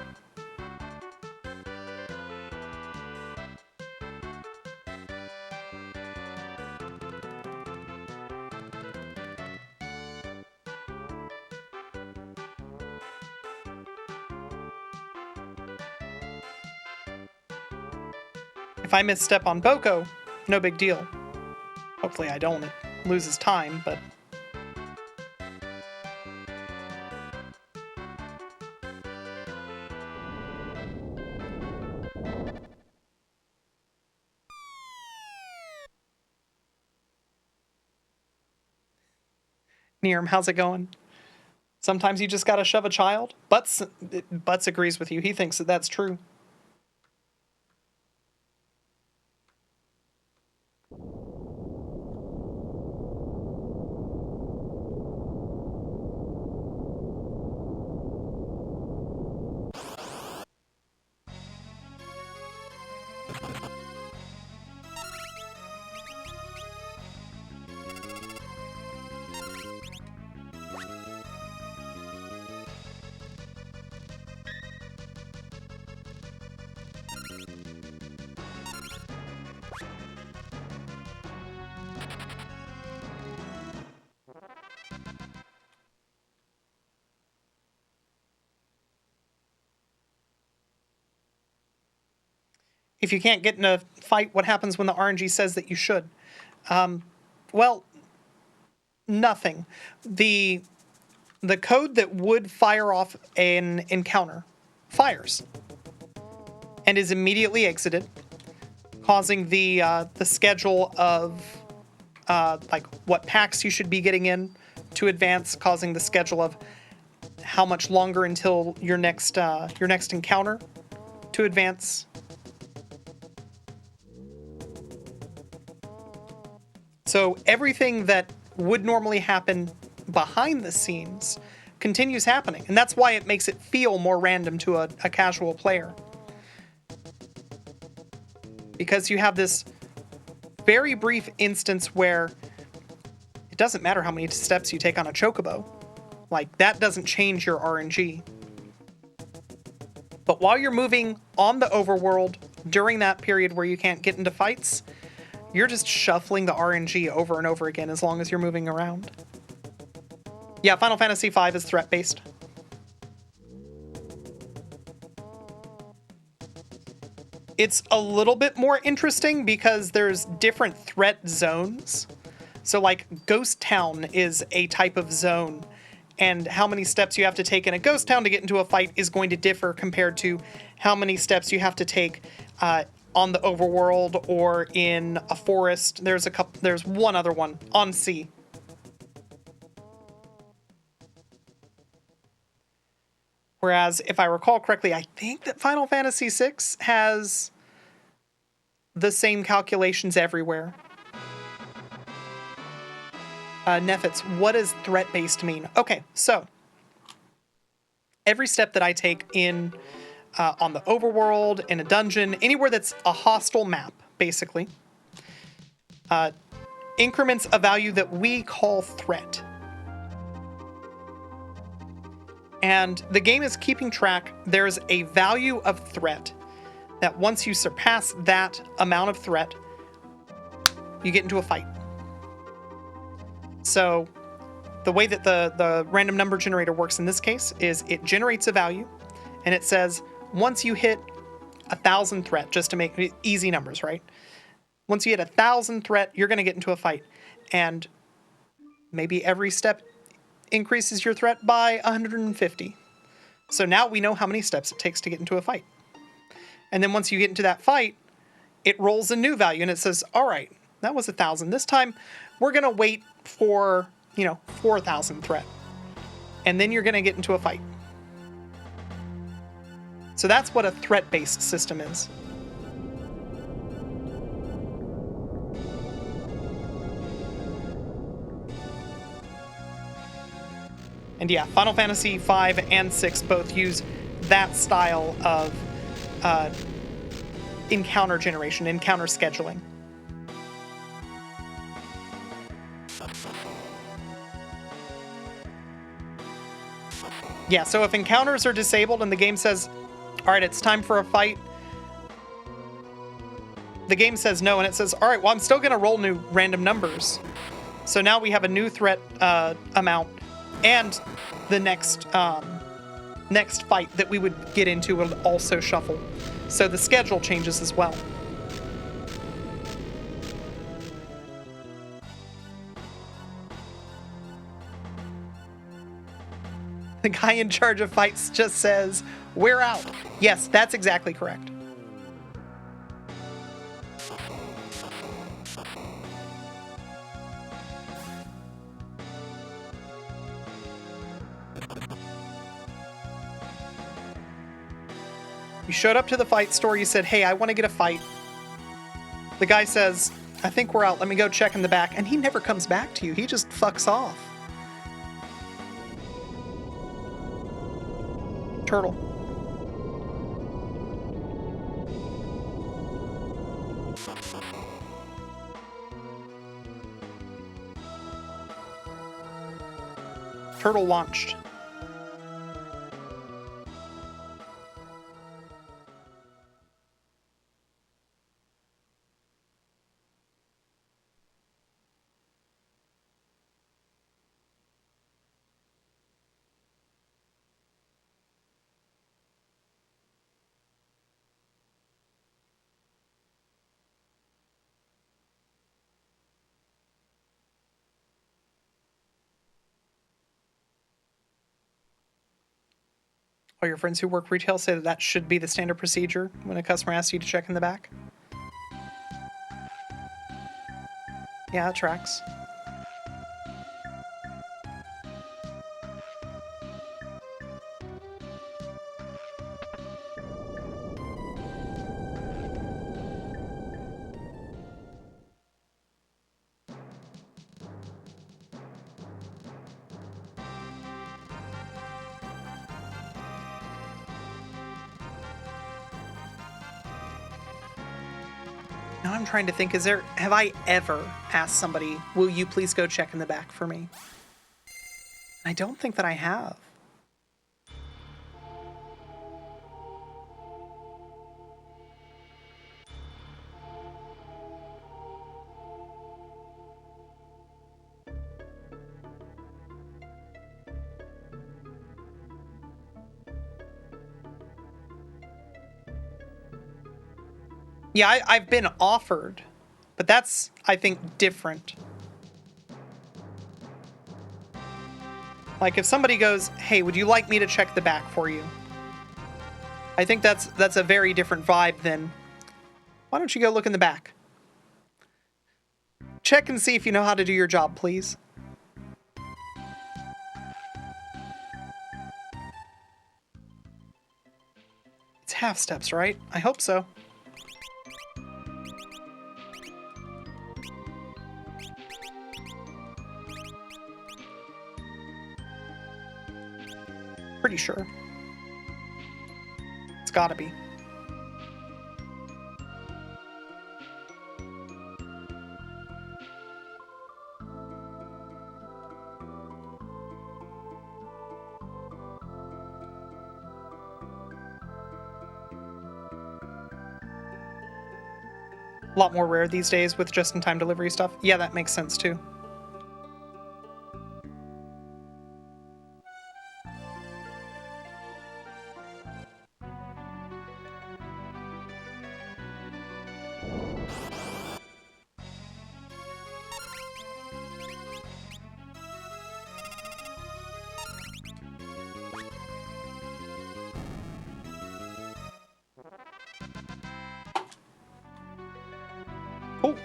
If I misstep on Boko, no big deal. Hopefully I don't. It loses time, but... Nearm, how's it going? Sometimes you just gotta shove a child? Butts agrees with you. He thinks that that's true. If you can't get in a fight, what happens when the RNG says that you should? Well, nothing. The code that would fire off an encounter fires and is immediately exited, causing the schedule of like what packs you should be getting in to advance, causing the schedule of how much longer until your next encounter to advance. So everything that would normally happen behind the scenes continues happening. And that's why it makes it feel more random to a casual player. Because you have this very brief instance where it doesn't matter how many steps you take on a chocobo. Like, that doesn't change your RNG. But while you're moving on the overworld during that period where you can't get into fights, you're just shuffling the RNG over and over again as long as you're moving around. Yeah, Final Fantasy V is threat-based. It's a little bit more interesting because there's different threat zones. So like Ghost Town is a type of zone, and how many steps you have to take in a ghost town to get into a fight is going to differ compared to how many steps you have to take on the overworld or in a forest. There's one other one on sea. Whereas, if I recall correctly, I think that Final Fantasy VI has the same calculations everywhere. Nefitz, what does threat-based mean? Okay, so every step that I take in on the overworld, in a dungeon, anywhere that's a hostile map, basically, increments a value that we call threat. And the game is keeping track. There's a value of threat that once you surpass that amount of threat, you get into a fight. So the way that the random number generator works in this case is it generates a value, and it says once you hit 1,000 threat, just to make easy numbers, right? Once you hit 1,000 threat, you're going to get into a fight. And maybe every step increases your threat by 150. So now we know how many steps it takes to get into a fight. And then once you get into that fight, it rolls a new value and it says, all right, that was 1,000. This time we're going to wait for, 4,000 threat. And then you're going to get into a fight. So that's what a threat-based system is. And yeah, Final Fantasy V and VI both use that style of encounter generation, encounter scheduling. Yeah, so if encounters are disabled and the game says, all right, it's time for a fight, the game says no, and it says, all right, well, I'm still going to roll new random numbers. So now we have a new threat amount, and the next fight that we would get into will also shuffle. So the schedule changes as well. The guy in charge of fights just says, we're out. Yes, that's exactly correct. You showed up to the fight store, you said, hey, I want to get a fight. The guy says, I think we're out, let me go check in the back. And he never comes back to you, he just fucks off. Turtle. Turtle launched. All your friends who work retail say that that should be the standard procedure when a customer asks you to check in the back. Yeah, it tracks. Now I'm trying to think, have I ever asked somebody, will you please go check in the back for me? I don't think that I have. Yeah, I've been offered, but that's, I think, different. Like if somebody goes, hey, would you like me to check the back for you? I think that's a very different vibe than, why don't you go look in the back? Check and see if you know how to do your job, please. It's half steps, right? I hope so. Pretty sure. It's gotta be. A lot more rare these days with just-in-time delivery stuff. Yeah, that makes sense too. Cool.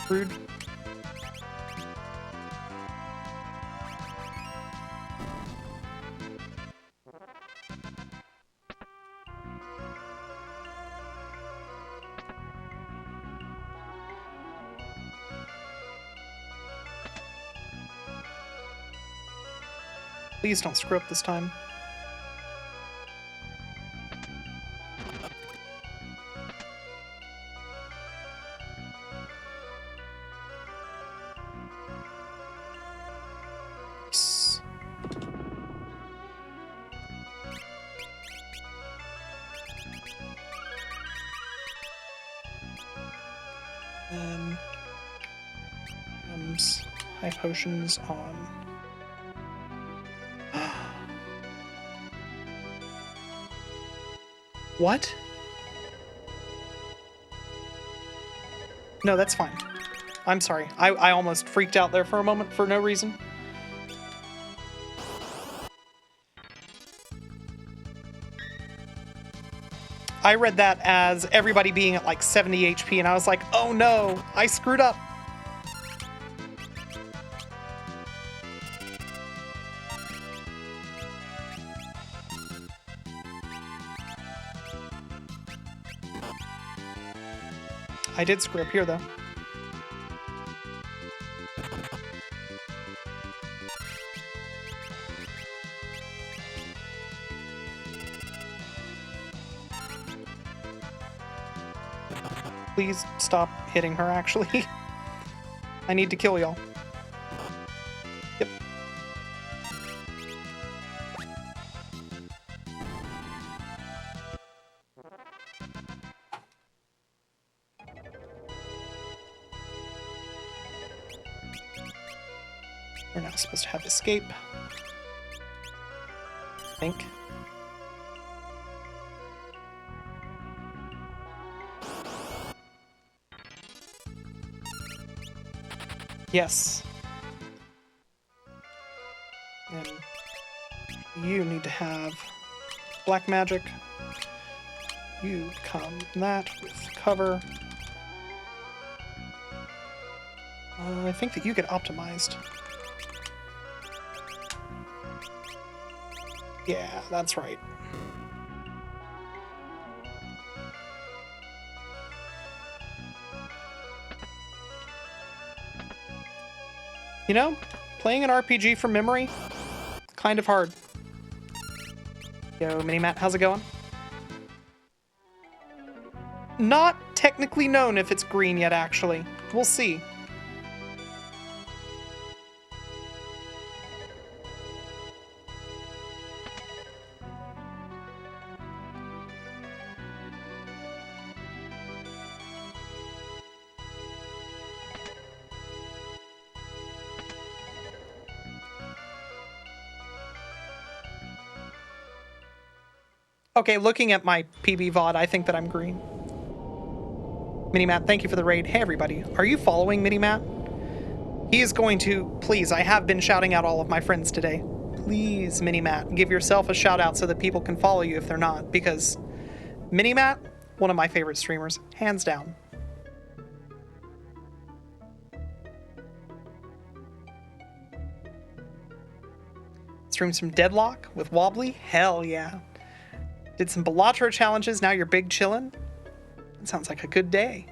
Rude. Please don't screw up this time. Yes. High potions on. What? No, that's fine. I'm sorry. I almost freaked out there for a moment for no reason. I read that as everybody being at like 70 HP, and I was like, oh no, I screwed up. I did screw up here, though. Please stop hitting her, actually. I need to kill y'all. Yep. We're now supposed to have escape. I think. Yes. And you need to have black magic. You come that with cover. I think that you get optimized. Yeah, that's right. You know, playing an RPG from memory, kind of hard. Yo, Mini-Matt, how's it going? Not technically known if it's green yet, actually. We'll see. Okay, looking at my PB VOD, I think that I'm green. Mini-Matt, thank you for the raid. Hey, everybody. Are you following Mini-Matt? He is going to... Please, I have been shouting out all of my friends today. Please, Mini-Matt, give yourself a shout-out so that people can follow you if they're not, because Mini-Matt, one of my favorite streamers, hands down. Streamed some Deadlock with Wobbly? Hell yeah. Did some Balatro challenges, now you're big chillin'? That sounds like a good day.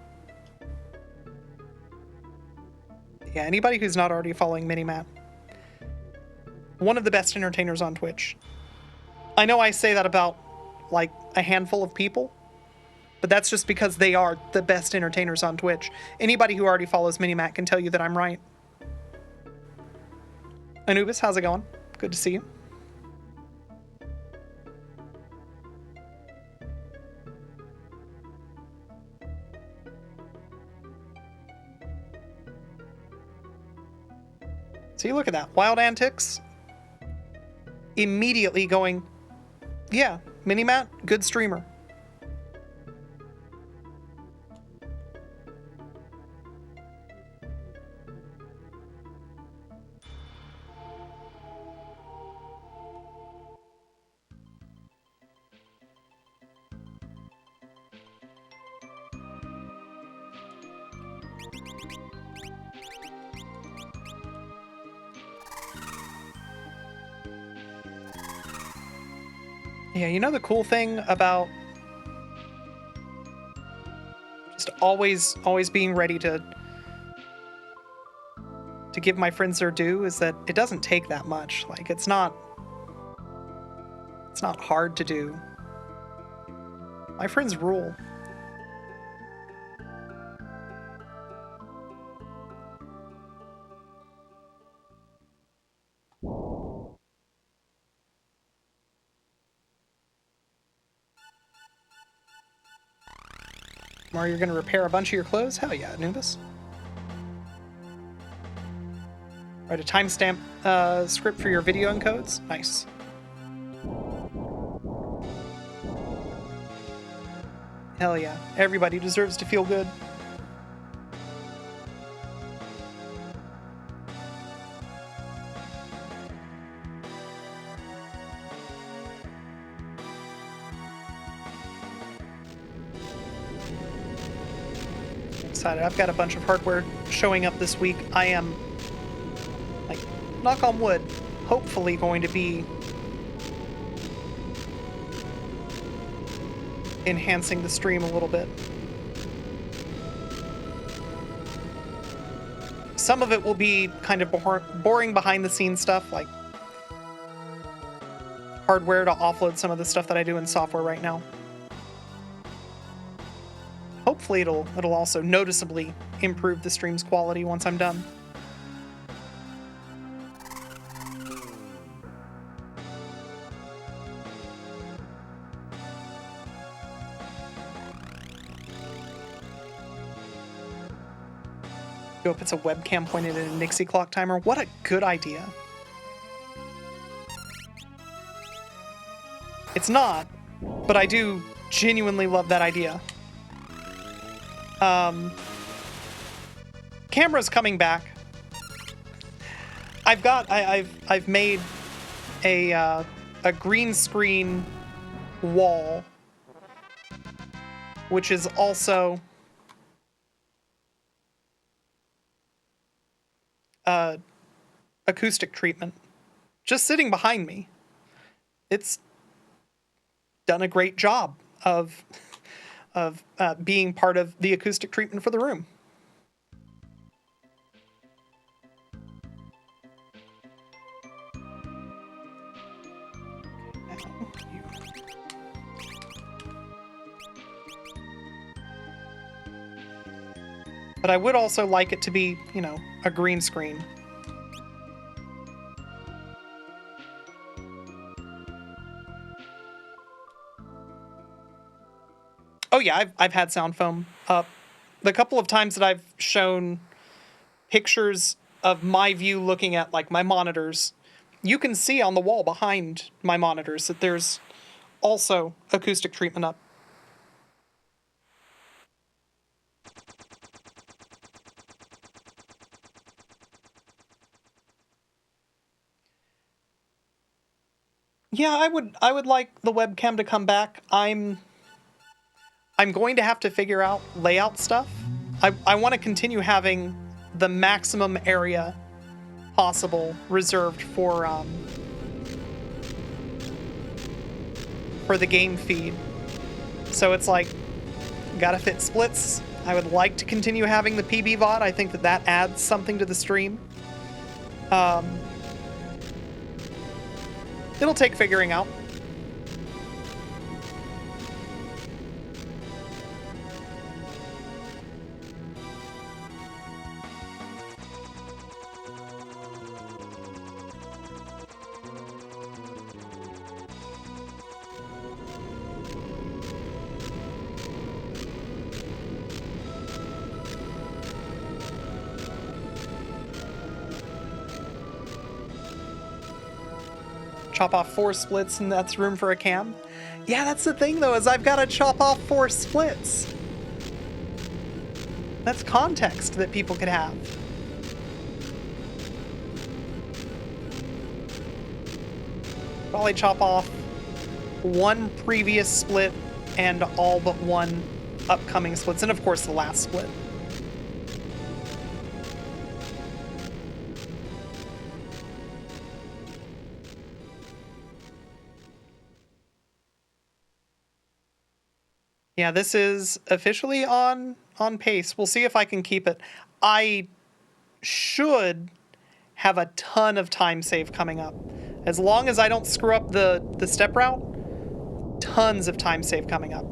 Yeah, anybody who's not already following Mini-Matt, one of the best entertainers on Twitch. I know I say that about, like, a handful of people, but that's just because they are the best entertainers on Twitch. Anybody who already follows Mini-Matt can tell you that I'm right. Anubis, how's it going? Good to see you. See, look at that. Wild Antics. Immediately going, yeah, Mini-Matt, good streamer. Yeah, you know the cool thing about just always being ready to give my friends their due is that it doesn't take that much. Like, it's not hard to do. My friends rule. Or you're gonna repair a bunch of your clothes? Hell yeah, Anubis. Write a timestamp script for your video encodes? Nice. Hell yeah. Everybody deserves to feel good. Excited. I've got a bunch of hardware showing up this week. I am, like, knock on wood, hopefully going to be enhancing the stream a little bit. Some of it will be kind of boring behind the scenes stuff, like hardware to offload some of the stuff that I do in software right now. Hopefully it'll also noticeably improve the stream's quality once I'm done. Go up, it's a webcam pointed at a Nixie clock timer. What a good idea. It's not, but I do genuinely love that idea. Camera's coming back. I've made a green screen wall, which is also acoustic treatment, just sitting behind me. it's done a great job of being part of the acoustic treatment for the room. But I would also like it to be, you know, a green screen. Oh yeah, I've had sound foam up. The couple of times that I've shown pictures of my view looking at like my monitors, you can see on the wall behind my monitors that there's also acoustic treatment up. Yeah, I would like the webcam to come back. I'm going to have to figure out layout stuff. I want to continue having the maximum area possible reserved for the game feed. So it's like, gotta fit splits. I would like to continue having the PB VOD. I think that that adds something to the stream. It'll take figuring out. Chop off 4 splits and that's room for a cam. Yeah, that's the thing though, is I've got to chop off 4 splits. That's context that people could have. Probably chop off 1 previous split and all but 1 upcoming splits, and of course the last split. Yeah, this is officially on pace. We'll see if I can keep it. I should have a ton of time save coming up. As long as I don't screw up the step route, tons of time save coming up.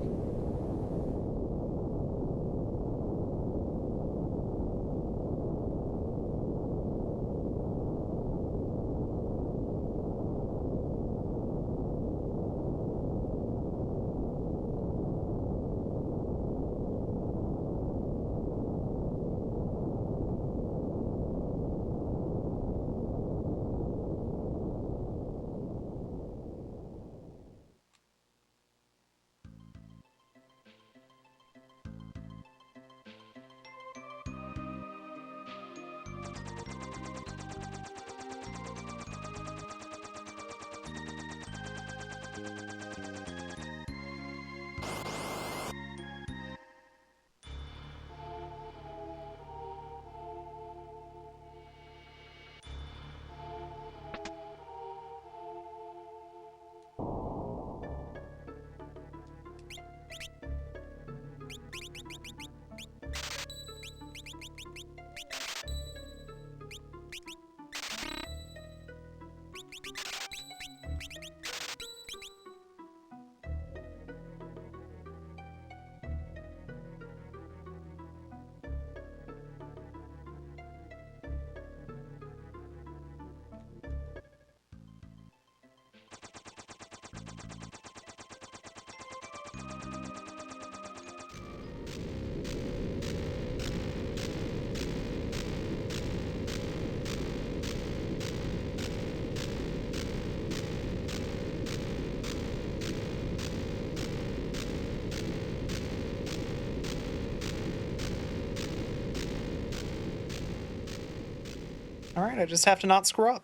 All right, I just have to not screw up.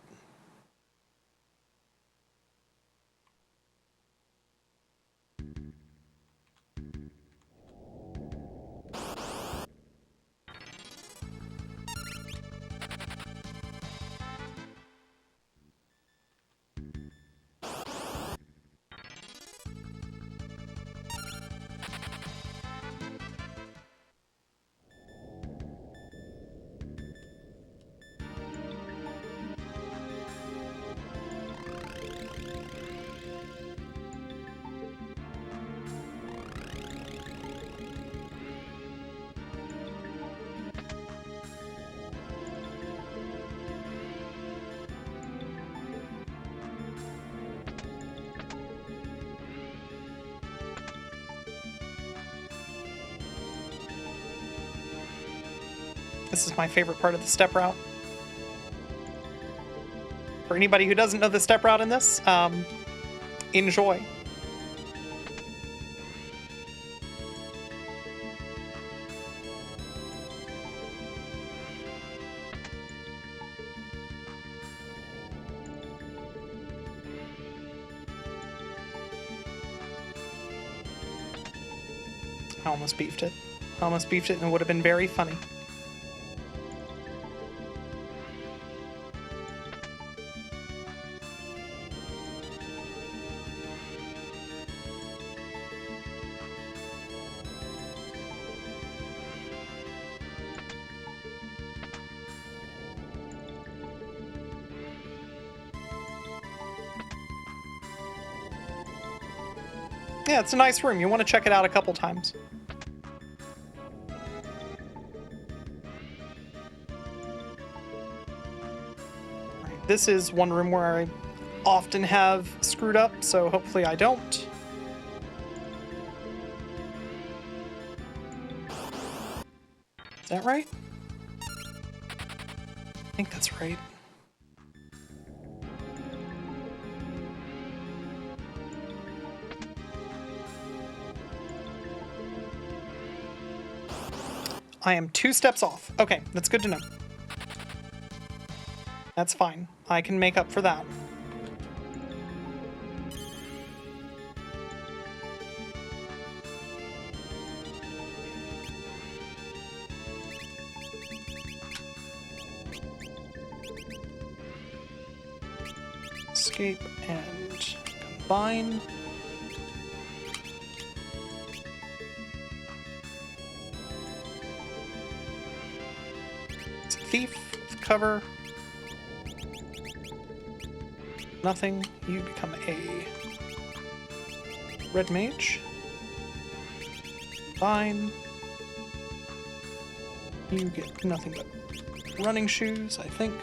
This is my favorite part of the step route. For anybody who doesn't know the step route in this, enjoy. I almost beefed it. I almost beefed it and it would have been very funny. Yeah, it's a nice room. You want to check it out a couple times. This is one room where I often have screwed up, so hopefully I don't. Is that right? I think that's right. I am 2 steps off. Okay, that's good to know. That's fine. I can make up for that. Escape and combine. It's a thief with cover. Nothing. You become a red mage. Fine. You get nothing but running shoes, I think.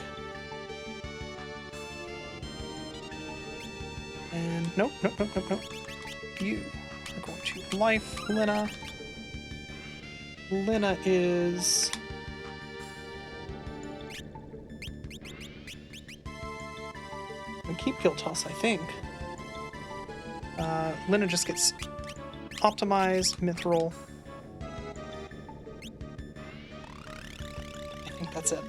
And nope. You are going to life, Lina. Lina is... keep kill toss, I think. Lina just gets optimized, mithril. I think that's it.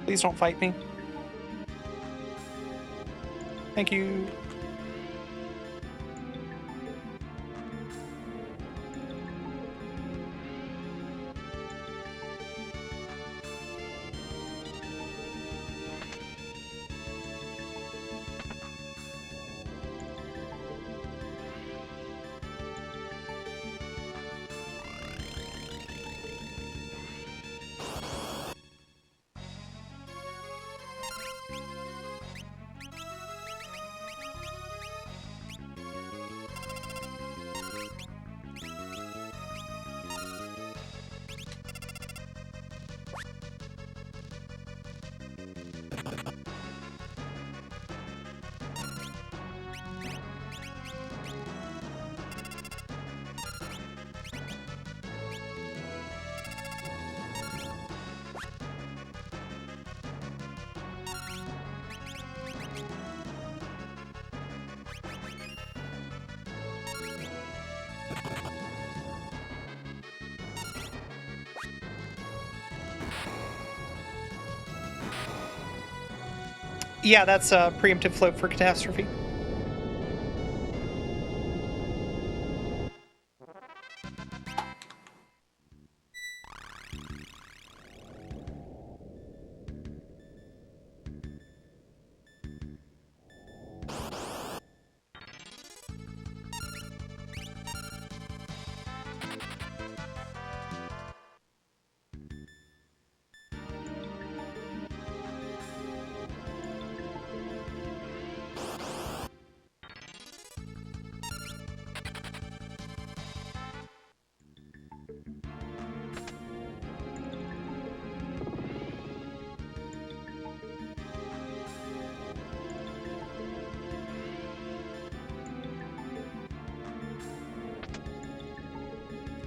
Please don't fight me. Thank you. Yeah, that's a preemptive float for catastrophe.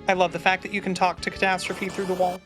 I love the fact that you can talk to catastrophe through the wall.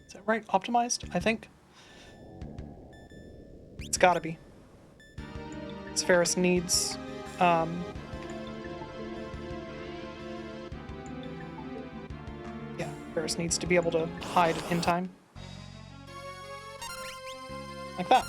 Is that right? Optimized, I think. It's gotta be. As Ferris needs. Yeah, Ferris needs to be able to hide in time. Like that.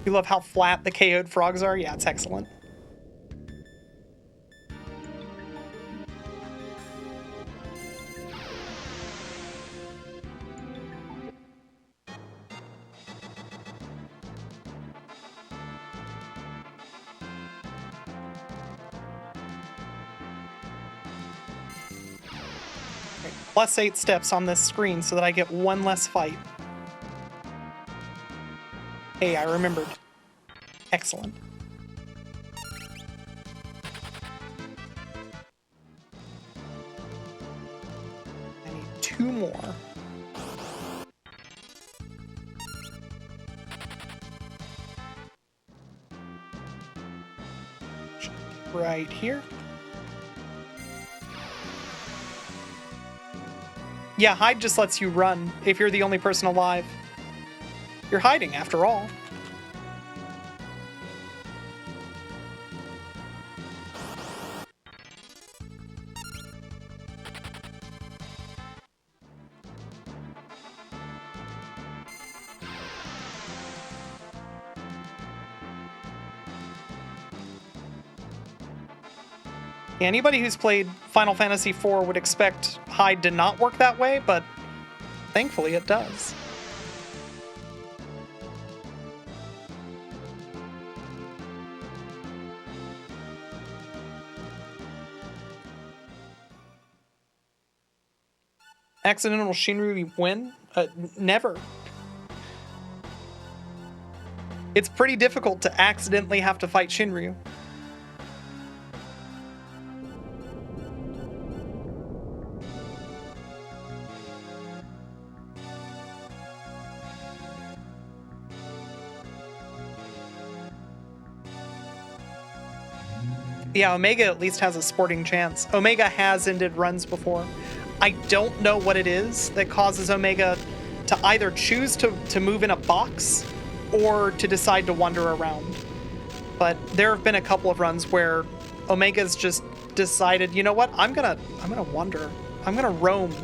You love how flat the KO'd frogs are? Yeah, it's excellent. Okay, +8 steps on this screen so that I get one less fight. Hey, I remembered. Excellent. I need 2 more. Right here. Yeah, hide just lets you run if you're the only person alive. You're hiding, after all. Anybody who's played Final Fantasy IV would expect hide to not work that way, but thankfully it does. Accidental Shinryu win? Never. It's pretty difficult to accidentally have to fight Shinryu. Yeah, Omega at least has a sporting chance. Omega has ended runs before. I don't know what it is that causes Omega to either choose to move in a box or to decide to wander around. But there have been a couple of runs where Omega's just decided, you know what, I'm gonna wander. I'm gonna roam.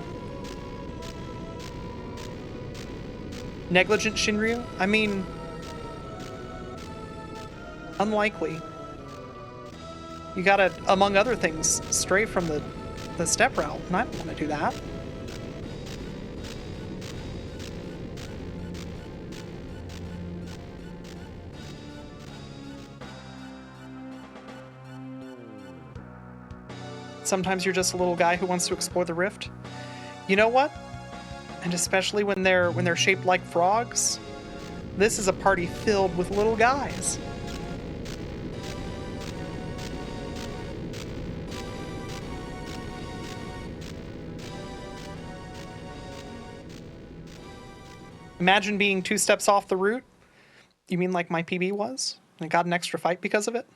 Negligent Shinryu? I mean, unlikely. You gotta, among other things, stray from the step route, and I don't want to do that. Sometimes you're just a little guy who wants to explore the rift. You know what? And especially when they're shaped like frogs, this is a party filled with little guys. Imagine being 2 steps off the route. You mean like my PB was? And I got an extra fight because of it?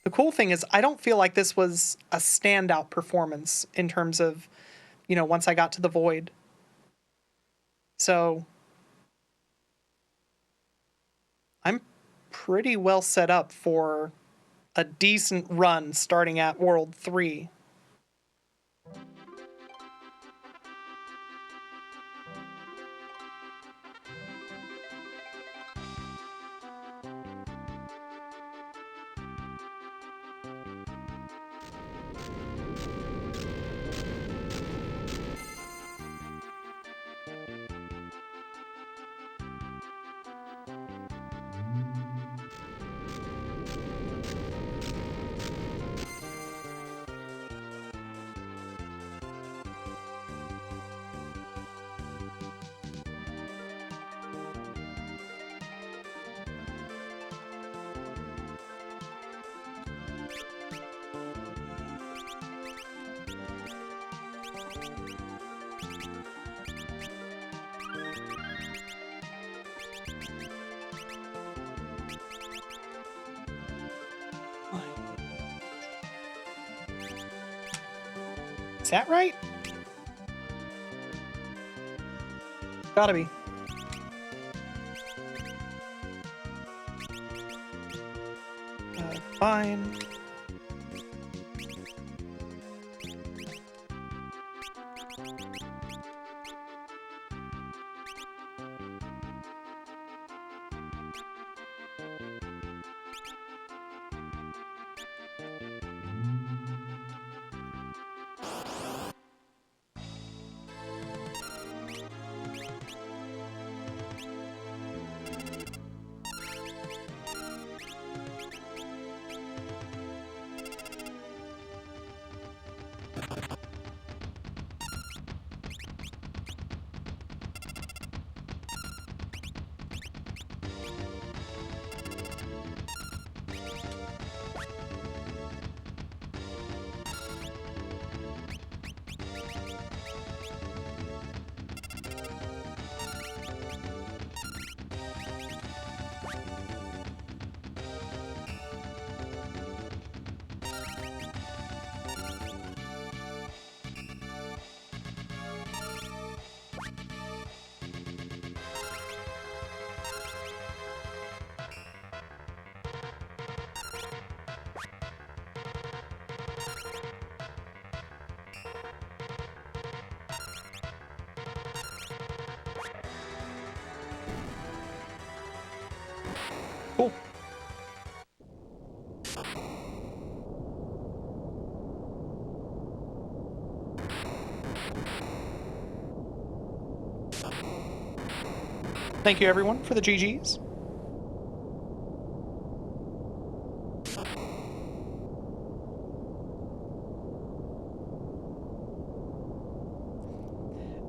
The cool thing is I don't feel like this was a standout performance in terms of, you know, once I got to the void. So I'm pretty well set up for a decent run starting at World 3. Is that right? Gotta be. Fine. Cool. Thank you, everyone, for the GGs.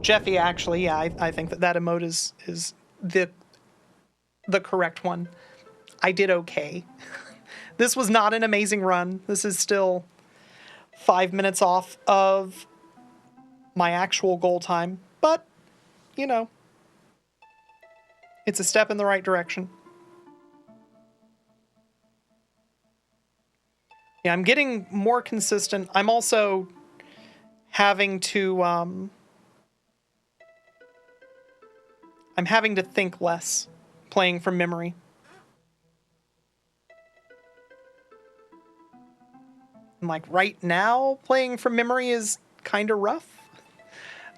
Jeffy, actually, yeah, I think that emote is the correct one. I did okay. This was not an amazing run. This is still 5 minutes off of my actual goal time, but, you know, it's a step in the right direction. Yeah, I'm getting more consistent. I'm also having to, I'm having to think less playing from memory. And like right now, playing from memory is kind of rough.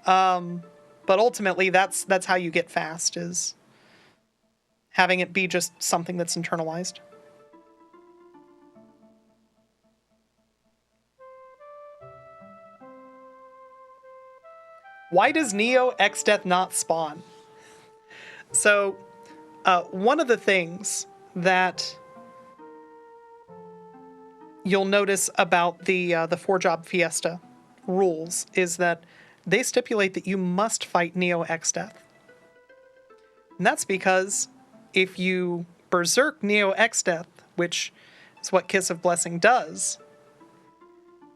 But ultimately, that's how you get fast, is having it be just something that's internalized. Why does Neo X-Death not spawn? So, one of the things that you'll notice about the 4-job Fiesta rules is that they stipulate that you must fight Neo X-Death. And that's because if you berserk Neo X-Death, which is what Kiss of Blessing does,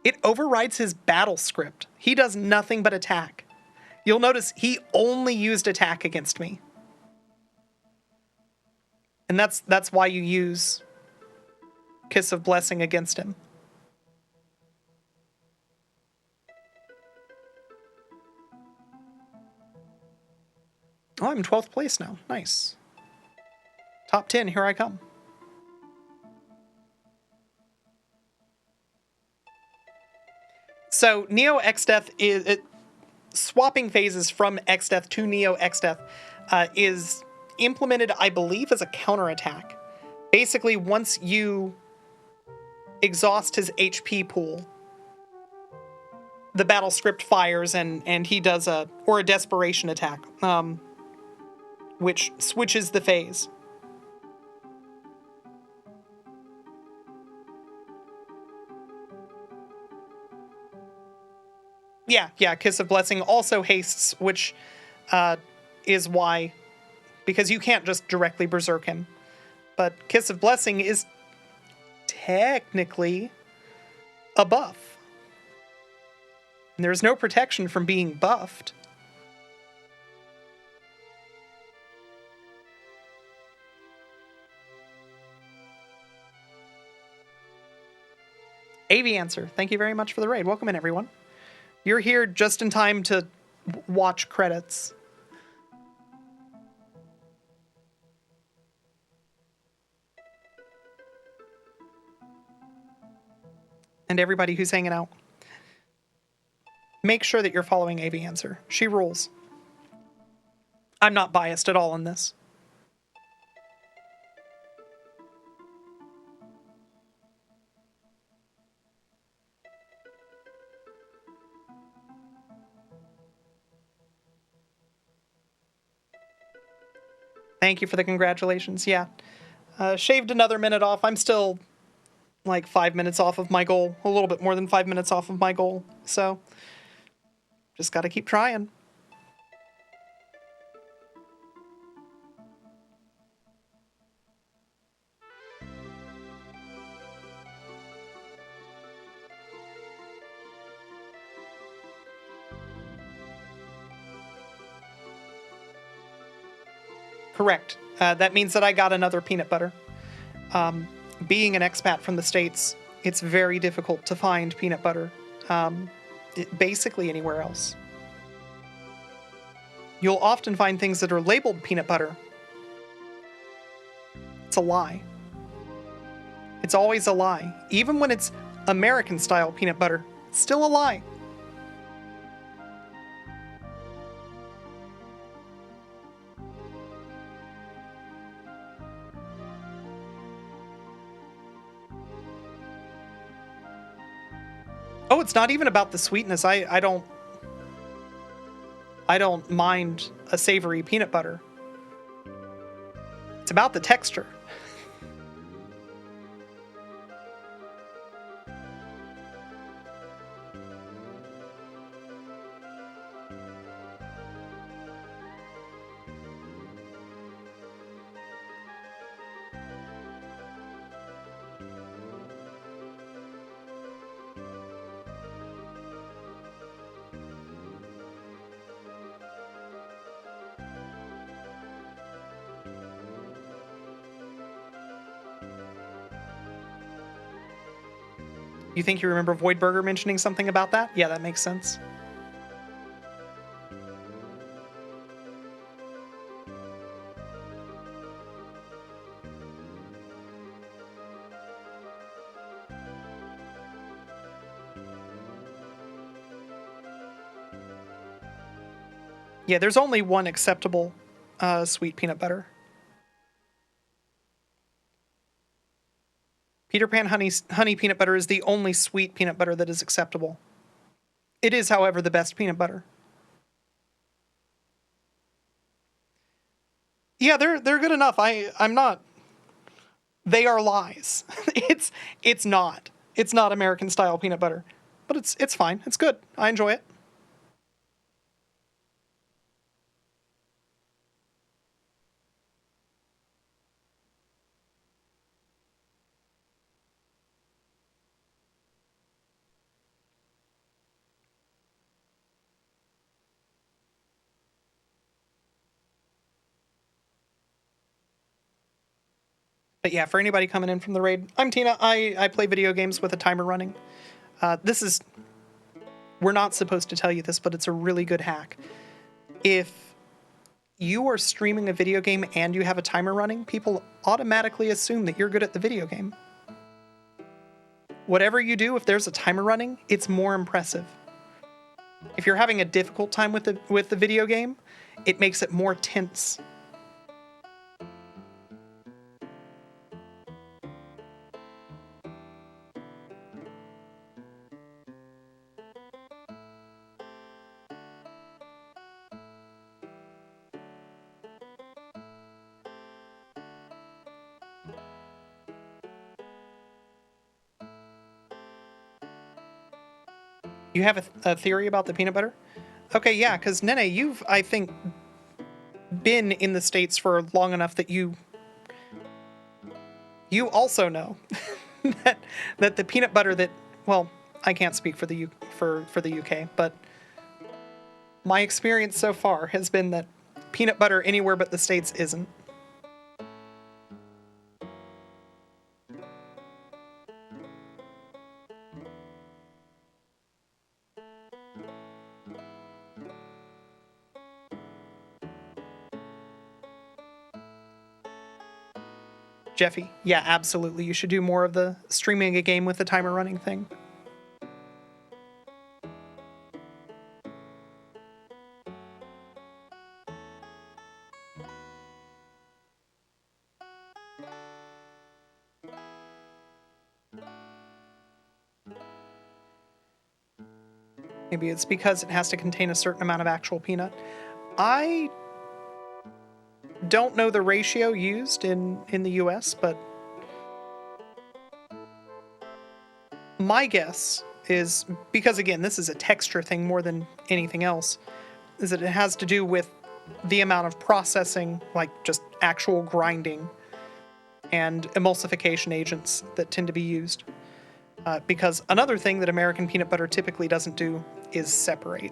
it overrides his battle script. He does nothing but attack. You'll notice he only used attack against me. And that's why you use Kiss of Blessing against him. Oh, I'm in 12th place now. Nice. Top 10, here I come. So Neo X-Death is... swapping phases from X-Death to Neo X-Death is implemented, I believe, as a counterattack. Basically, once you exhaust his HP pool, the battle script fires and he does a desperation attack, which switches the phase. Yeah, Kiss of Blessing also hastes, which is why, because you can't just directly berserk him. But Kiss of Blessing is technically a buff. And there's no protection from being buffed. AV Answer, thank you very much for the raid. Welcome in, everyone. You're here just in time to watch credits. And everybody who's hanging out, make sure that you're following AV Answer. She rules. I'm not biased at all in this. Thank you for the congratulations. Yeah. Shaved another minute off. I'm still like 5 minutes off of my goal. A little bit more than 5 minutes off of my goal. So just got to keep trying. Correct. That means that I got another peanut butter. Being an expat from the States, it's very difficult to find peanut butter basically anywhere else. You'll often find things that are labeled peanut butter. It's a lie. It's always a lie. Even when it's American-style peanut butter, it's still a lie. Oh, it's not even about the sweetness. I don't mind a savory peanut butter. It's about the texture. You think you remember Voidburger mentioning something about that? Yeah, that makes sense. Yeah, there's only one acceptable sweet peanut butter. Peter Pan honey peanut butter is the only sweet peanut butter that is acceptable. It is, however, the best peanut butter. Yeah, they're good enough. I'm not. They are lies. It's not. It's not American style peanut butter, but it's fine. It's good. I enjoy it. But yeah, for anybody coming in from the raid, I'm Tina. I play video games with a timer running. This is... We're not supposed to tell you this, but it's a really good hack. If you are streaming a video game and you have a timer running, people automatically assume that you're good at the video game. Whatever you do, if there's a timer running, it's more impressive. If you're having a difficult time with the video game, it makes it more tense. You have a theory about the peanut butter? Okay, yeah, because Nene, you've, I think, been in the States for long enough that you also know that the peanut butter that, well, I can't speak for the for the UK, but my experience so far has been that peanut butter anywhere but the States isn't. Jeffy, yeah, absolutely. You should do more of the streaming a game with the timer running thing. Maybe it's because it has to contain a certain amount of actual peanut. I don't know the ratio used in the US, but my guess is, because again, this is a texture thing more than anything else, is that it has to do with the amount of processing, like just actual grinding and emulsification agents that tend to be used. Because another thing that American peanut butter typically doesn't do is separate.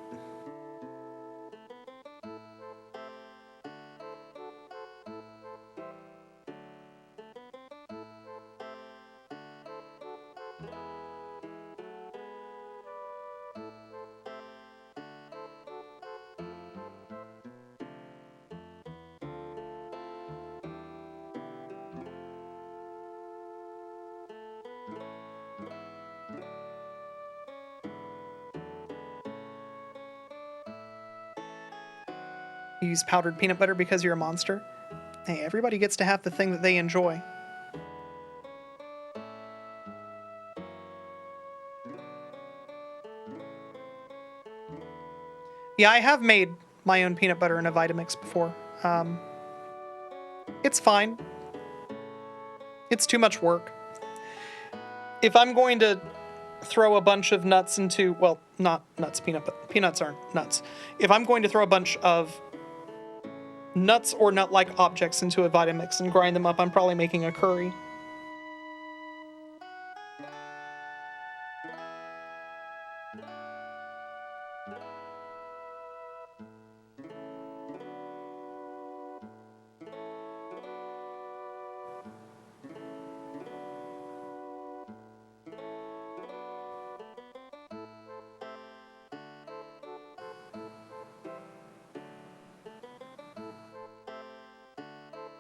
You use powdered peanut butter because you're a monster? Hey, everybody gets to have the thing that they enjoy. Yeah, I have made my own peanut butter in a Vitamix before. It's fine. It's too much work. If I'm going to throw a bunch of nuts into, well, not nuts, peanuts aren't nuts. If I'm going to throw a bunch of nuts or nut-like objects into a Vitamix and grind them up, I'm probably making a curry.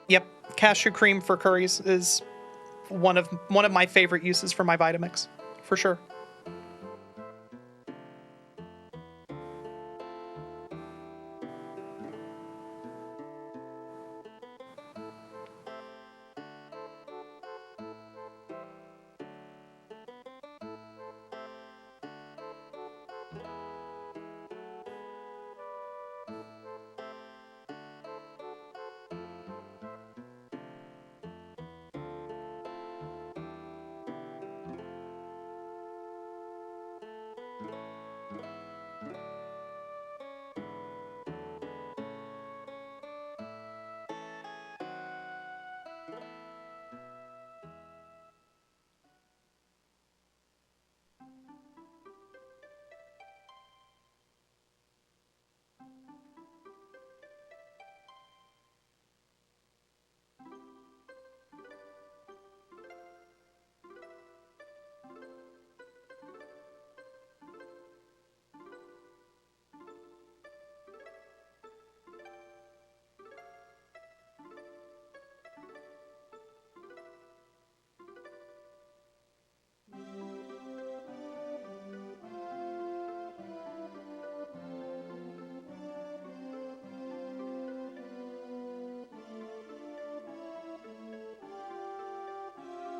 Yep, cashew cream for curries is one of my favorite uses for my Vitamix, for sure.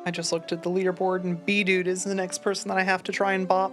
I just looked at the leaderboard, and B-Dude is the next person that I have to try and bop.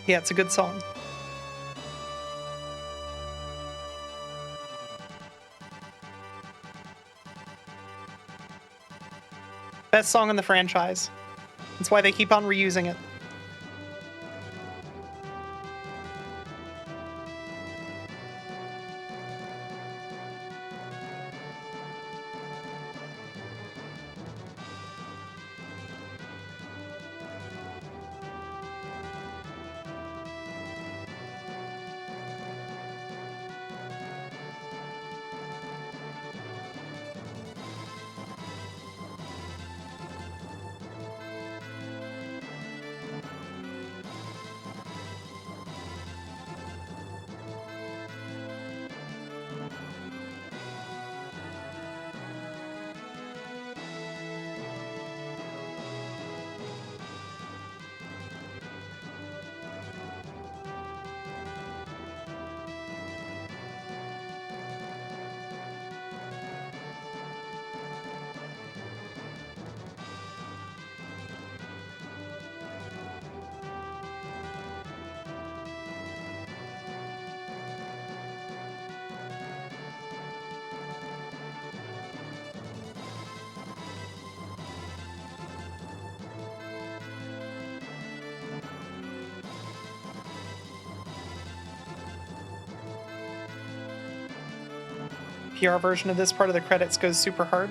Yeah, it's a good song. Best song in the franchise. That's why they keep on reusing it. PR version of this part of the credits goes super hard.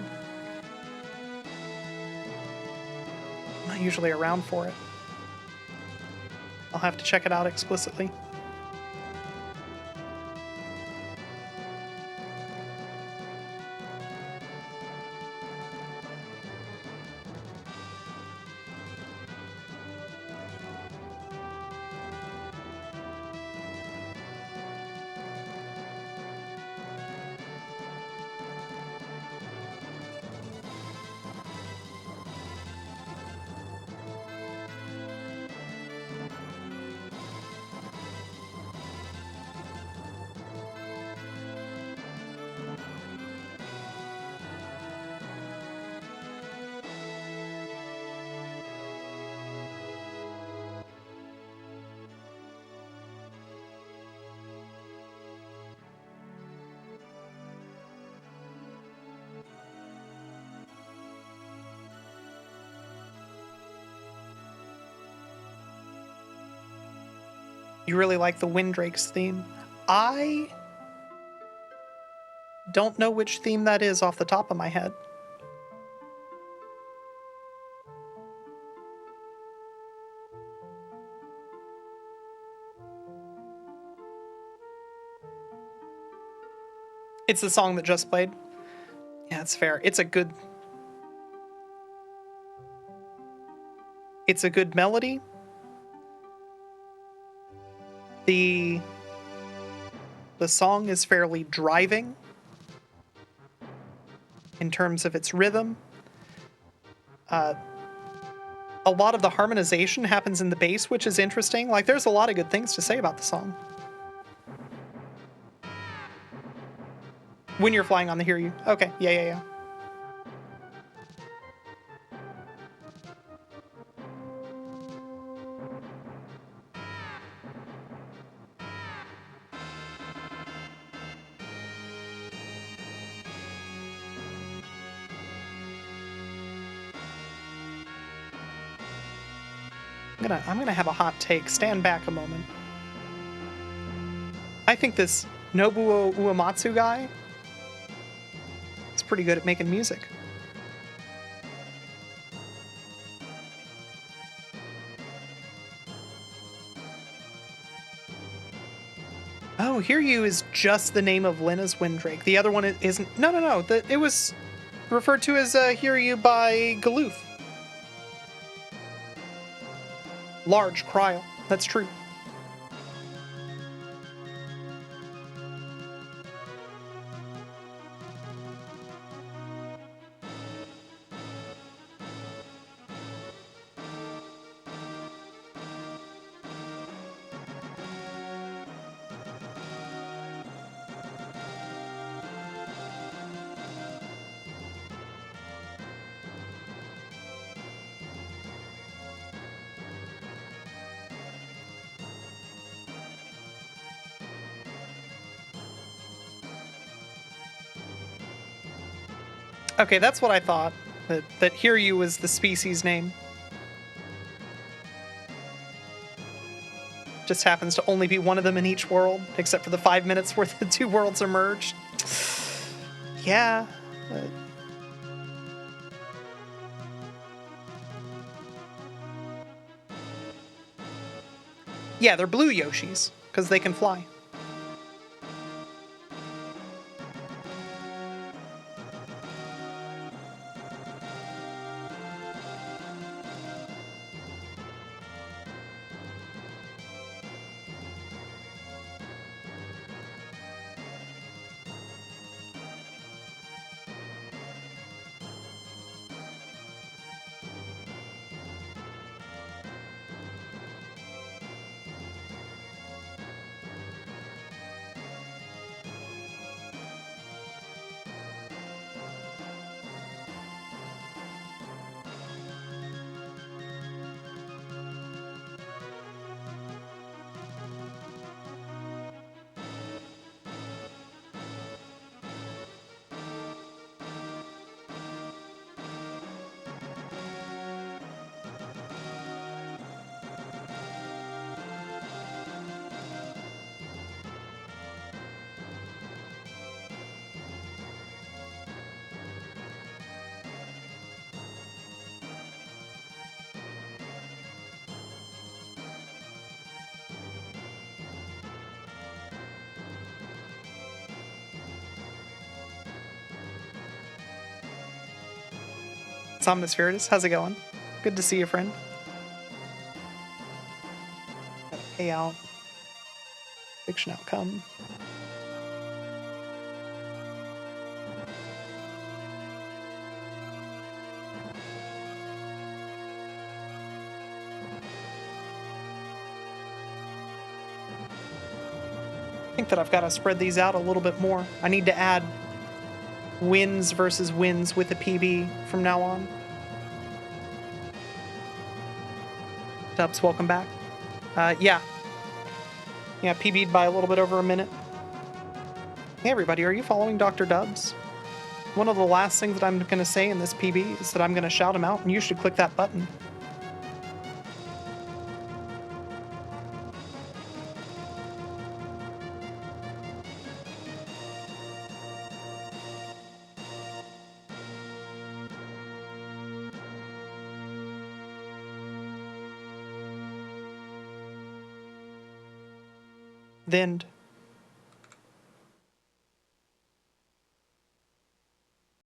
I'm not usually around for it. I'll have to check it out explicitly. You really like the Windrake's theme. I don't know which theme that is off the top of my head. It's the song that just played. Yeah, it's fair. It's a good melody. The song is fairly driving in terms of its rhythm. A lot of the harmonization happens in the bass, which is interesting. Like, there's a lot of good things to say about the song. When you're flying on the Hear You. Okay, yeah. I'm gonna have a hot take. Stand back a moment. I think this Nobuo Uematsu guy is pretty good at making music. Oh, Hear You is just the name of Lena's Windrake. The other one isn't. No. It was referred to as Hear You by Galoof. Large Cryle. That's true. Okay, that's what I thought. That Hiryu was the species name. Just happens to only be one of them in each world, except for the 5 minutes where the two worlds are merged. Yeah. Yeah, they're blue Yoshis, because they can fly. Somnispiritus, how's it going? Good to see you, friend. Gotta pay out. Fiction outcome. I think that I've got to spread these out a little bit more. I need to add wins versus wins with the PB from now on. Dubs, welcome back. Yeah, PB'd by a little bit over a minute. Hey everybody, are you following Dr. Dubs? One of the last things that I'm going to say in this PB is that I'm going to shout him out, and you should click that button. Then